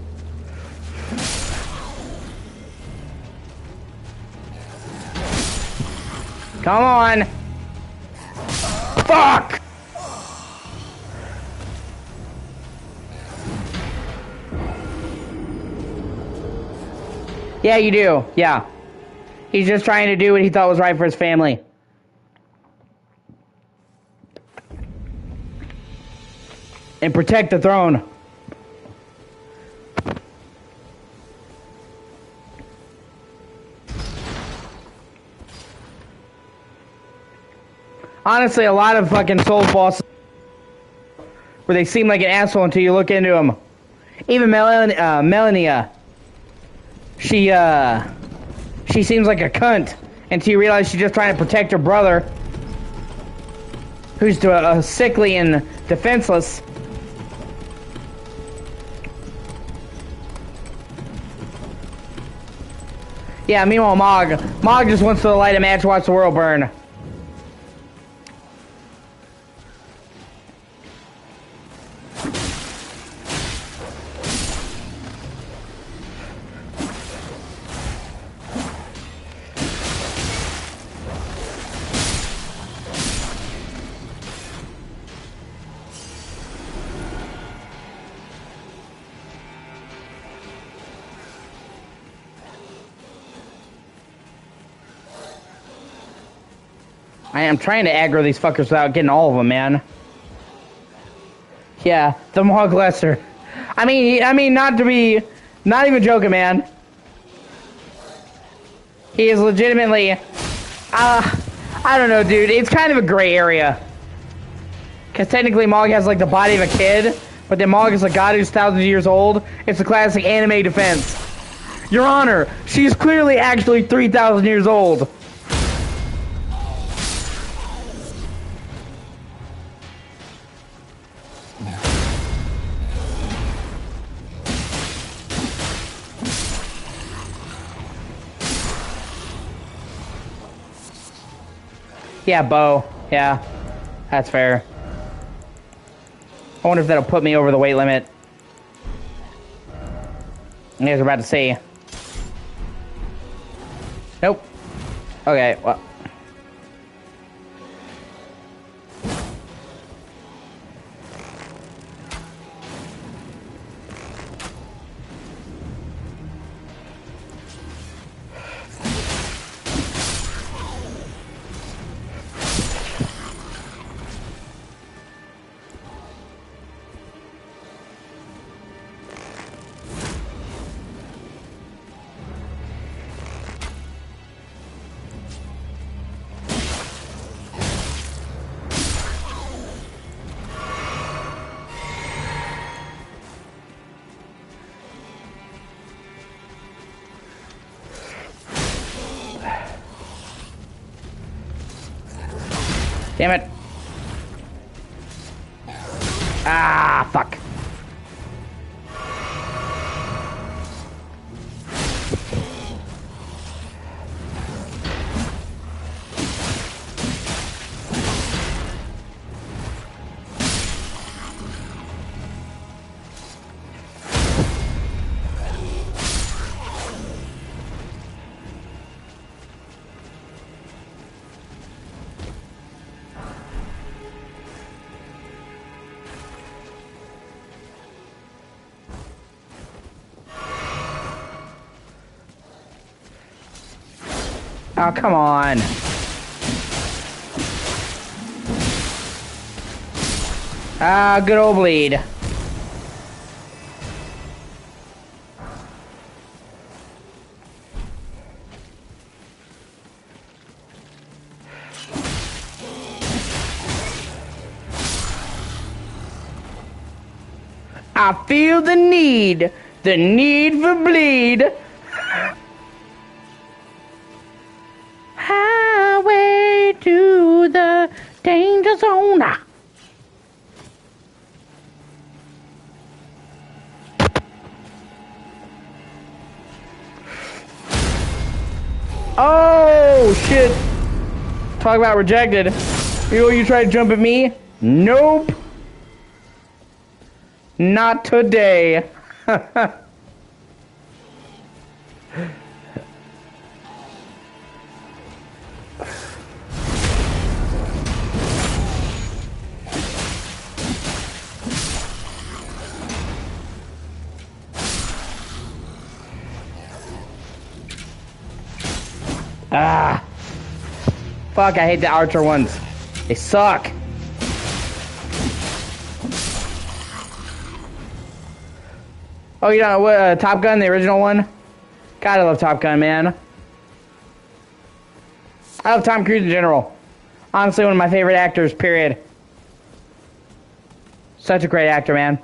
Come on! Fuck! Yeah, you do. Yeah. He's just trying to do what he thought was right for his family. And protect the throne. Honestly, a lot of fucking soul bosses where they seem like an asshole until you look into them. Even Melania, she seems like a cunt until you realize she's just trying to protect her brother, who's sickly and defenseless. Yeah, meanwhile, Mog just wants to light a match, watch the world burn. I am trying to aggro these fuckers without getting all of them, man. Yeah, the Mog Lesser. I mean, not even joking, man. He is legitimately, I don't know, dude. It's kind of a gray area. Because technically Mog has, like, the body of a kid, but then Mog is a god who's thousands of years old. It's a classic anime defense. Your Honor, she's clearly actually 3,000 years old. Yeah, bow. Yeah, that's fair. I wonder if that'll put me over the weight limit. You guys are about to see. Nope. Okay, well. Damn it. Ah, fuck. Oh, come on. Ah, good old bleed. I feel the need for bleed. Highway to the danger zone. Oh, shit. Talk about rejected. You try to jump at me? Nope. Not today. Ah. Fuck, I hate the archer ones. They suck. Oh, you know what? Top Gun, the original one? God, I love Top Gun, man. I love Tom Cruise in general. Honestly, one of my favorite actors, period. Such a great actor, man.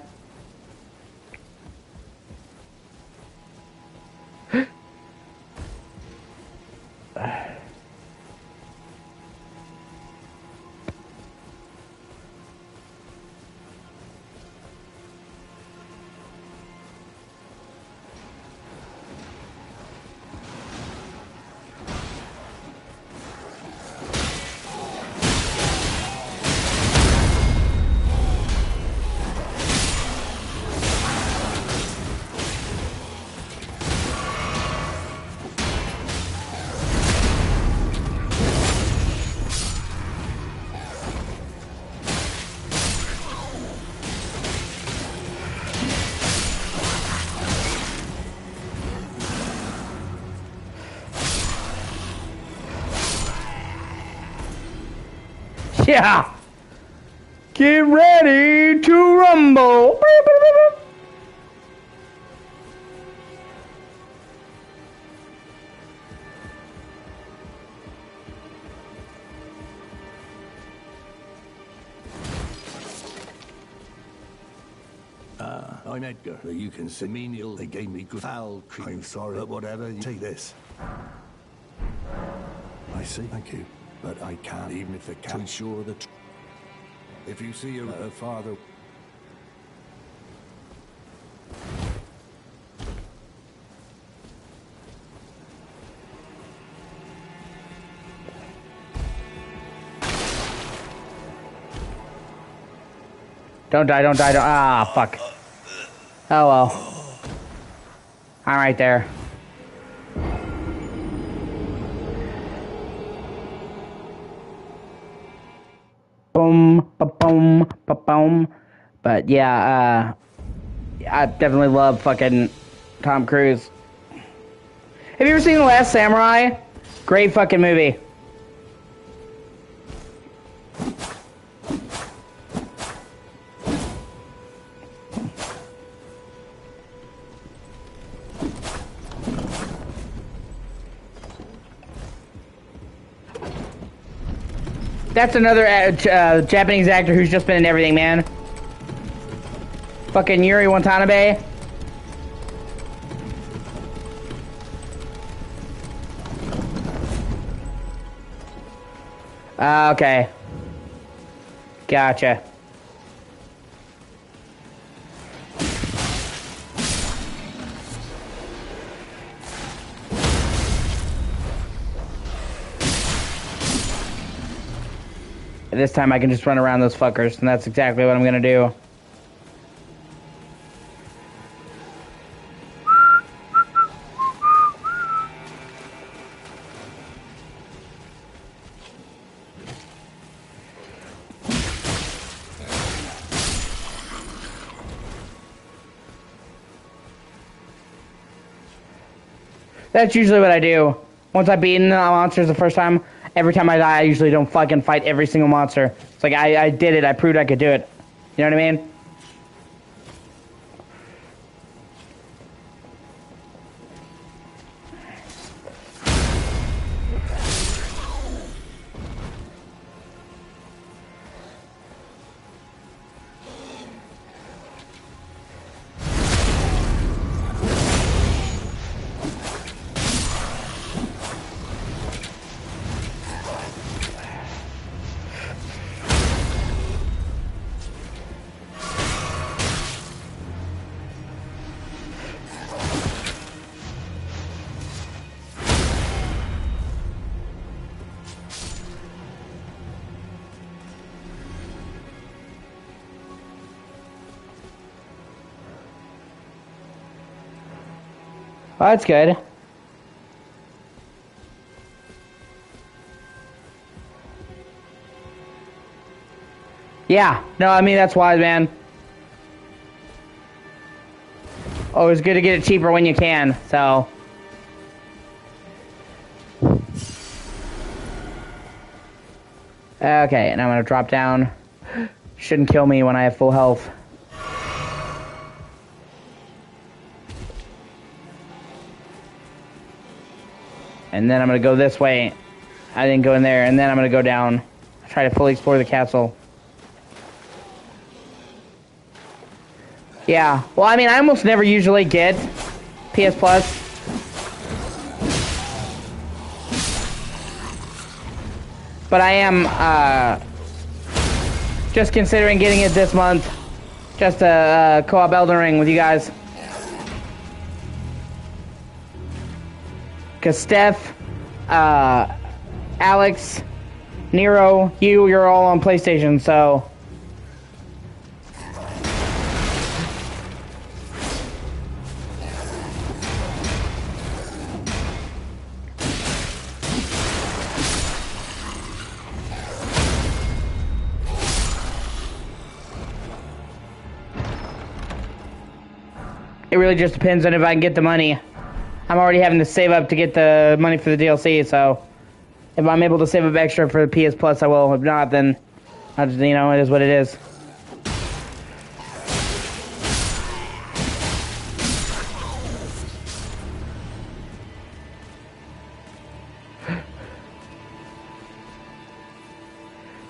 Yeah! Get ready to rumble! I'm Edgar. You can see menial. They gave me good foul cream. I'm sorry, but whatever. You take this. I see. Thank you. But I can't, even if it can. To ensure that if you see your father. Don't die, don't die, don't. Ah, fuck. Oh well. I'm right there. Boom, ba-boom, ba-boom. But yeah, I definitely love fucking Tom Cruise. Have you ever seen The Last Samurai? Great fucking movie. That's another Japanese actor who's just been in everything, man. Fucking Yuri Watanabe. Okay. Gotcha. This time I can just run around those fuckers, and that's exactly what I'm gonna do. That's usually what I do. Once I've beaten the monsters the first time, every time I die, I usually don't fucking fight every single monster. It's like, I did it. I proved I could do it. You know what I mean? Oh, that's good. Yeah. No, I mean, that's wise, man. Oh, it's good to get it cheaper when you can, so... Okay, and I'm gonna drop down. Shouldn't kill me when I have full health. And then I'm gonna go this way. I didn't go in there, and then I'm gonna go down. Try to fully explore the castle. Yeah, well, I mean, I almost never usually get PS Plus. But I am, just considering getting it this month. Just to, co-op Elden Ring with you guys. Because Steph, Alex, Nero, you're all on PlayStation, so... It really just depends on if I can get the money. I'm already having to save up to get the money for the DLC, so if I'm able to save up extra for the PS Plus, I will. If not, then I'll just, you know, it is what it is.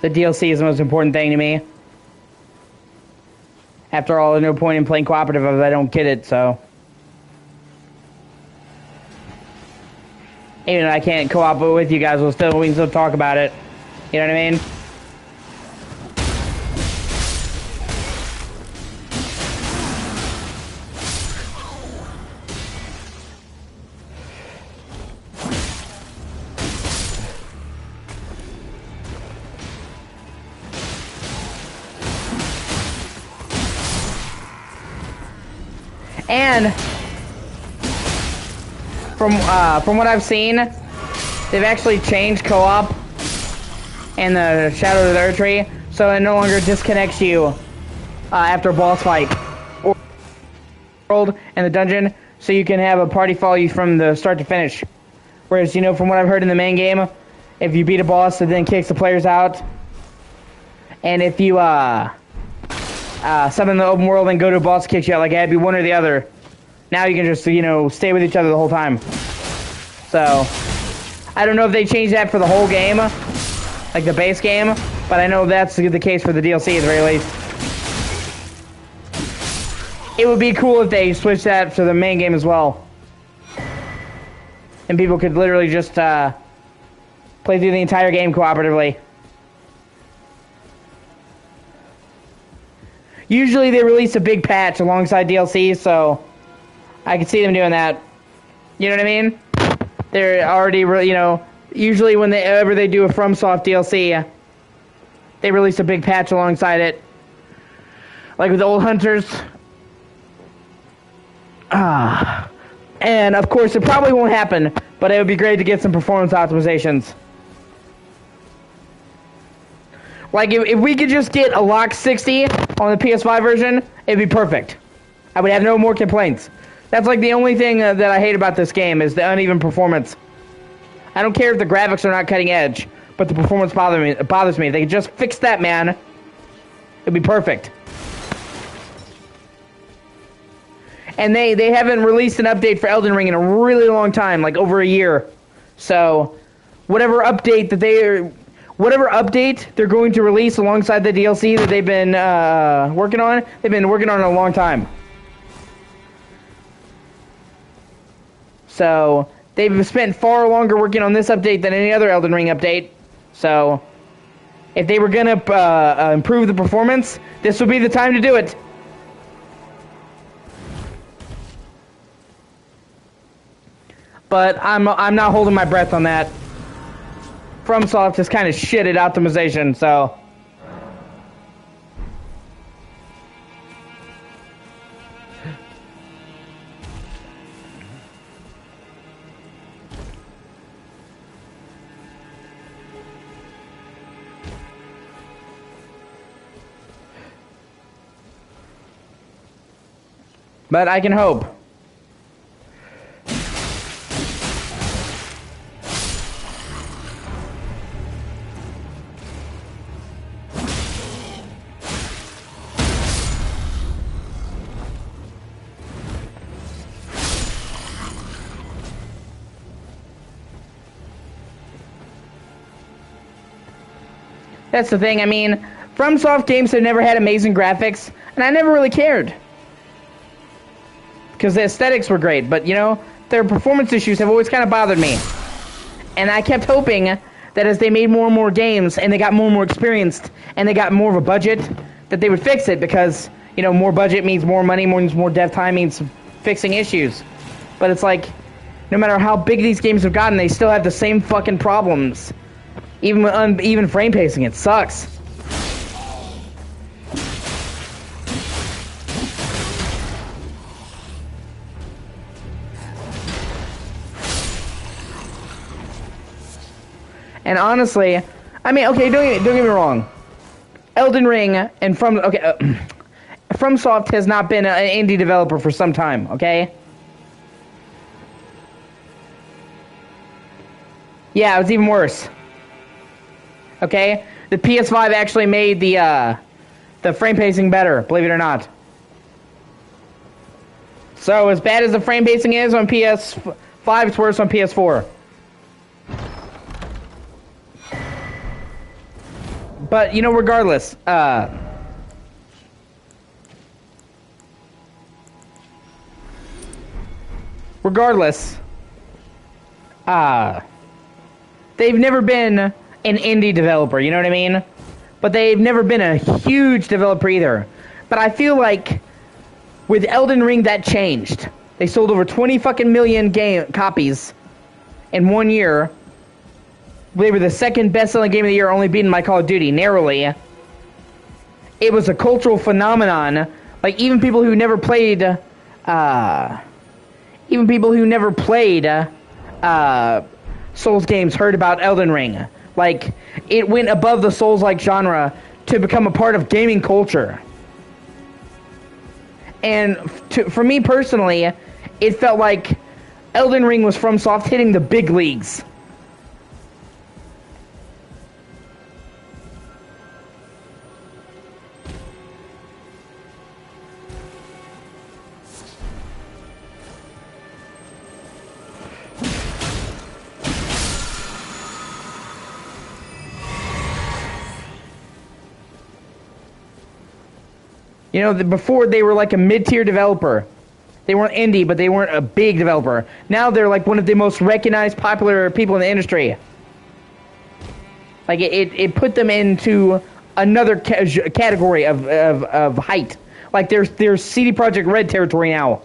The DLC is the most important thing to me. After all, there's no point in playing cooperative if I don't get it, so... Even if I can't co-op with you guys, we can still talk about it. You know what I mean? And from what I've seen, they've actually changed co-op in the Shadow of the Erdtree, so it no longer disconnects you after a boss fight or world in the dungeon, so you can have a party follow you from the start to finish. Whereas, you know, from what I've heard in the main game, if you beat a boss, it then kicks the players out, and if you summon the open world and go to a boss, kicks you out. Like, it had to be one or the other. Now you can just, you know, stay with each other the whole time. So, I don't know if they changed that for the whole game, like the base game, but I know that's the case for the DLC at the very least. It would be cool if they switched that to the main game as well. And people could literally just play through the entire game cooperatively. Usually they release a big patch alongside DLC, so I can see them doing that. You know what I mean? They're already, you know, usually whenever they do a FromSoft DLC, they release a big patch alongside it. Like with Old Hunters. And of course, it probably won't happen, but it would be great to get some performance optimizations. Like, if we could just get a lock 60 on the PS5 version, it'd be perfect. I would have no more complaints. That's like the only thing that I hate about this game is the uneven performance. I don't care if the graphics are not cutting edge, but the performance bothers me. If they could just fix that, man, it'd be perfect. And they haven't released an update for Elden Ring in a really long time, like over a year. So, whatever update they're going to release alongside the DLC that they've been working on a long time. So, they've spent far longer working on this update than any other Elden Ring update. So, if they were going to improve the performance, this would be the time to do it. But I'm not holding my breath on that. FromSoft is kind of shit at optimization, so. But I can hope. That's the thing, I mean, FromSoft games have never had amazing graphics, and I never really cared. Because the aesthetics were great, but, you know, their performance issues have always kind of bothered me. And I kept hoping that as they made more and more games, and they got more and more experienced, and they got more of a budget, that they would fix it, because, you know, more budget means more money, more dev time means fixing issues. But it's like, no matter how big these games have gotten, they still have the same fucking problems. Even with uneven frame pacing, it sucks. And honestly, I mean, okay, don't get me wrong. Elden Ring and FromSoft has not been an indie developer for some time, okay? Yeah, it was even worse. Okay, the PS5 actually made the frame pacing better, believe it or not. So as bad as the frame pacing is on PS5, it's worse on PS4. But you know, regardless, they've never been an indie developer, you know what I mean? But they've never been a huge developer either. But I feel like with Elden Ring that changed. They sold over 20 fucking million copies in 1 year. They were the second best-selling game of the year, only beaten by Call of Duty, narrowly. It was a cultural phenomenon. Like, even people who never played Souls games heard about Elden Ring. Like, it went above the Souls-like genre to become a part of gaming culture. And for me personally, it felt like Elden Ring was FromSoft hitting the big leagues. You know, before they were like a mid-tier developer. They weren't indie, but they weren't a big developer. Now they're like one of the most recognized, popular people in the industry. Like, it put them into another category of height. Like there's CD Projekt Red territory now,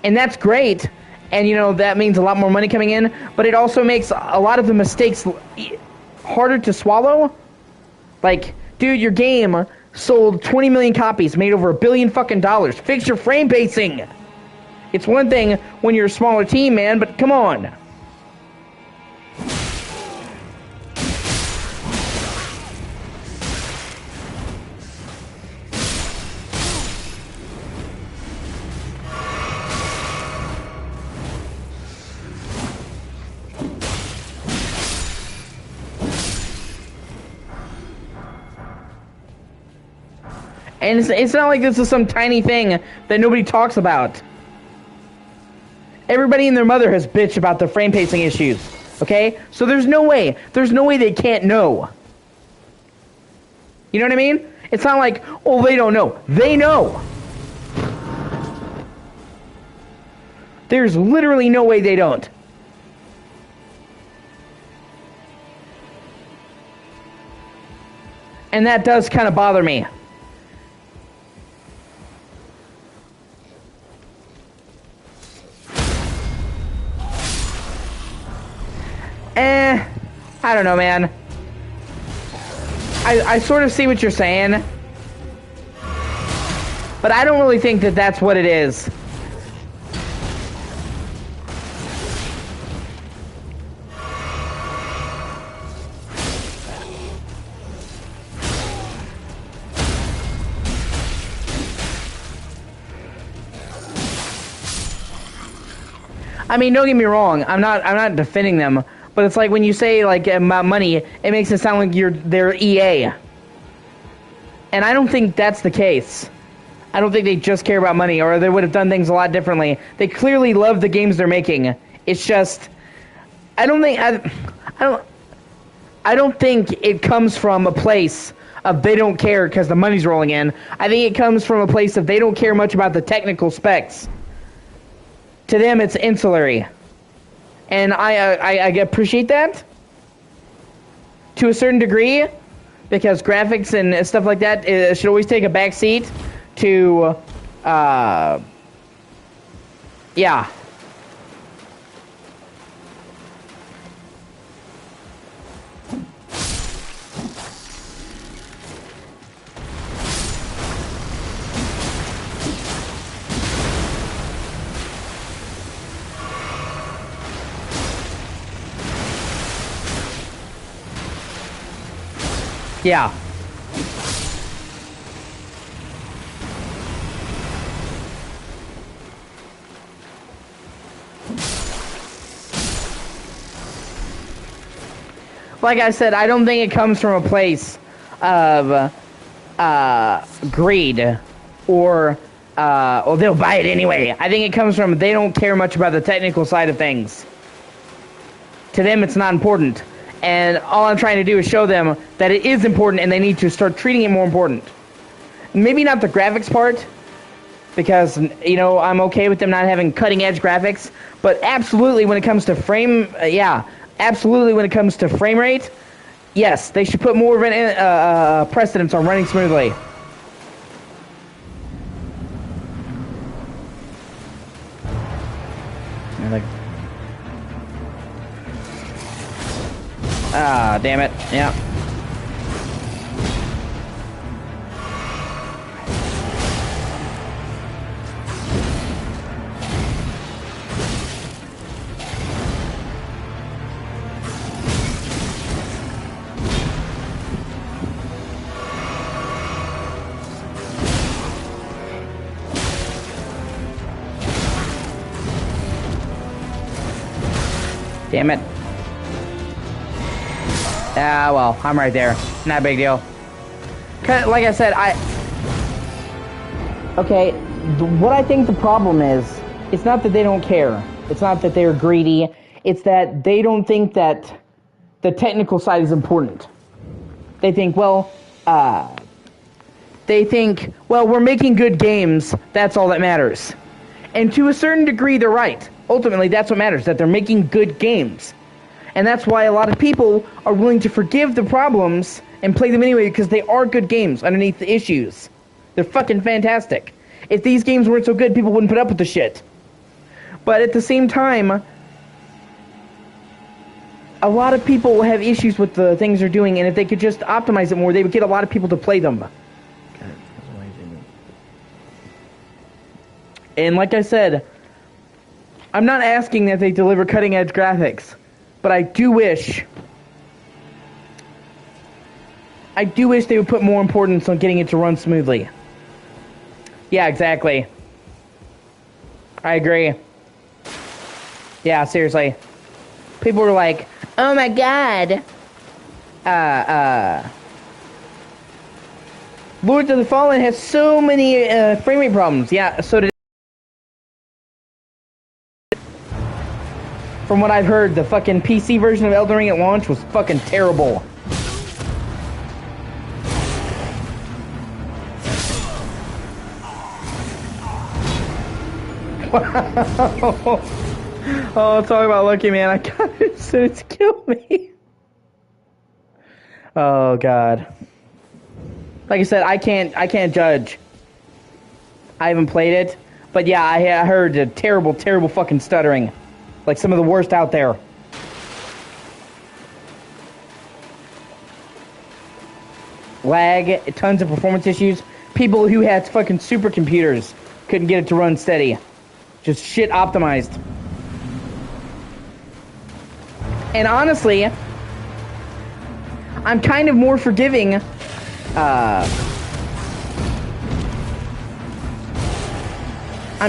and that's great. And you know that means a lot more money coming in, but it also makes a lot of the mistakes harder to swallow. Like, dude, your game sold 20 million copies, made over $1 billion fucking dollars. Fix your frame pacing. It's one thing when you're a smaller team, man, but come on. And it's not like this is some tiny thing that nobody talks about. Everybody and their mother has bitched about the frame pacing issues. Okay? So there's no way they can't know. You know what I mean? It's not like, oh, they don't know. They know. There's literally no way they don't. And that does kind of bother me. I don't know, man. I sort of see what you're saying, but I don't really think that that's what it is. I mean, don't get me wrong. I'm not defending them. But it's like when you say like about money, it makes it sound like they're EA. And I don't think that's the case. I don't think they just care about money, or they would have done things a lot differently. They clearly love the games they're making. It's just, I don't think it comes from a place of they don't care because the money's rolling in. I think it comes from a place of they don't care much about the technical specs. To them, it's ancillary. And I appreciate that to a certain degree, because graphics and stuff like that should always take a back seat to, yeah. Yeah. Like I said, I don't think it comes from a place of greed or they'll buy it anyway. I think it comes from they don't care much about the technical side of things. To them, it's not important. And all I'm trying to do is show them that it is important and they need to start treating it more important. Maybe not the graphics part, because, you know, I'm okay with them not having cutting-edge graphics, but absolutely when it comes to absolutely when it comes to frame rate, yes, they should put more of an precedence on running smoothly. Ah, damn it. Yeah. Damn it. Ah, well, I'm right there. Not a big deal. Like I said, okay, what I think the problem is, it's not that they don't care. It's not that they're greedy. It's that they don't think that the technical side is important. They think, well, we're making good games. That's all that matters. And to a certain degree, they're right. Ultimately, that's what matters, that they're making good games. And that's why a lot of people are willing to forgive the problems and play them anyway, because they are good games underneath the issues. They're fucking fantastic. If these games weren't so good, people wouldn't put up with the shit. But at the same time, a lot of people have issues with the things they're doing, and if they could just optimize it more, they would get a lot of people to play them. And like I said, I'm not asking that they deliver cutting-edge graphics, but I do wish they would put more importance on getting it to run smoothly. Yeah, exactly. I agree. Yeah, seriously. People were like, oh my god. Lords of the Fallen has so many frame rate problems. Yeah, so did. From what I've heard, the fucking PC version of Elden Ring at launch was fucking terrible. Wow. Oh, talk about lucky, man. I got it so it's killed me. Oh god. Like I said, I can't judge. I haven't played it, but yeah, I heard a terrible fucking stuttering. Like some of the worst out there. Lag, tons of performance issues. People who had fucking supercomputers couldn't get it to run steady. Just shit optimized. And honestly, I'm kind of more forgiving. I'm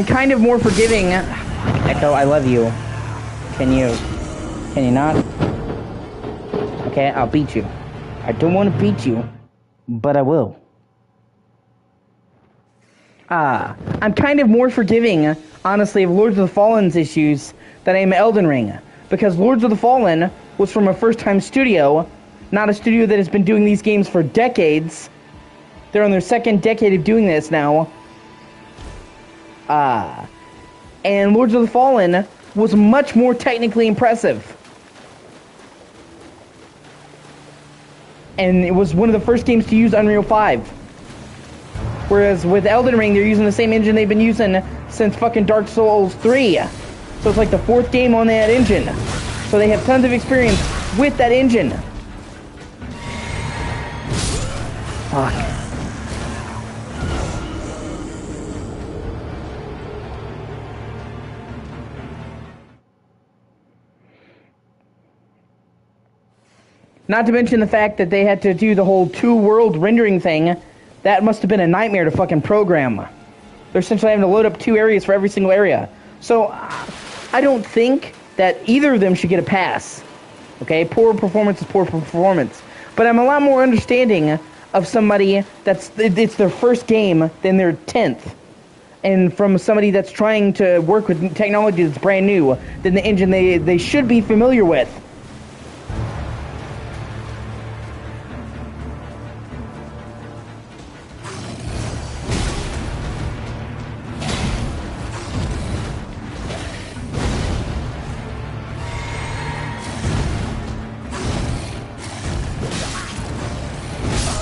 kind of more forgiving. Echo, I love you. Can you not? Okay, I'll beat you. I don't want to beat you, but I will. I'm kind of more forgiving, honestly, of Lords of the Fallen's issues than I am Elden Ring. Because Lords of the Fallen was from a first-time studio, not a studio that has been doing these games for decades. They're on their second decade of doing this now. And Lords of the Fallen was much more technically impressive. And it was one of the first games to use Unreal 5. Whereas with Elden Ring, they're using the same engine they've been using since fucking Dark Souls 3. So it's like the fourth game on that engine. So they have tons of experience with that engine. Fuck. Not to mention the fact that they had to do the whole two-world rendering thing. That must have been a nightmare to fucking program. They're essentially having to load up 2 areas for every single area. So, I don't think that either of them should get a pass. Okay? Poor performance is poor performance. But I'm a lot more understanding of somebody it's their first game than their 10th. And from somebody that's trying to work with technology that's brand new than the engine they should be familiar with.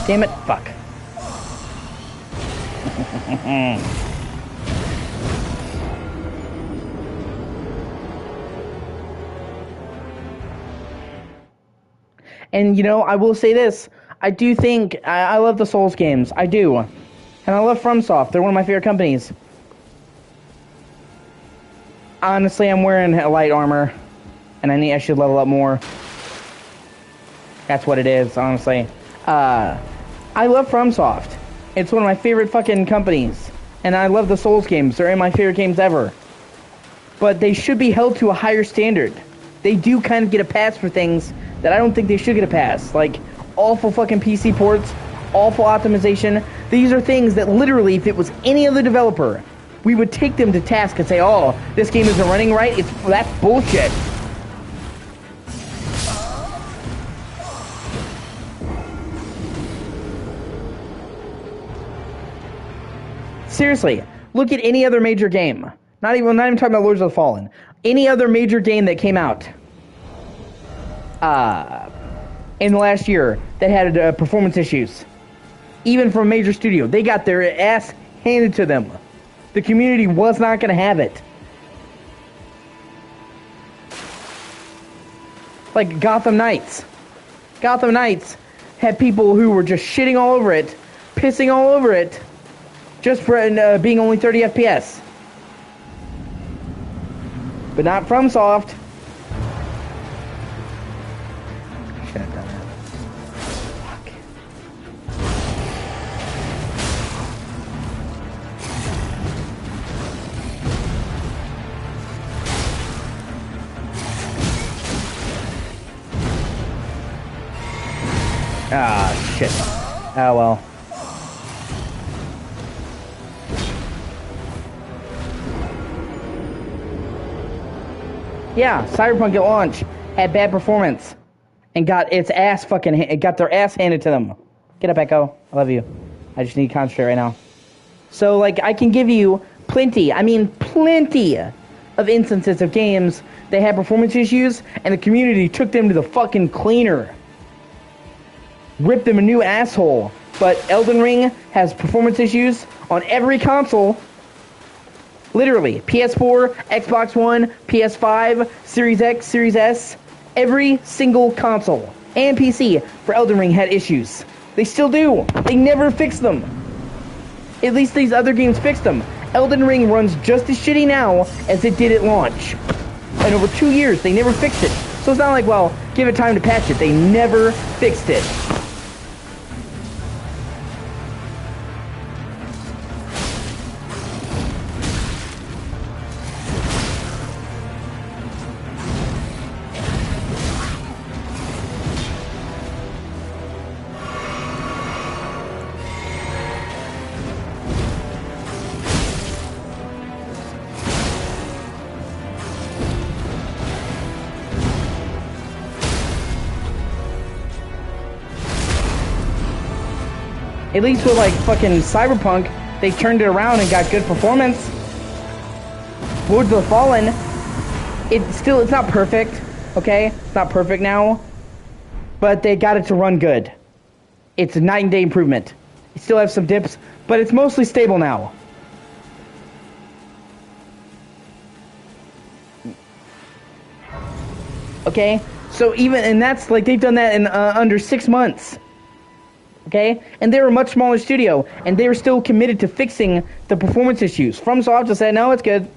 Damn it, fuck. And, you know, I will say this. I do think, I love the Souls games. I do. And I love FromSoft. They're one of my favorite companies. Honestly, I'm wearing light armor. And I should level up more. That's what it is, honestly. I love FromSoft. It's one of my favorite fucking companies. And I love the Souls games. They're in my favorite games ever. But they should be held to a higher standard. They do kind of get a pass for things that I don't think they should get a pass. Like, awful fucking PC ports, awful optimization. These are things that literally, if it was any other developer, we would take them to task and say, oh, this game isn't running right. That's bullshit. Seriously, look at any other major game. Not even talking about Lords of the Fallen. Any other major game that came out. in the last year that had performance issues. Even from a major studio, they got their ass handed to them. The community was not going to have it. Like Gotham Knights. Gotham Knights had people who were just shitting all over it, pissing all over it, just for being only 30 FPS. But not FromSoft. Shut up, dumbass. Fuck. Ah, shit. Oh well. Yeah, Cyberpunk at launch had bad performance and got its ass got their ass handed to them. Get up, Echo. I love you. I just need to concentrate right now. So, like, I can give you plenty of instances of games that had performance issues and the community took them to the fucking cleaner. Ripped them a new asshole. But Elden Ring has performance issues on every console. Literally, PS4, Xbox One, PS5, Series X, Series S, every single console and PC for Elden Ring had issues. They still do. They never fix them. At least these other games fixed them. Elden Ring runs just as shitty now as it did at launch. And over 2 years, they never fixed it. So it's not like, well, give it time to patch it. They never fixed it. At least with like fucking Cyberpunk, they turned it around and got good performance. Lords of the Fallen, it's not perfect, okay? It's not perfect now, but they got it to run good. It's a night and day improvement. You still have some dips, but it's mostly stable now. Okay? So and that's like they've done that in under 6 months. Okay? And they were a much smaller studio, and they were still committed to fixing the performance issues. FromSoft just said, no, it's good.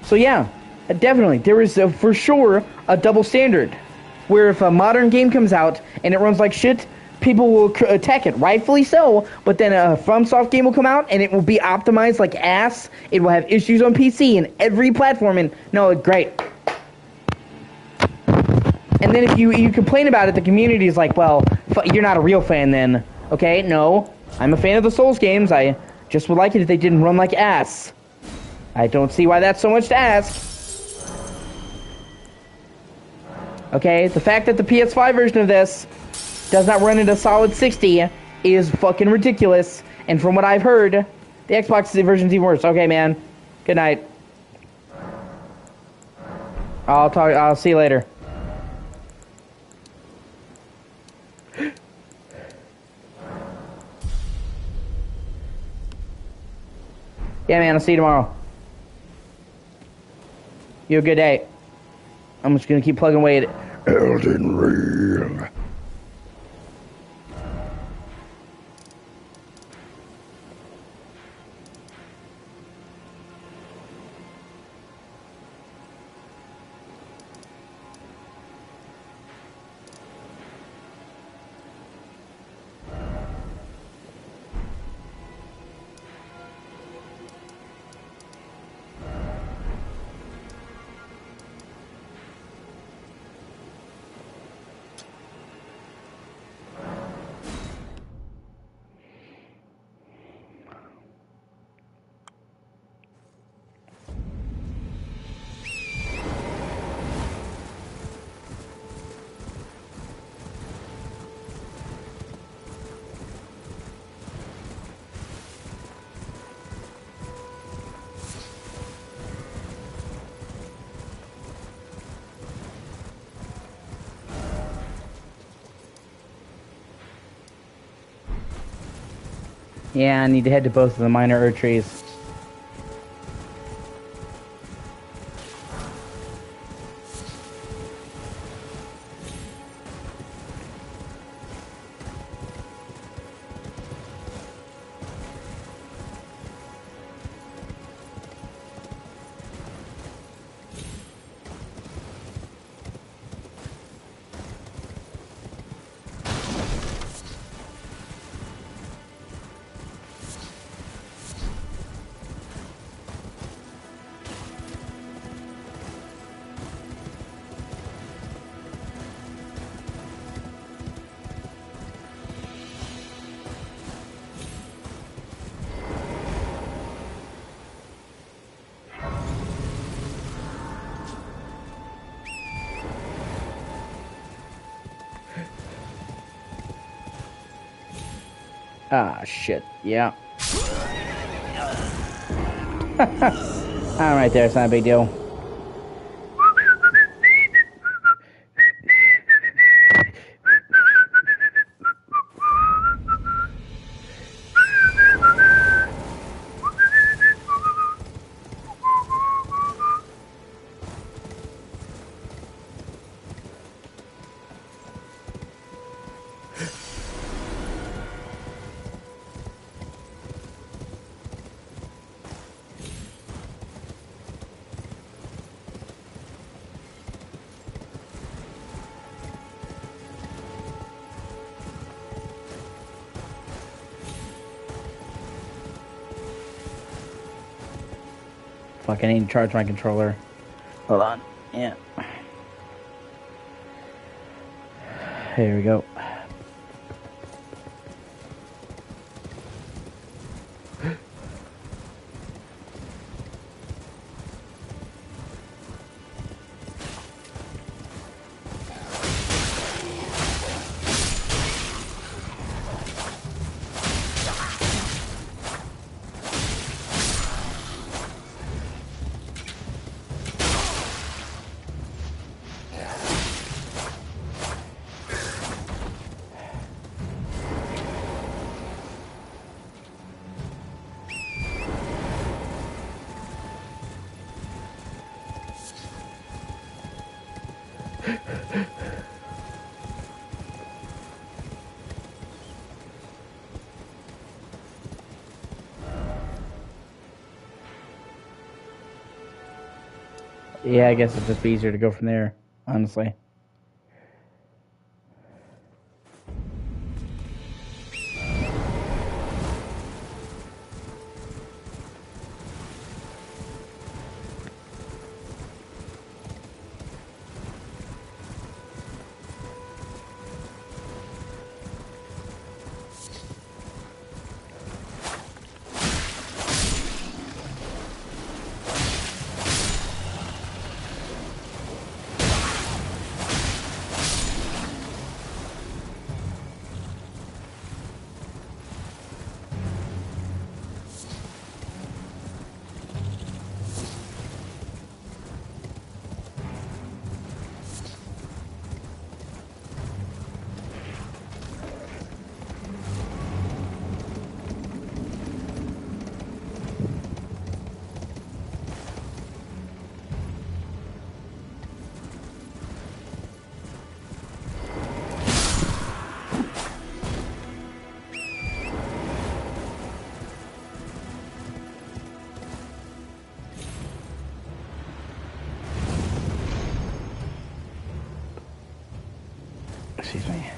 So yeah, definitely, there is for sure a double standard, where if a modern game comes out and it runs like shit, people will attack it, rightfully so, but then a FromSoft game will come out and it will be optimized like ass, it will have issues on PC and every platform, and no, great. And then if you complain about it, the community is like, well, you're not a real fan then. Okay, no. I'm a fan of the Souls games. I just would like it if they didn't run like ass. I don't see why that's so much to ask. Okay, the fact that the PS5 version of this does not run at a solid 60 is fucking ridiculous. And from what I've heard, the Xbox version's even worse. Okay, man. Good night. I'll see you later. Yeah, man, I'll see you tomorrow. You have a good day. I'm just gonna keep plugging away at Elden Ring. Yeah, I need to head to both of the minor Erdtrees. Ah, shit. Yeah. I'm right there. It's not a big deal. Fuck, I need to charge my controller. Hold on. Yeah. Here we go. Yeah, I guess it'd just be easier to go from there, honestly. Excuse me.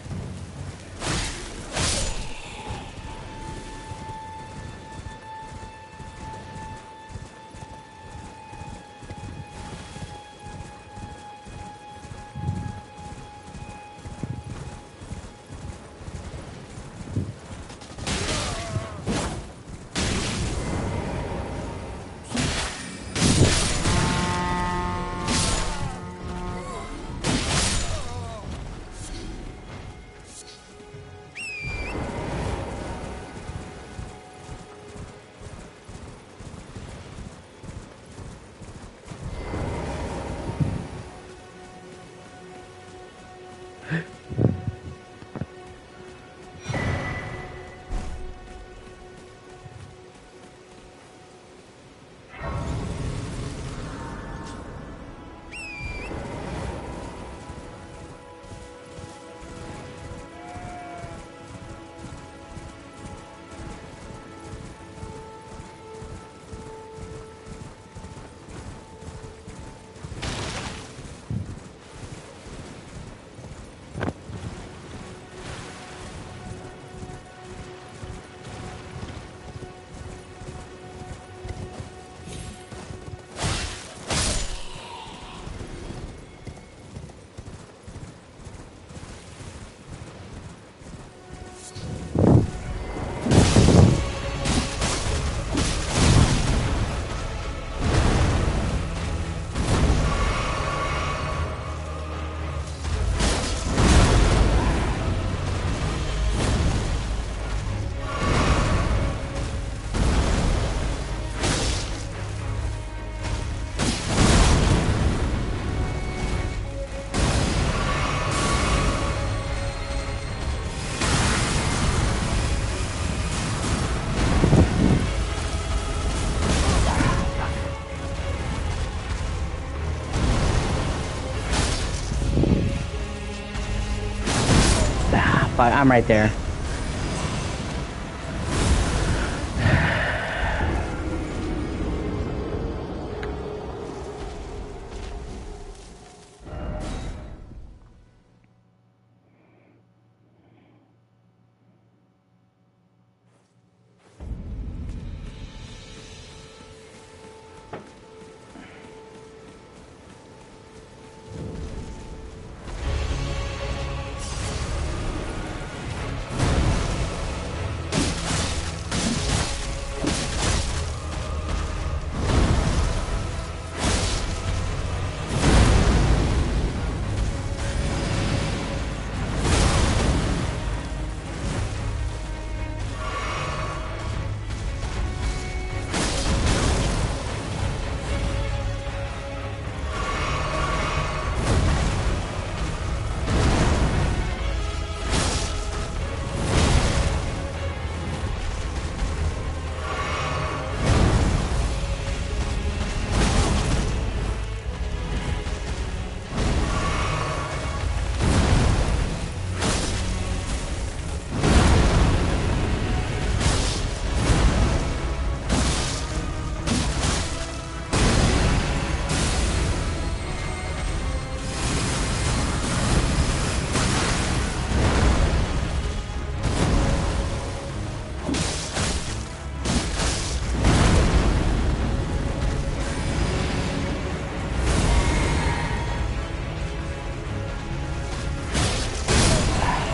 I'm right there.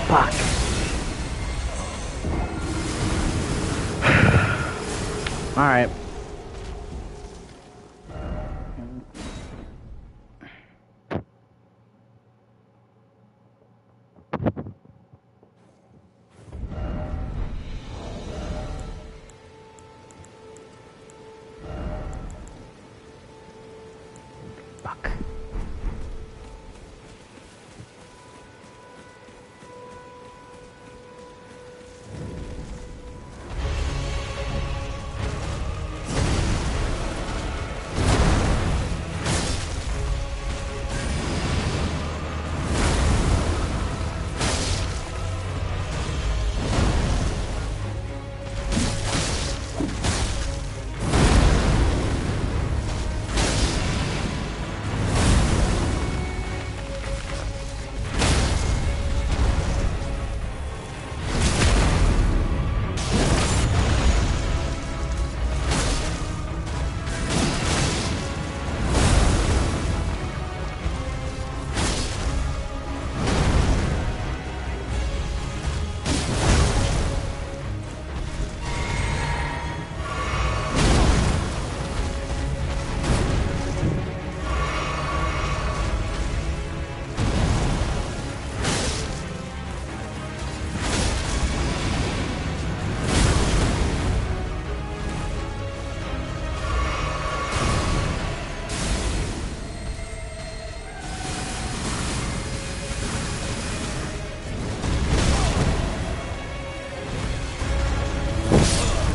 Fuck. Alright. Fuck.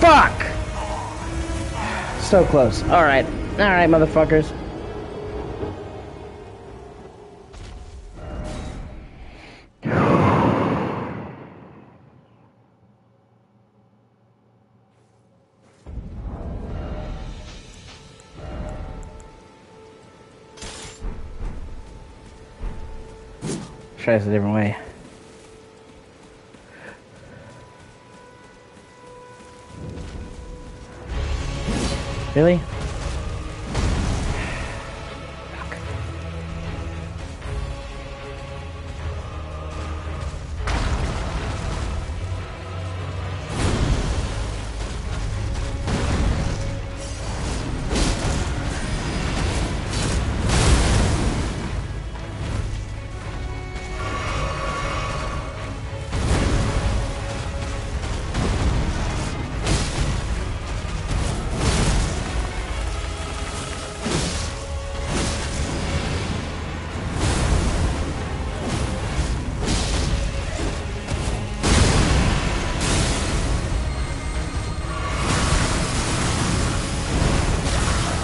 Fuck! So close. Alright. Alright, motherfuckers. Try this a different way. Really?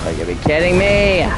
Are you be kidding me?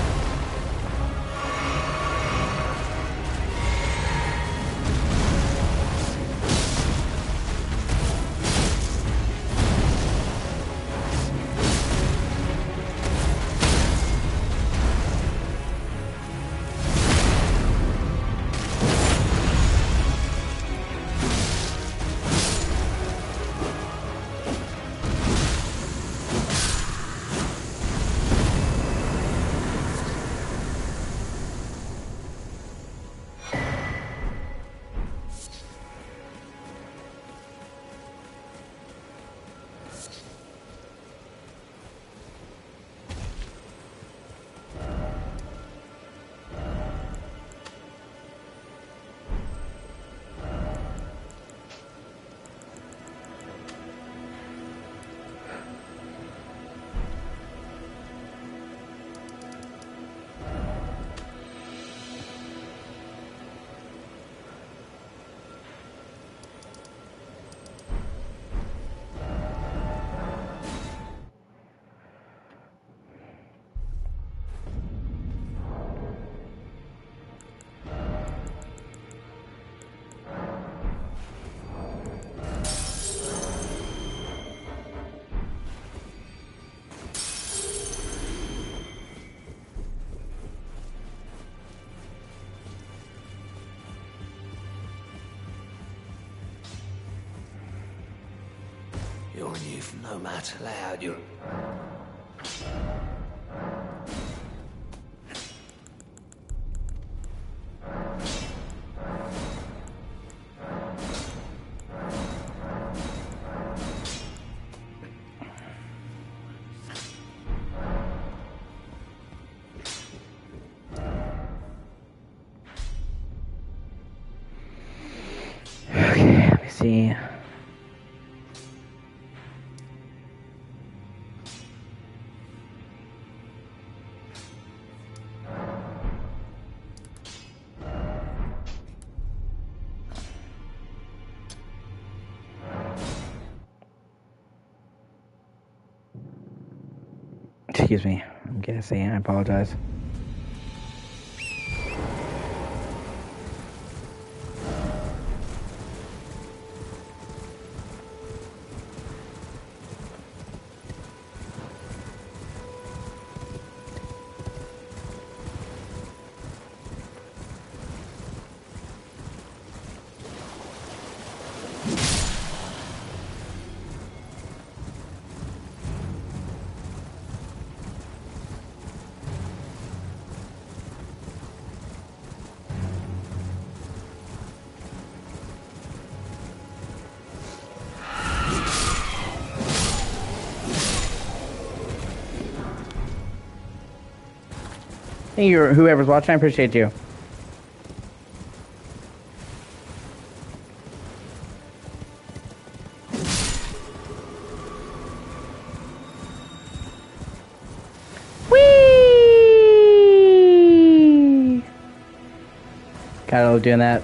Your youth no matter loud, you're... Okay, let me see. Excuse me. I'm guessing. I apologize. Thank you, whoever's watching. I appreciate you. Whee! Kind of doing that.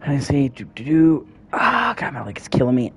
I say do. Ah, God, my leg is killing me.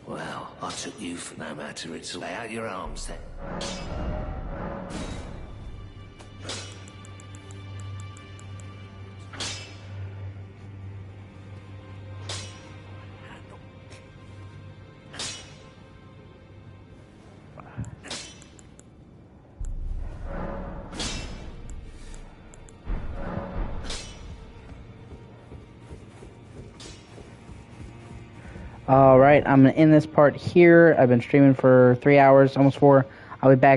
Well, I took you for no matter. It's lay out your arms then. Alright, I'm going to end this part here. I've been streaming for 3 hours, almost 4. I'll be back